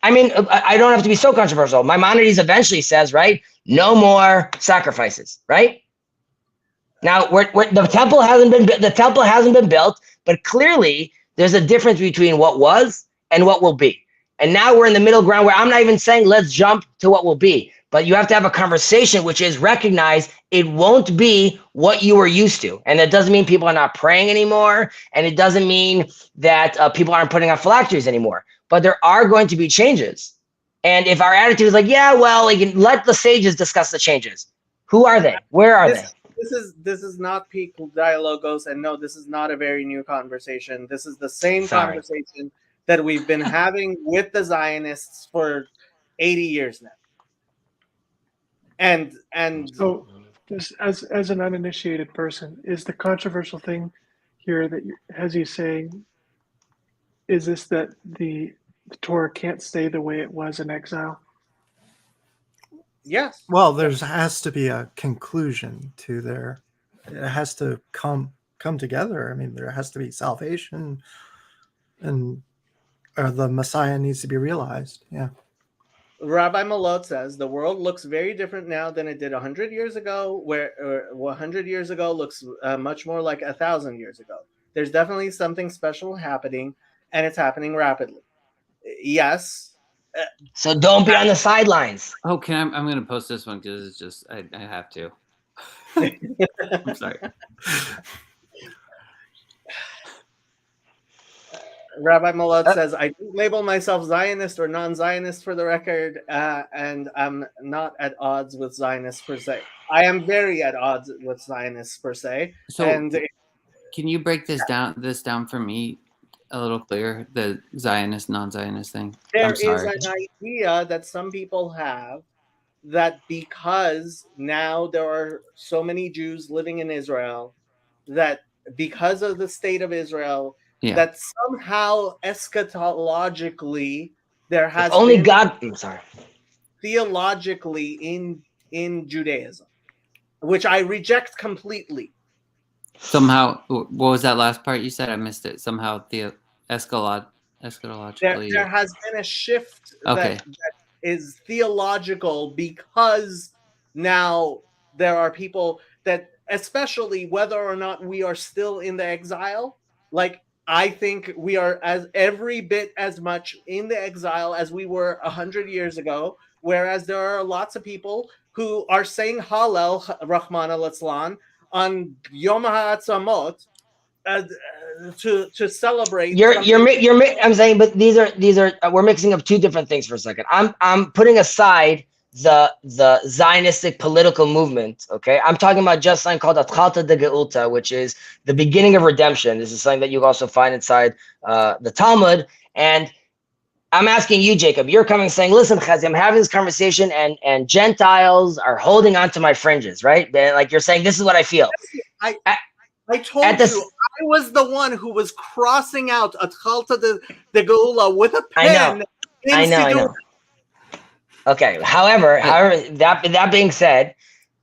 I mean, I don't have to be so controversial. Maimonides eventually says, right, no more sacrifices, right? Now, the temple hasn't been built, but clearly there's a difference between what was and what will be. And now we're in the middle ground where I'm not even saying let's jump to what will be, but you have to have a conversation, which is recognize it won't be what you were used to. And it doesn't mean people are not praying anymore. And it doesn't mean that people aren't putting on phylacteries anymore, but there are going to be changes. And if our attitude is like, yeah, well, let the sages discuss the changes. Who are they? Where are they? This is not peak dialogos, and no, this is not a very new conversation. This is the same conversation that we've been having with the Zionists for 80 years now. And So, just as an uninitiated person, is the controversial thing here that Hezi's saying, is this that the Torah can't stay the way it was in exile? yes, Well, there has to be a conclusion to there. It has to come together. I mean, there has to be salvation, and the Messiah needs to be realized. Yeah. Rabbi Malot says the world looks very different now than it did 100 years ago, where 100 years ago looks much more like 1,000 years ago. There's definitely something special happening, and it's happening rapidly. Yes. So don't be on the sidelines. Oh, I'm going to post this one because it's just, I have to. I'm sorry. Rabbi Malot says, I don't label myself Zionist or non-Zionist for the record, and I'm not at odds with Zionists per se. I am very at odds with Zionists per se. So and can you break this down for me a little clearer, the Zionist, non-Zionist thing? there is an idea that some people have that because now there are so many Jews living in Israel, that because of the state of Israel, that somehow eschatologically there has only been God. I'm sorry. Theologically in Judaism, which I reject completely. Somehow, what was that last part you said? I missed it. Somehow eschatologically. There has been a shift Okay. that is theological because now there are people that, especially whether or not we are still in the exile, like I think we are as every bit as much in the exile as we were 100 years ago, whereas there are lots of people who are saying Hallel, Rahman al-Islam, on Yom HaAtzamot to celebrate. I'm saying, but these are we're mixing up two different things for a second. I'm putting aside the Zionistic political movement. Okay, I'm talking about just something called Atchalta de Geulta, which is the beginning of redemption. This is something that you also find inside the Talmud. And I'm asking you, Jacob, you're coming saying, listen, Chazi, I'm having this conversation and Gentiles are holding on to my fringes, right? Like you're saying, this is what I feel. I told you, I was the one who was crossing out Atchalta de Geula with a pen. I know. Okay. However, that being said,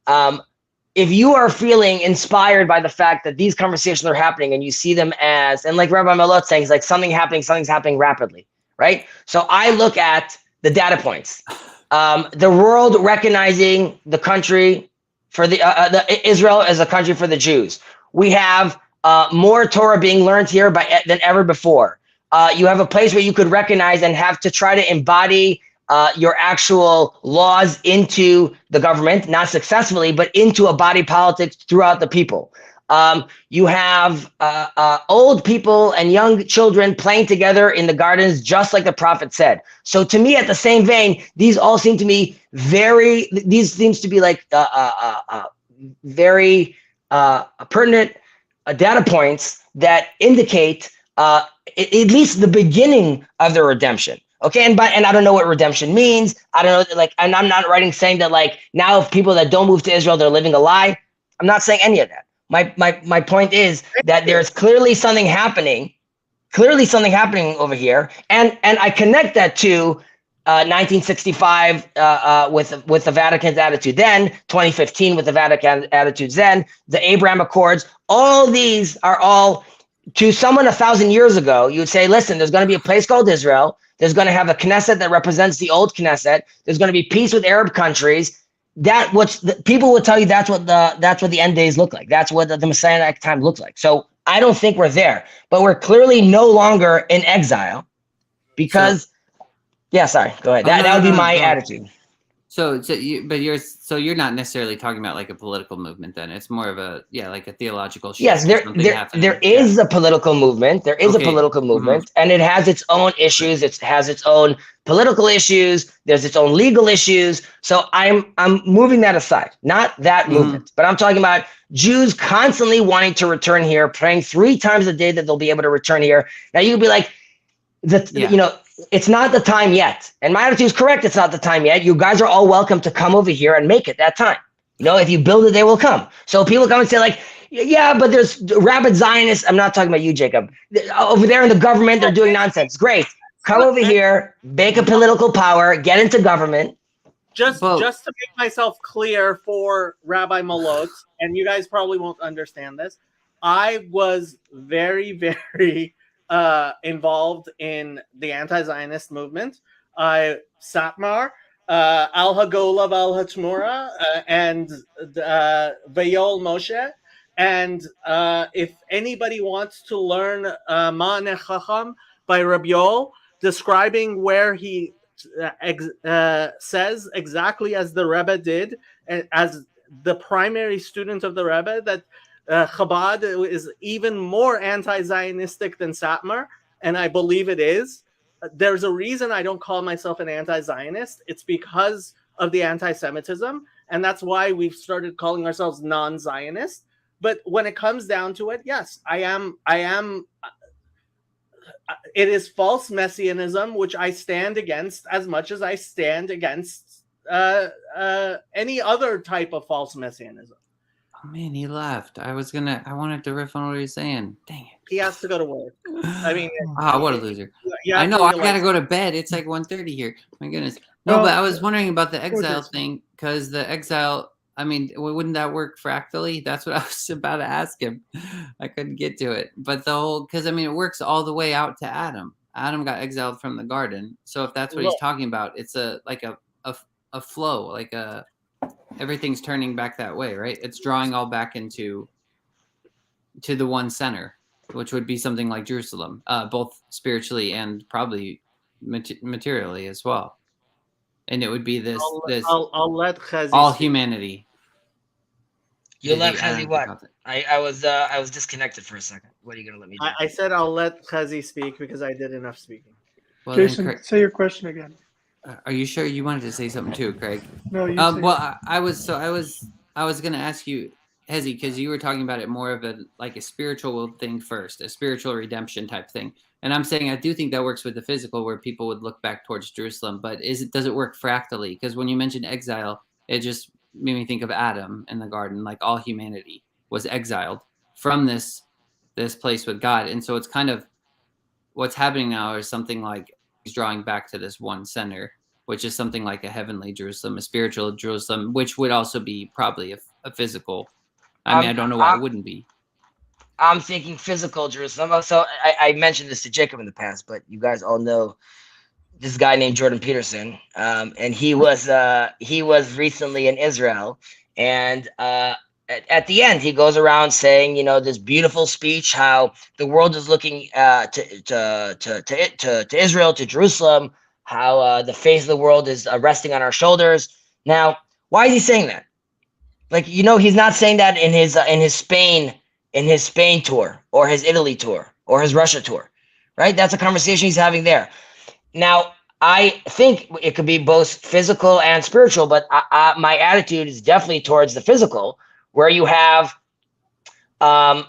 if you are feeling inspired by the fact that these conversations are happening and you see them as, and like Rabbi Malot saying, it's like something's happening rapidly, right? So I look at the data points, the world recognizing the country for the Israel as a country for the Jews. We have more Torah being learned here than ever before. You have a place where you could recognize and have to try to embody your actual laws into the government, not successfully, but into a body politic throughout the people. You have old people and young children playing together in the gardens, just like the prophet said. So to me, at the same vein, these all seem to me very like very pertinent data points that indicate at least the beginning of the redemption. Okay, and I don't know what redemption means. I don't know, like, and I'm not saying that like now if people that don't move to Israel, they're living a lie. I'm not saying any of that. My point is that there's clearly something happening over here, and I connect that to 1965 with the Vatican's attitude then, 2015 with the Vatican attitudes then, the Abraham Accords. All these are all, to someone 1,000 years ago, you would say, listen, there's going to be a place called Israel. There's going to have a Knesset that represents the old Knesset. There's going to be peace with Arab countries. people will tell you that's what the end days look like. That's what the Messianic time looks like. So I don't think we're there, but we're clearly no longer in exile because. Sorry, go ahead. That would be my attitude. So you're not necessarily talking about like a political movement then. It's more of a like a theological shift. Yes, there is a political movement. There is a political movement, and it has its own issues. It has its own political issues. There's its own legal issues. So I'm moving that aside. Not that movement, but I'm talking about Jews constantly wanting to return here, praying 3 times a day that they'll be able to return here. Now you'd be like, it's not the time yet. And my attitude is correct. It's not the time yet. You guys are all welcome to come over here and make it that time. If you build it, they will come. So people come and say like, yeah, but there's rabid Zionists. I'm not talking about you, Jacob. Over there in the government, they're doing nonsense. Great. Come over here, make a political power, get into government. Just to make myself clear for Rabbi Malot, and you guys probably won't understand this, I was very, very involved in the anti-Zionist movement. Satmar, Al Hagola Val Hatmura, and Vayol Moshe. And if anybody wants to learn Ma'aneh Chacham by Rabbi Yoel, describing where he says exactly as the Rebbe did, as the primary student of the Rebbe, that Chabad is even more anti-Zionistic than Satmar, and I believe it is. There's a reason I don't call myself an anti-Zionist. It's because of the anti-Semitism, and that's why we've started calling ourselves non-Zionist. But when it comes down to it, yes, I am. It is false messianism, which I stand against as much as I stand against any other type of false messianism. Oh man, he left. I wanted to riff on what he was saying. Dang it. He has to go to work. I mean, what a loser. I know, I gotta go to bed. It's like 1:30 here. My goodness. No, but I was wondering about the exile thing, because the exile, I mean, wouldn't that work fractally? That's what I was about to ask him. I couldn't get to it. But because I mean, it works all the way out to Adam. Adam got exiled from the garden. So if that's what he's talking about, it's a flow, like everything's turning back that way, right? It's drawing all back to the one center, which would be something like Jerusalem, both spiritually and probably materially as well. And it would be this I'll let Chazi all speak. Humanity. You'll let Chazi what? I was disconnected for a second. What are you gonna let me do? I said I'll let Chazi speak because I did enough speaking. Well, Jason, say your question again. Are you sure you wanted to say something too, Craig? No, you. Well, I was going to ask you, Hezi, because you were talking about it more of a spiritual thing first, a spiritual redemption type thing. And I'm saying I do think that works with the physical, where people would look back towards Jerusalem. But does it work fractally? Because when you mentioned exile, it just made me think of Adam in the garden. Like all humanity was exiled from this place with God, and so it's kind of what's happening now is something like he's drawing back to this one center, which is something like a heavenly Jerusalem, a spiritual Jerusalem, which would also be probably a physical. I mean, I don't know why it wouldn't be. I'm thinking physical Jerusalem. So I mentioned this to Jacob in the past, but you guys all know this guy named Jordan Peterson, and he was recently in Israel, and at the end he goes around saying, this beautiful speech, how the world is looking to Israel, to Jerusalem, how the face of the world is resting on our shoulders. Now, why is he saying that? He's not saying that in his Spain tour, or his Italy tour, or his Russia tour, right? That's a conversation he's having there. Now, I think it could be both physical and spiritual, but my attitude is definitely towards the physical, where you have let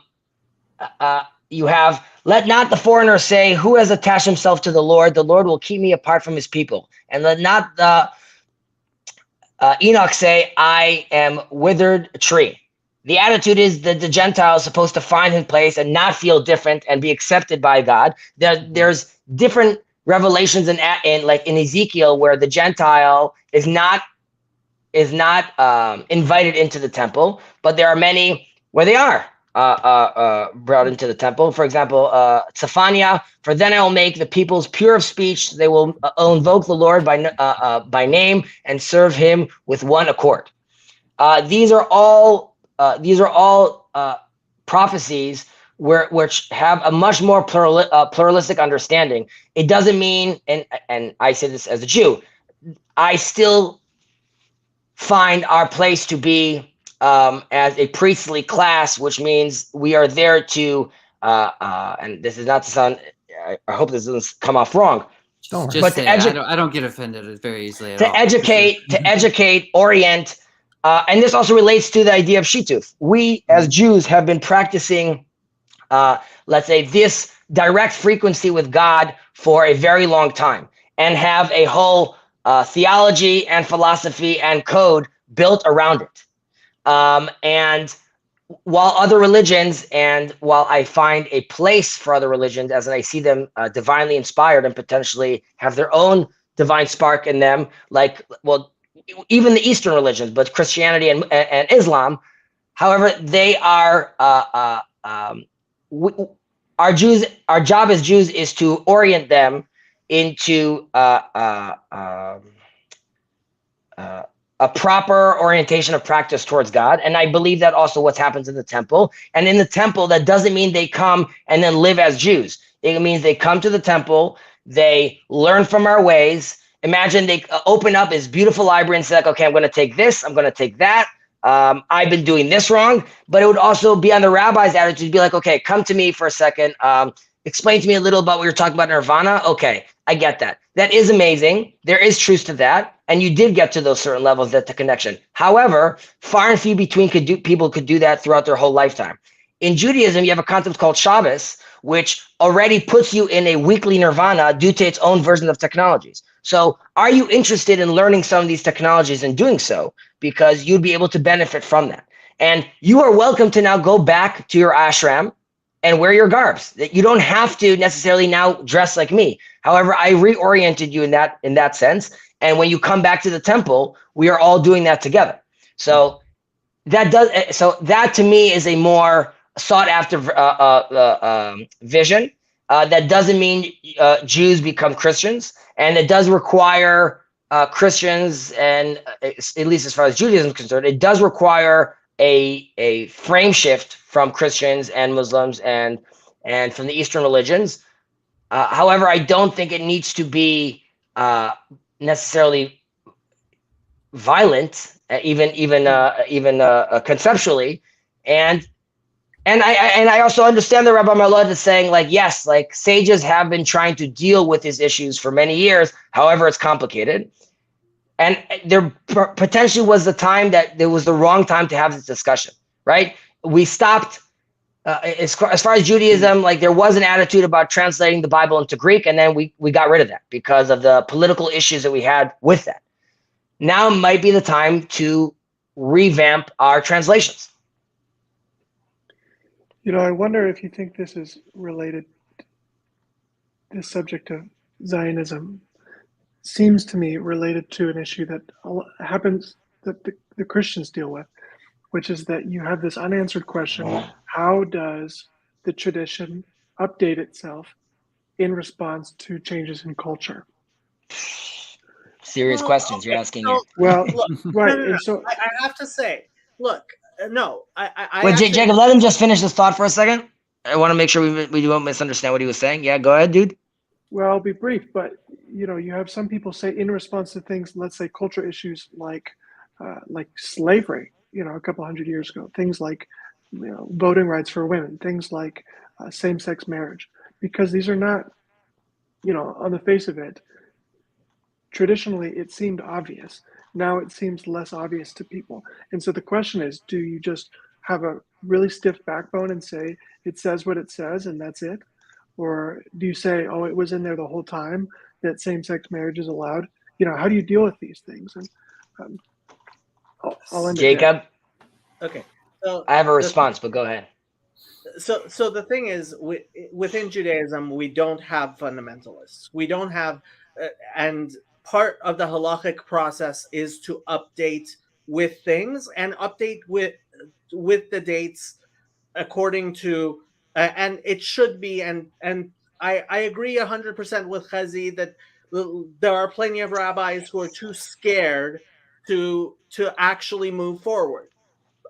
not the foreigner say, who has attached himself to the Lord will keep me apart from his people. And let not the Enoch say, I am withered tree. The attitude is that the Gentile is supposed to find his place and not feel different and be accepted by God. There's different revelations in Ezekiel where the Gentile is not invited into the temple, but there are many where they are brought into the temple. For example, Zephaniah, for then I will make the peoples pure of speech. They will invoke the Lord by name and serve him with one accord. These are all prophecies which have a much more pluralistic understanding. It doesn't mean, and I say this as a Jew, I still find our place to be as a priestly class, which means we are there to, and this is not to sound, I hope this doesn't come off wrong, Don't worry. Just But say to it. I don't get offended very easily at to all. educate, orient, and this also relates to the idea of shituf. We as Jews have been practicing, let's say, this direct frequency with God for a very long time, and have a whole theology and philosophy and code built around it. And while other religions, and while I find a place for other religions, as I see them divinely inspired and potentially have their own divine spark in them, like, well, even the Eastern religions, but Christianity and Islam, however, they are our Jews. Our job as Jews is to orient them into a proper orientation of practice towards God. And I believe that also what happens in the temple. And in the temple, that doesn't mean they come and then live as Jews. It means they come to the temple, they learn from our ways. Imagine they open up this beautiful library and say, like, okay, I'm going to take this, I'm going to take that. I've been doing this wrong. But it would also be on the rabbi's attitude to be like, okay, come to me for a second. Explain to me a little about what you're talking about Nirvana. Okay, I get that. That is amazing. There is truth to that. And you did get to those certain levels, that the connection. However, far and few between people could do that throughout their whole lifetime. In Judaism, you have a concept called Shabbos, which already puts you in a weekly nirvana due to its own version of technologies. So are you interested in learning some of these technologies and doing so? Because you'd be able to benefit from that. And you are welcome to now go back to your ashram and wear your garbs. You don't have to necessarily now dress like me. However, I reoriented you in that sense. And when you come back to the temple, we are all doing that together. So that to me is a more sought after vision. That doesn't mean Jews become Christians, and it does require Christians, and at least as far as Judaism is concerned, it does require a frame shift from Christians and Muslims and from the Eastern religions. However, I don't think it needs to be necessarily violent, even conceptually, and I also understand that Rabbi Malad is saying, like, yes, like sages have been trying to deal with these issues for many years. However, it's complicated, and there potentially was the time that there was the wrong time to have this discussion. Right? We stopped. As far as Judaism, like there was an attitude about translating the Bible into Greek, and then we got rid of that because of the political issues that we had with that. Now might be the time to revamp our translations. You know, I wonder if you think this is related. This subject of Zionism seems to me related to an issue that happens that the Christians deal with, which is that you have this unanswered question: how does the tradition update itself in response to changes in culture? Serious questions you're asking here. Well, Look, right, no. and so I have to say, look, no, I Wait, actually, Jacob, let him just finish this thought for a second. I want to make sure we don't misunderstand what he was saying. Yeah, go ahead, dude. well, I'll be brief, but you know, you have some people say in response to things, let's say culture issues like slavery, you know, a couple hundred years ago, things like, you know, voting rights for women, things like same-sex marriage, because these are not, you know, on the face of it, traditionally it seemed obvious. Now it seems less obvious to people. And so the question is, do you just have a really stiff backbone and say it says what it says and that's it? Or do you say, oh, it was in there the whole time that same-sex marriage is allowed? You know, how do you deal with these things? And I'll end it there. Jacob, okay. So I have a response, but go ahead. So the thing is, within Judaism, we don't have fundamentalists. We don't have, and part of the halachic process is to update with things and update with the dates according to, and it should be, and I agree 100% with Chazi that there are plenty of rabbis who are too scared to actually move forward.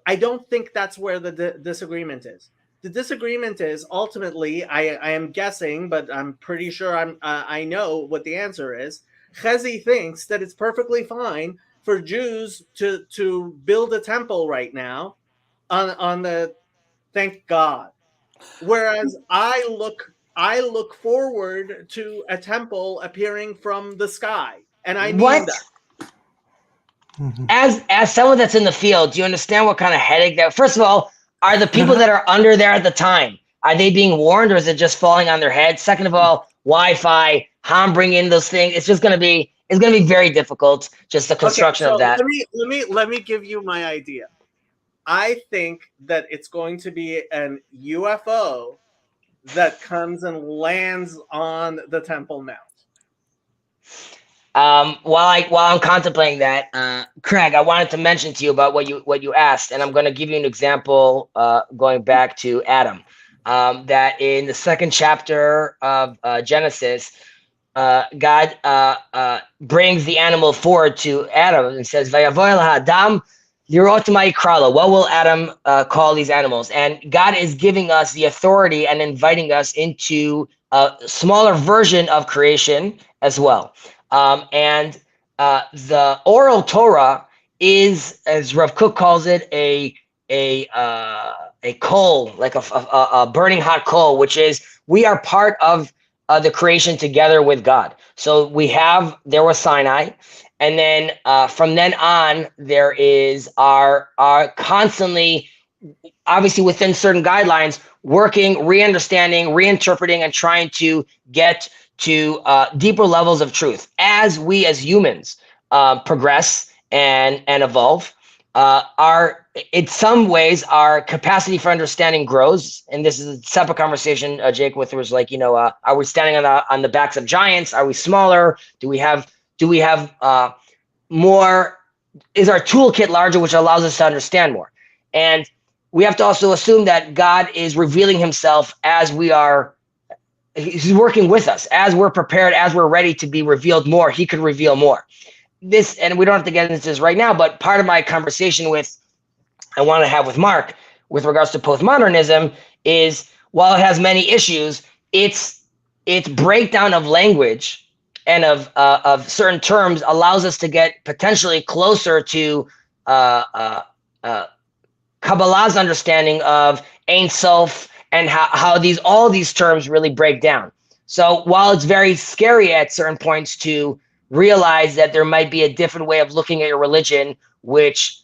I don't think that's where the disagreement is. The disagreement is ultimately, I am guessing, but I'm pretty sure I know what the answer is. Chezi thinks that it's perfectly fine for Jews to build a temple right now on the, thank God. Whereas I look forward to a temple appearing from the sky, and I mean What? that. Mhm. As someone that's in the field, do you understand what kind of headache that? First of all, are the people that are under there at the time, are they being warned, or is it just falling on their head? Second of all, Wi-Fi, how I'm bringing in those things, it's gonna be very difficult. Just the construction Okay, of so that. let me give you my idea. I think that it's going to be an UFO that comes and lands on the Temple Mount. While I'm contemplating that, Craig, I wanted to mention to you about what you asked, and I'm going to give you an example. Going back to Adam, that in the second chapter of Genesis, God brings the animal forward to Adam and says, "Vayavoy Adam lirot ma yikralo." What will Adam call these animals? And God is giving us the authority and inviting us into a smaller version of creation as well. And the oral Torah is, as Rav Kook calls it, a coal, like a burning hot coal, which is we are part of the creation together with God. So there was Sinai, and then from then on there is our constantly, obviously within certain guidelines, working, re-understanding, reinterpreting, and trying to get to deeper levels of truth as we as humans progress and evolve. In some ways, our capacity for understanding grows, and this is a separate conversation. Jake, with was like, are we standing on the backs of giants? Are we smaller? Do we have more? Is our toolkit larger, which allows us to understand more? And we have to also assume that God is revealing Himself as we are. He's working with us as we're prepared, as we're ready to be revealed more. He could reveal more. This, and we don't have to get into this right now, but part of my conversation I want to have with Mark with regards to postmodernism is, while it has many issues, its breakdown of language and of certain terms allows us to get potentially closer to Kabbalah's understanding of Ein Sof and how all these terms really break down. So while it's very scary at certain points to realize that there might be a different way of looking at your religion, which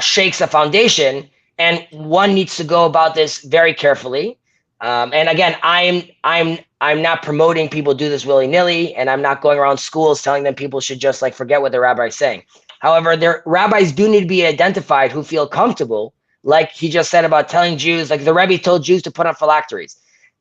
shakes a foundation, and one needs to go about this very carefully. And again, I'm not promoting people do this willy-nilly, and I'm not going around schools telling them people should just like forget what the rabbi is saying. However, their rabbis do need to be identified who feel comfortable, like he just said about telling Jews, like the Rebbe told Jews to put on phylacteries.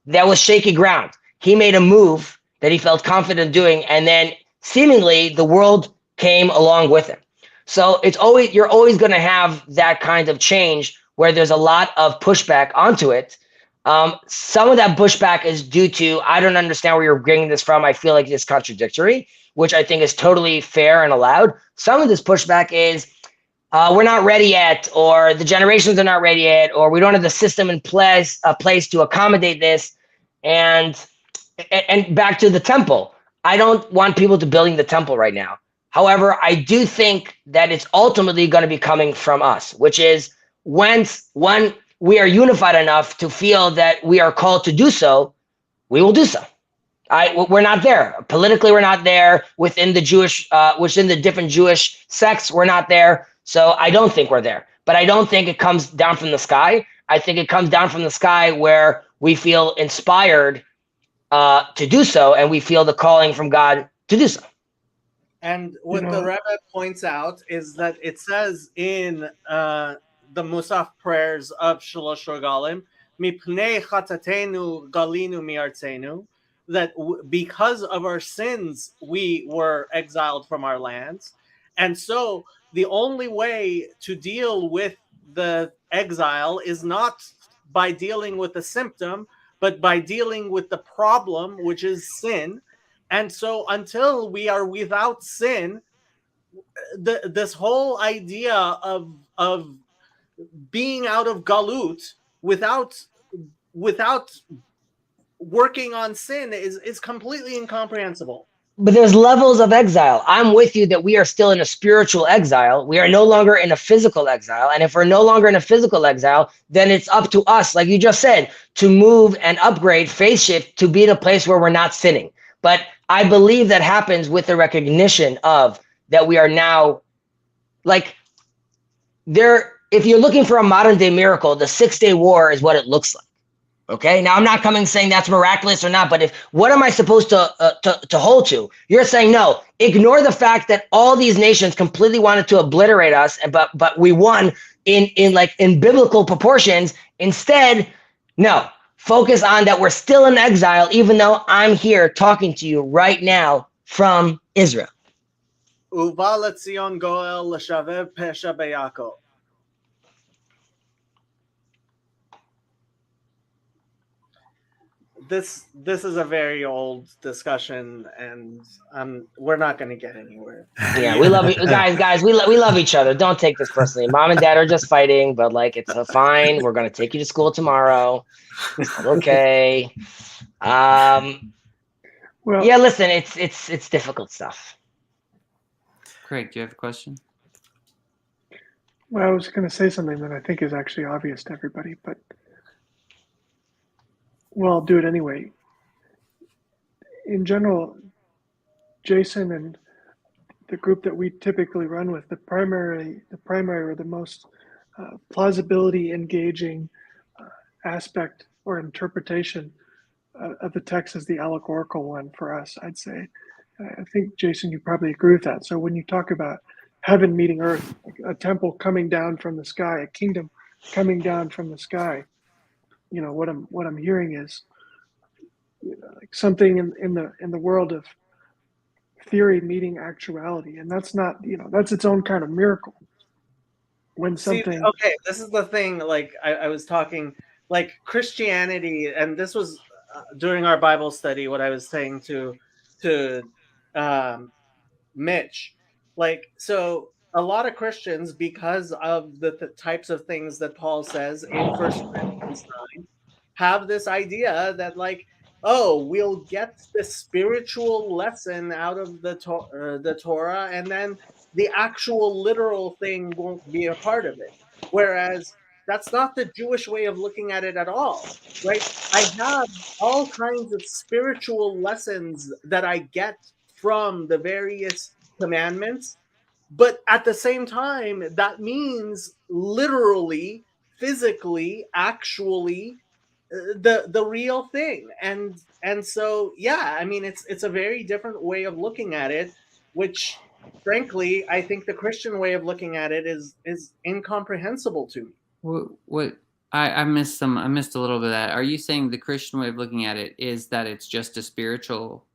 That was shaky ground. He made a move that he felt confident doing, and then seemingly the world came along with him. So you're always going to have that kind of change where there's a lot of pushback onto it. Some of that pushback is due to, I don't understand where you're getting this from. I feel like it's contradictory, which I think is totally fair and allowed. Some of this pushback is, we're not ready yet, or the generations are not ready yet, or we don't have the system in place to accommodate this. And back to the temple, I don't want people to building the temple right now. However, I do think that it's ultimately going to be coming from us, which is when we are unified enough to feel that we are called to do so, we will do so. We're not there politically. We're not there within the different Jewish sects. We're not there. So I don't think we're there, but I don't think it comes down from the sky. I think it comes down from the sky where we feel inspired to do so, and we feel the calling from God to do so. And what the Rebbe points out is that it says in the Musaf prayers of Shalosh Regalim, Mipnei chatatenu galinu miartzenu, that because of our sins we were exiled from our lands. And so the only way to deal with the exile is not by dealing with the symptom, but by dealing with the problem, which is sin. And so until we are without sin, this whole idea of being out of galut without working on sin is completely incomprehensible. But there's levels of exile. I'm with you that we are still in a spiritual exile. We are no longer in a physical exile. And if we're no longer in a physical exile, then it's up to us, like you just said, to move and upgrade, phase shift to be in a place where we're not sinning. But I believe that happens with the recognition of that we are now like there. If you're looking for a modern day miracle, the 6-day war is what it looks like. Okay. Now I'm not coming saying that's miraculous or not, but if what am I supposed to hold to? You're saying no. Ignore the fact that all these nations completely wanted to obliterate us, but we won in biblical proportions. Instead, no. Focus on that we're still in exile, even though I'm here talking to you right now from Israel. Uva letzion goel l'shavev pesha beyako. This is a very old discussion, and we're not going to get anywhere. Yeah, we love you guys. We love each other. Don't take this personally. Mom and dad are just fighting, but like it's fine. We're gonna take you to school tomorrow. Okay. Well, Yeah. Listen, it's difficult stuff. Craig, do you have a question? well, I was going to say something that I think is actually obvious to everybody, but well, I'll do it anyway. In general, Jason and the group that we typically run with, the primary or the most plausibility engaging aspect or interpretation of the text is the allegorical one for us, I'd say. I think, Jason, you probably agree with that. So when you talk about heaven meeting earth, like a temple coming down from the sky, a kingdom coming down from the sky, you know, what I'm hearing is, you know, like something in the world of theory meeting actuality, and that's not, you know, that's its own kind of miracle. When something, See, okay, this is the thing. Like I was talking, like Christianity, and this was during our Bible study. What I was saying to Mitch, like, so a lot of Christians, because of the types of things that Paul says in First Corinthians 9, have this idea that like, oh, we'll get the spiritual lesson out of the Torah, and then the actual literal thing won't be a part of it. Whereas that's not the Jewish way of looking at it at all, right? I have all kinds of spiritual lessons that I get from the various commandments, but at the same time, that means literally, physically, actually the real thing. And so yeah, I mean it's a very different way of looking at it, which frankly I think the Christian way of looking at it is incomprehensible to me. What I missed I missed a little bit of that. Are you saying the Christian way of looking at it is that it's just a spiritual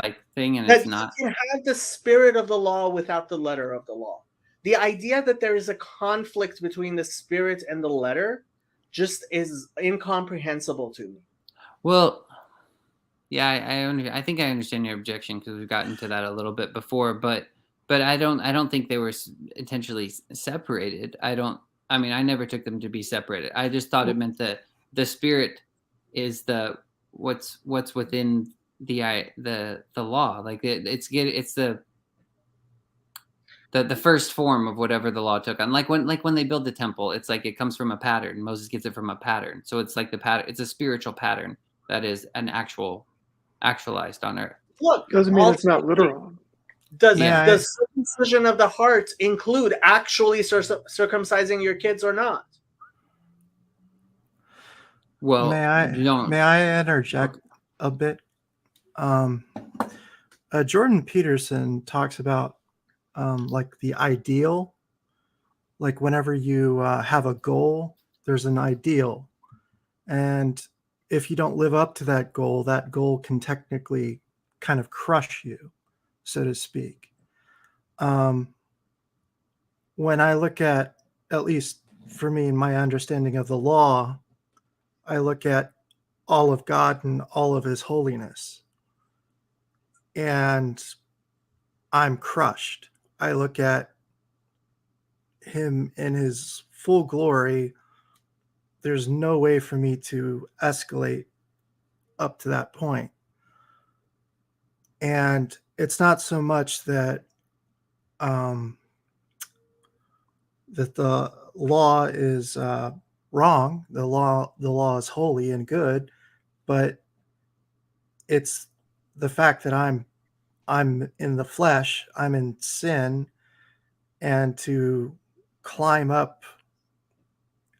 like thing and That it's not? you can have the spirit of the law without the letter of the law. The idea that there is a conflict between the spirit and the letter just is incomprehensible to me. Well, yeah, I think I understand your objection because we've gotten to that a little bit before, but I don't think they were intentionally separated. I mean, I never took them to be separated. I just thought it meant that the spirit is what's within the law. Like it's the first form of whatever the law took on. Like when they build the temple, it's like it comes from a pattern. Moses gets it from a pattern. So it's like the pattern. It's a spiritual pattern that is an actualized on earth. Look, doesn't mean it's not literal. Does Yeah. the circumcision of the heart include actually circumcising your kids or not? Well, May I you don't. may I interject a bit? Jordan Peterson talks about like the ideal, like whenever you have a goal, there's an ideal, and if you don't live up to that goal can technically kind of crush you, so to speak. When I look at least for me, my understanding of the law, I look at all of God and all of his holiness, and I'm crushed. I look at him in his full glory, there's no way for me to escalate up to that point. And it's not so much that that the law is wrong. The law is holy and good, but it's the fact that I'm in the flesh, I'm in sin, and to climb up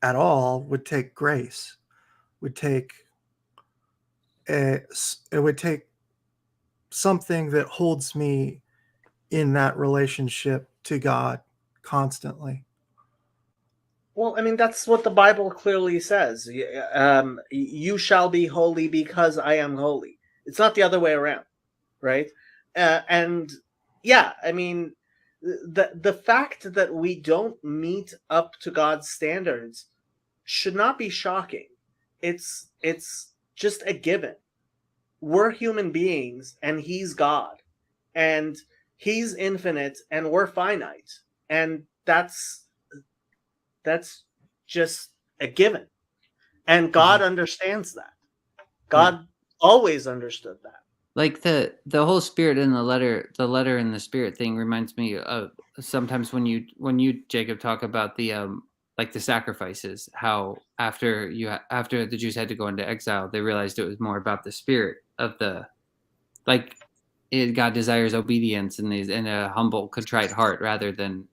at all would take grace, would take it would take something that holds me in that relationship to God constantly. Well, I mean, that's what the Bible clearly says. You shall be holy because I am holy. It's not the other way around, right? And yeah, I mean, the fact that we don't meet up to God's standards should not be shocking. It's just a given. We're human beings, and He's God, and He's infinite, and we're finite, and that's just a given. And God understands that. God always understood that. Like the whole spirit in the letter and the spirit thing reminds me of sometimes when you Jacob talk about the like the sacrifices, how after the Jews had to go into exile, they realized it was more about the spirit of the, like, God desires obedience in a humble, contrite heart rather than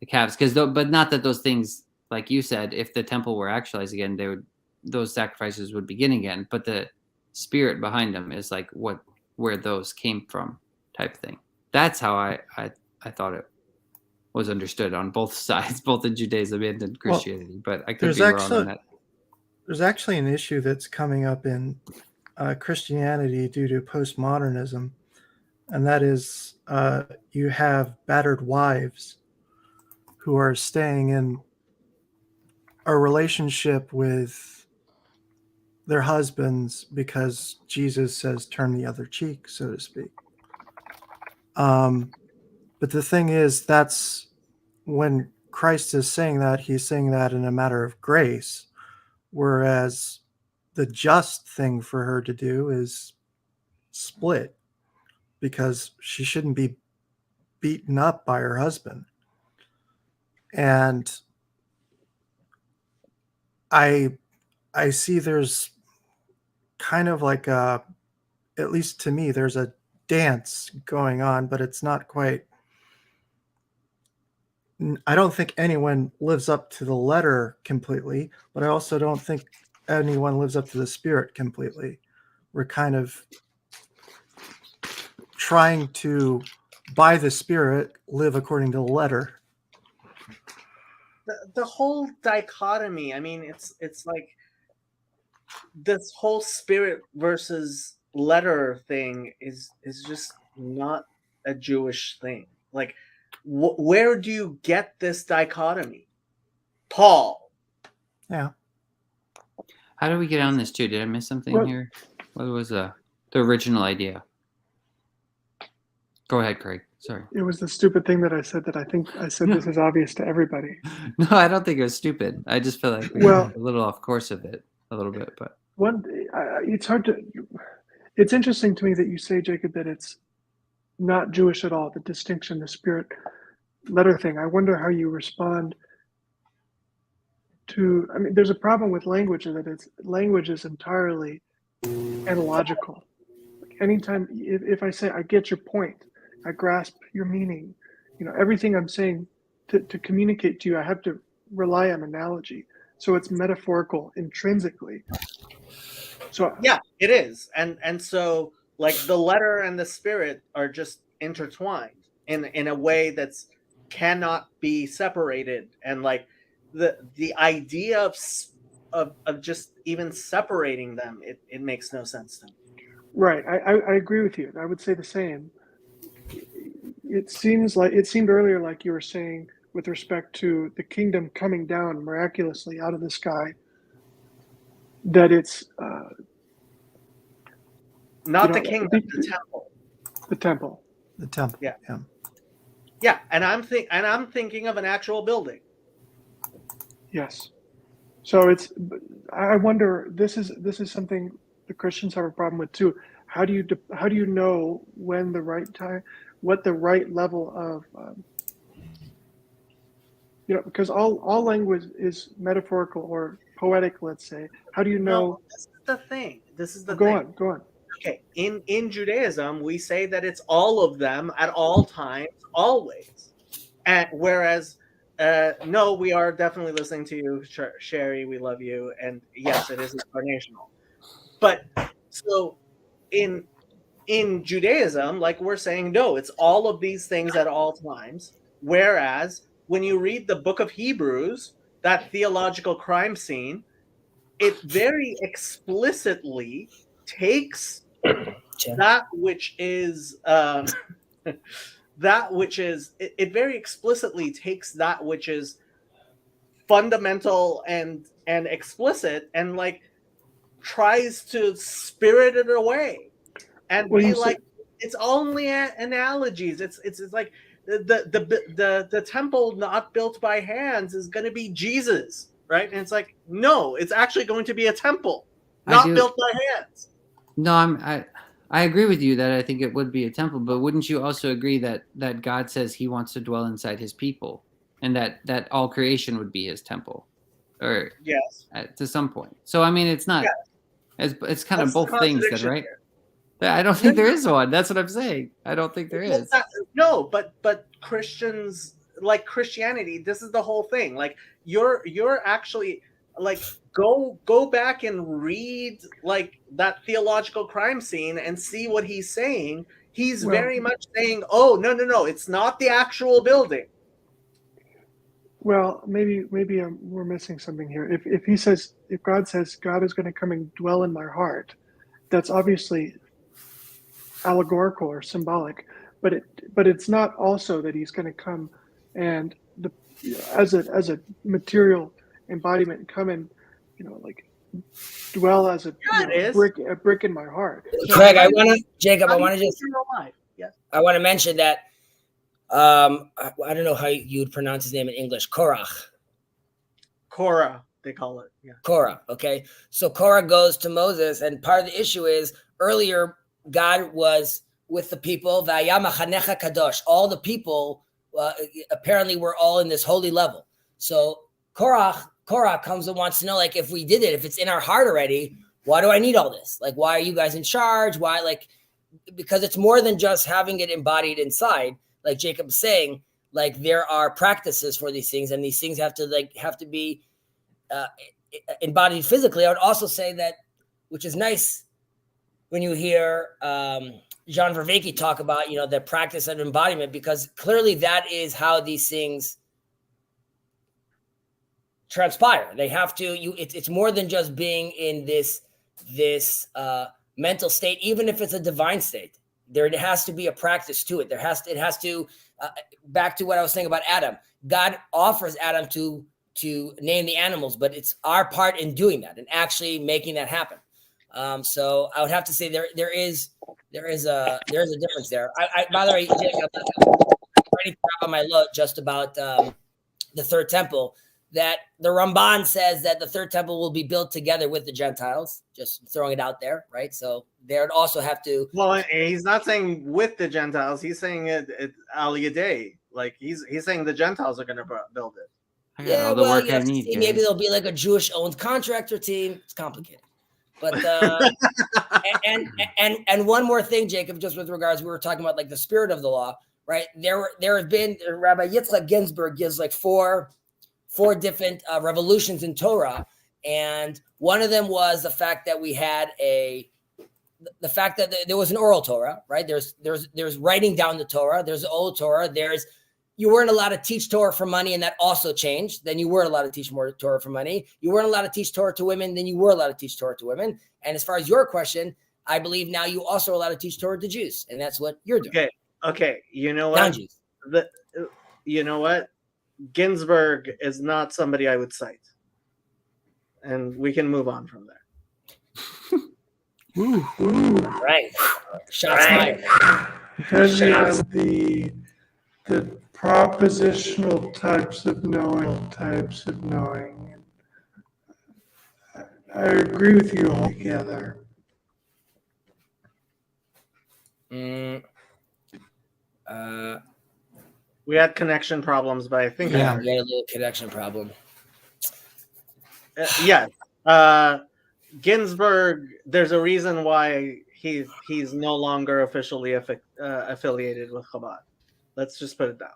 the calves. But not that those things, like you said, if the temple were actualized again, those sacrifices would begin again. But the spirit behind them is like where those came from, type thing. That's how I thought it was understood on both sides, both in Judaism and in Christianity. But I could be wrong on that. There's actually an issue that's coming up in Christianity due to postmodernism, and that is you have battered wives who are staying in a relationship with their husbands because Jesus says turn the other cheek, so to speak. But the thing is, that's when Christ is saying that, he's saying that in a matter of grace, whereas the just thing for her to do is split, because she shouldn't be beaten up by her husband. And I see there's kind of like at least to me, there's a dance going on, but it's not quite. I don't think anyone lives up to the letter completely, but I also don't think anyone lives up to the spirit completely. We're kind of trying to, by the spirit, live according to the letter. The whole dichotomy, I mean, it's like this whole spirit versus letter thing is just not a Jewish thing. Like, where do you get this dichotomy? Paul. Yeah. How did we get on this too? Did I miss something here? What was the original idea? Go ahead, Craig. Sorry. It was the stupid thing that I said that I think I said this is obvious to everybody. No, I don't think it was stupid. I just feel like we got a little off course of it a little bit, but it's hard to. It's interesting to me that you say, Jacob, that it's not Jewish at all. The distinction, the spirit letter thing. I wonder how you respond to. I mean, there's a problem with language in that language is entirely analogical. Like anytime, if I say I get your point, I grasp your meaning, everything I'm saying to communicate to you, I have to rely on analogy. So it's metaphorical intrinsically. So yeah, it is. And so like the letter and the spirit are just intertwined in a way that's cannot be separated. And like the idea of just even separating them, it makes no sense to me. Right. I agree with you. I would say the same. It seemed earlier like you were saying with respect to the kingdom coming down miraculously out of the sky, that it's not the kingdom, the temple. The temple. The temple. Yeah. Yeah, and I'm thinking of an actual building. Yes. So I wonder. This is something the Christians have a problem with too. How do you know when the right time, what the right level of because all language is metaphorical or poetic. Let's say. How do you know? No, this is the thing. This is the Go thing. on. Go on. Okay, in Judaism, we say that it's all of them at all times, always. And whereas, no, we are definitely listening to you, Sherry. We love you, and yes, it is incarnational. But so in Judaism, like we're saying, no, it's all of these things at all times. Whereas when you read the book of Hebrews, that theological crime scene, it very explicitly takes that which is it very explicitly takes that which is fundamental and explicit and like tries to spirit it away and be like it's only analogies. It's like the temple not built by hands is going to be Jesus, right? And it's like, no, it's actually going to be a temple not built by hands. No, I agree with you that I think it would be a temple, but wouldn't you also agree that God says he wants to dwell inside his people and that all creation would be his temple? Or yes, to some point. So I mean, it's not it's kind of both things then, right? Here. I don't think there is one. That's what I'm saying. I don't think there is. No, but Christians, like Christianity, this is the whole thing. Like you're actually like go back and read like that theological crime scene and see what he's saying. He's very much saying, oh, no, it's not the actual building. Well, maybe we're missing something here. If God says God is going to come and dwell in my heart, that's obviously allegorical or symbolic, but it's not also that he's going to come and as a material embodiment come and like dwell as a brick in my heart. Craig, I want to mention that I don't know how you would pronounce his name in English. Korah, they call it. Yeah. Korah. Okay, so Korah goes to Moses, and part of the issue is earlier God was with the people. Kadosh. All the people apparently were all in this holy level. So Korah comes and wants to know, like, if we did it, if it's in our heart already, why do I need all this? Like, why are you guys in charge? Why, like, because it's more than just having it embodied inside. Like Jacob's saying, like there are practices for these things, and these things have to be embodied physically. I would also say that, which is nice, when you hear John Vervaeke talk about, the practice of embodiment, because clearly that is how these things transpire. They have to. It's more than just being in this mental state, even if it's a divine state. There has to be a practice to it. It has to. Back to what I was saying about Adam. God offers Adam to name the animals, but it's our part in doing that and actually making that happen. So I would have to say there is a difference there. I by the way, Jacob, I'm writing on my note just about the third temple, that the Ramban says that the third temple will be built together with the Gentiles. Just throwing it out there, right? So they would also have to. Well, he's not saying with the Gentiles. He's saying it al yadei. Like he's saying the Gentiles are going to build it. All the work I need. Maybe there'll be like a Jewish-owned contractor team. It's complicated. But and one more thing, Jacob, just with regards, we were talking about like the spirit of the law, right? There have been Rabbi Yitzchak Ginsburg gives like four different revolutions in Torah, and one of them was the fact that we had the fact that there was an oral Torah, right? There's writing down the Torah. There's the old Torah. You weren't allowed to teach Torah for money, and that also changed. Then you were allowed to teach more Torah for money. You weren't allowed to teach Torah to women. Then you were allowed to teach Torah to women. And as far as your question, I believe now you also are allowed to teach Torah to Jews, and that's what you're doing. Okay. You know what? You know what? Ginsburg is not somebody I would cite, and we can move on from there. Right. Shots fired. Because you have the propositional types of knowing. I agree with you altogether. Mm, We had connection problems, but I think Yeah. we got a little connection problem. yes. Ginsburg. There's a reason why he's no longer officially affiliated with Chabad. Let's just put it that way.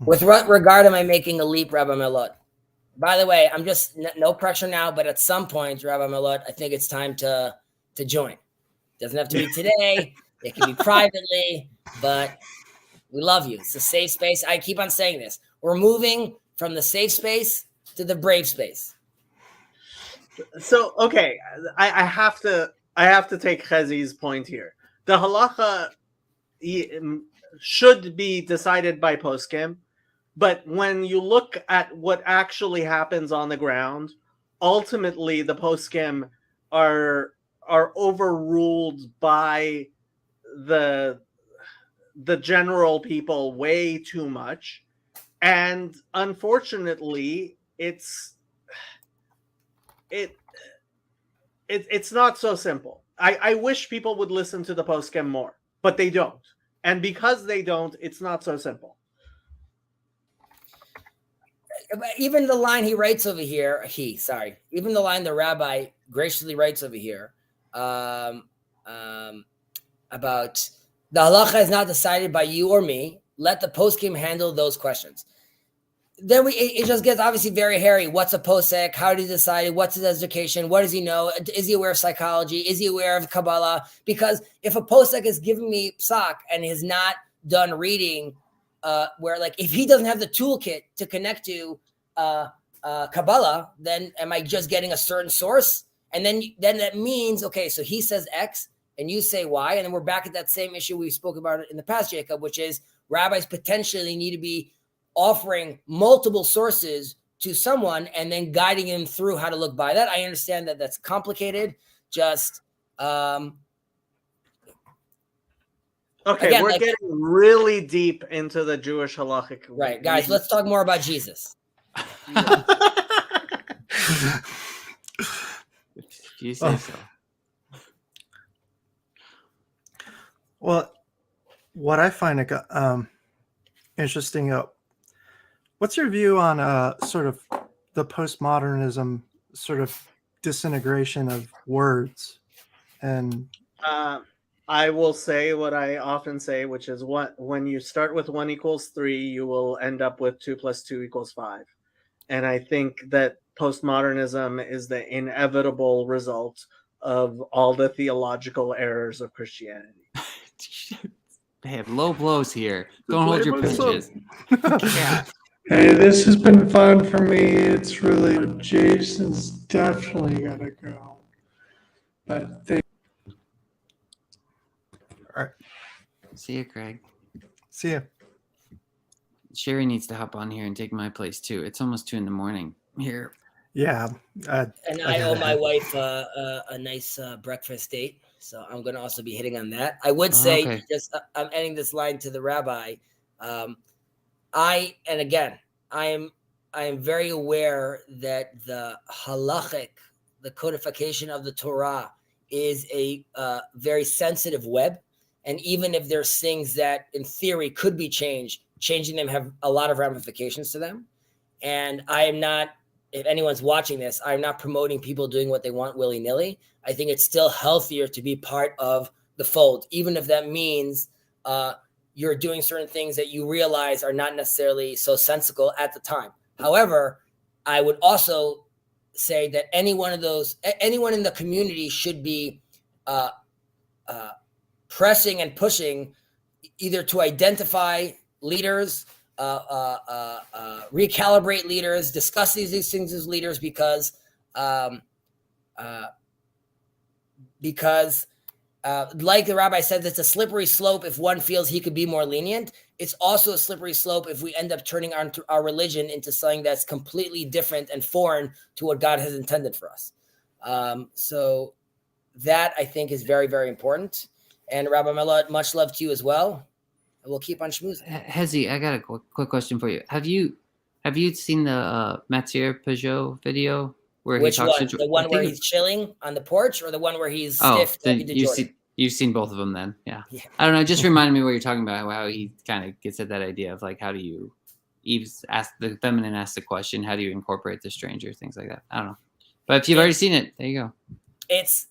With what regard am I making a leap, Rabbi Melot? By the way, I'm just no pressure now, but at some point, Rabbi Melot, I think it's time to join. Doesn't have to be today. It can be privately, but we love you. It's a safe space. I keep on saying this. We're moving from the safe space to the brave space. So okay, I have to take Chezi's point here. The halacha should be decided by poskim, but when you look at what actually happens on the ground, ultimately the poskim are overruled by the general people way too much, and unfortunately it's not so simple. I wish people would listen to the poskim more, but they don't. And because they don't, it's not so simple. Even the line he writes over here, even the line the rabbi graciously writes over here about the halacha is not decided by you or me. Let the poskim handle those questions. Then it just gets obviously very hairy. What's a posek? How did he decide? What's his education? What does he know? Is he aware of psychology? Is he aware of Kabbalah? Because if a posek is giving me psak and has not done reading, where like if he doesn't have the toolkit to connect to Kabbalah, then am I just getting a certain source? And then that means, okay, so he says X and you say Y, and then we're back at that same issue we spoke about in the past, Jacob, which is rabbis potentially need to be offering multiple sources to someone and then guiding him through how to look by that. I understand that that's complicated. Just okay, again, we're getting really deep into the Jewish halachic. Right, guys, let's talk more about Jesus. If you say so. Well, what I find interesting, what's your view on sort of the postmodernism sort of disintegration of words? And I will say what I often say, which is when you start with 1 = 3, you will end up with 2 + 2 = 5. And I think that postmodernism is the inevitable result of all the theological errors of Christianity. They have low blows here. Don't hold your pitches. Yeah. Hey, this has been fun for me. It's really Jason's definitely gotta go. But See you, Craig. see ya. Sherry needs to hop on here and take my place too. It's almost 2 a.m. here. Yeah. And I owe my wife a nice breakfast date, so I'm going to also be hitting on that. I would say, okay. just I'm ending this line to the rabbi. I am very aware that the halachic, the codification of the Torah, is a very sensitive web, and even if there's things that in theory could be changed, changing them have a lot of ramifications to them. And I am not, if anyone's watching this, I'm not promoting people doing what they want willy-nilly. I think it's still healthier to be part of the fold, even if that means you're doing certain things that you realize are not necessarily so sensical at the time. However, I would also say that anyone in the community should be pressing and pushing either to identify leaders, recalibrate leaders, discuss these things as leaders, because like the rabbi said, it's a slippery slope if one feels he could be more lenient. It's also a slippery slope if we end up turning our religion into something that's completely different and foreign to what God has intended for us. So that, I think, is very, very important. And Rabbi Melot, much love to you as well. we'll keep on schmoozing. Hezi, I got a quick question for you. Have you seen the Mathieu Peugeot video where Which he talks one? to The I one think where he's chilling on the porch, or the one where he's oh, stiff then talking to Jordan? you've seen both of them then, yeah. Yeah. I don't know. It just reminded me what you're talking about, how he kind of gets at that idea of like, how do you Eve's ask the feminine asks the question, how do you incorporate the stranger, things like that. I don't know, but if you've already seen it, there you go. It's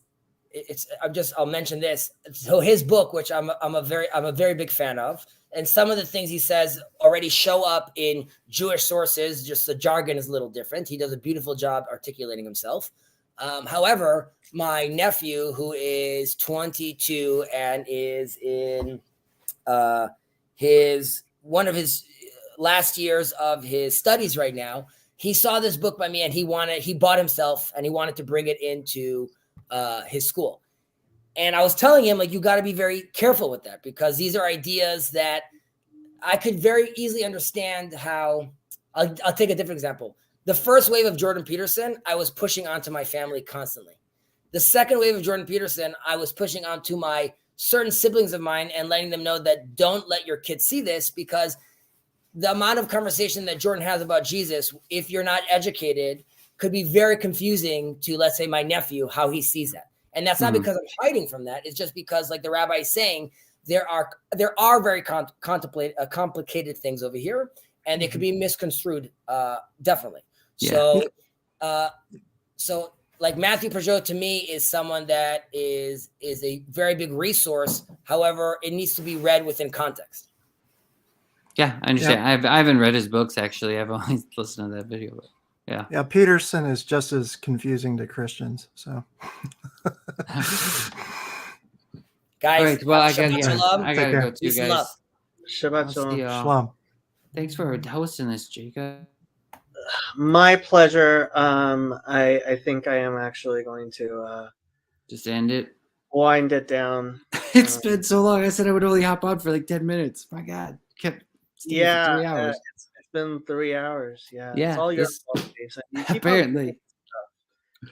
I'll mention this. So his book, which I'm a very big fan of, and some of the things he says already show up in Jewish sources. Just the jargon is a little different. He does a beautiful job articulating himself. However, my nephew, who is 22 and is in one of his last years of his studies right now, he saw this book by me and he bought himself and he wanted to bring it into his school. And I was telling him, like, you got to be very careful with that, because these are ideas that I could very easily understand how. I'll take a different example. The first wave of Jordan Peterson, I was pushing onto my family constantly. The second wave of Jordan Peterson, I was pushing onto my certain siblings of mine and letting them know that don't let your kids see this, because the amount of conversation that Jordan has about Jesus, if you're not educated, could be very confusing to, let's say, my nephew, how he sees that. And that's not because I'm hiding from that. It's just because, like the rabbi is saying, there are very complicated things over here, and they could be misconstrued, definitely. Yeah. So like Mathieu Peugeot to me is someone that is a very big resource. However, it needs to be read within context. Yeah, I understand. I haven't read his books actually. I've only listened to that video. But Yeah, Peterson is just as confusing to Christians. So, guys, all right, well, I Shabbat gotta Take go care. too, Peace and guys. love. Shabbat I'll shalom. see y'all. Shalom. Thanks for hosting this, Jacob. My pleasure. I think I am actually going to Just end it. wind it down. It's been so long. I said I would only hop on for like 10 minutes. My God, kept staying Yeah, for 3 hours. it's been 3 hours. Yeah, Yeah, it's all your this- fault, Jason. You keep on- Apparently,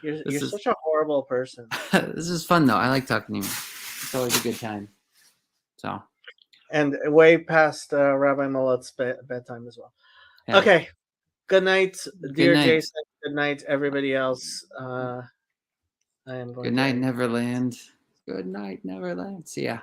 you're this is- such a horrible person. this is fun though. I like talking to you. It's always a good time. So And way past Rabbi Mullet's bedtime as well. yeah. Okay. Good night, dear night. Jason. Good night, everybody else. I am going Good night, to Neverland. Good night, Neverland. See ya.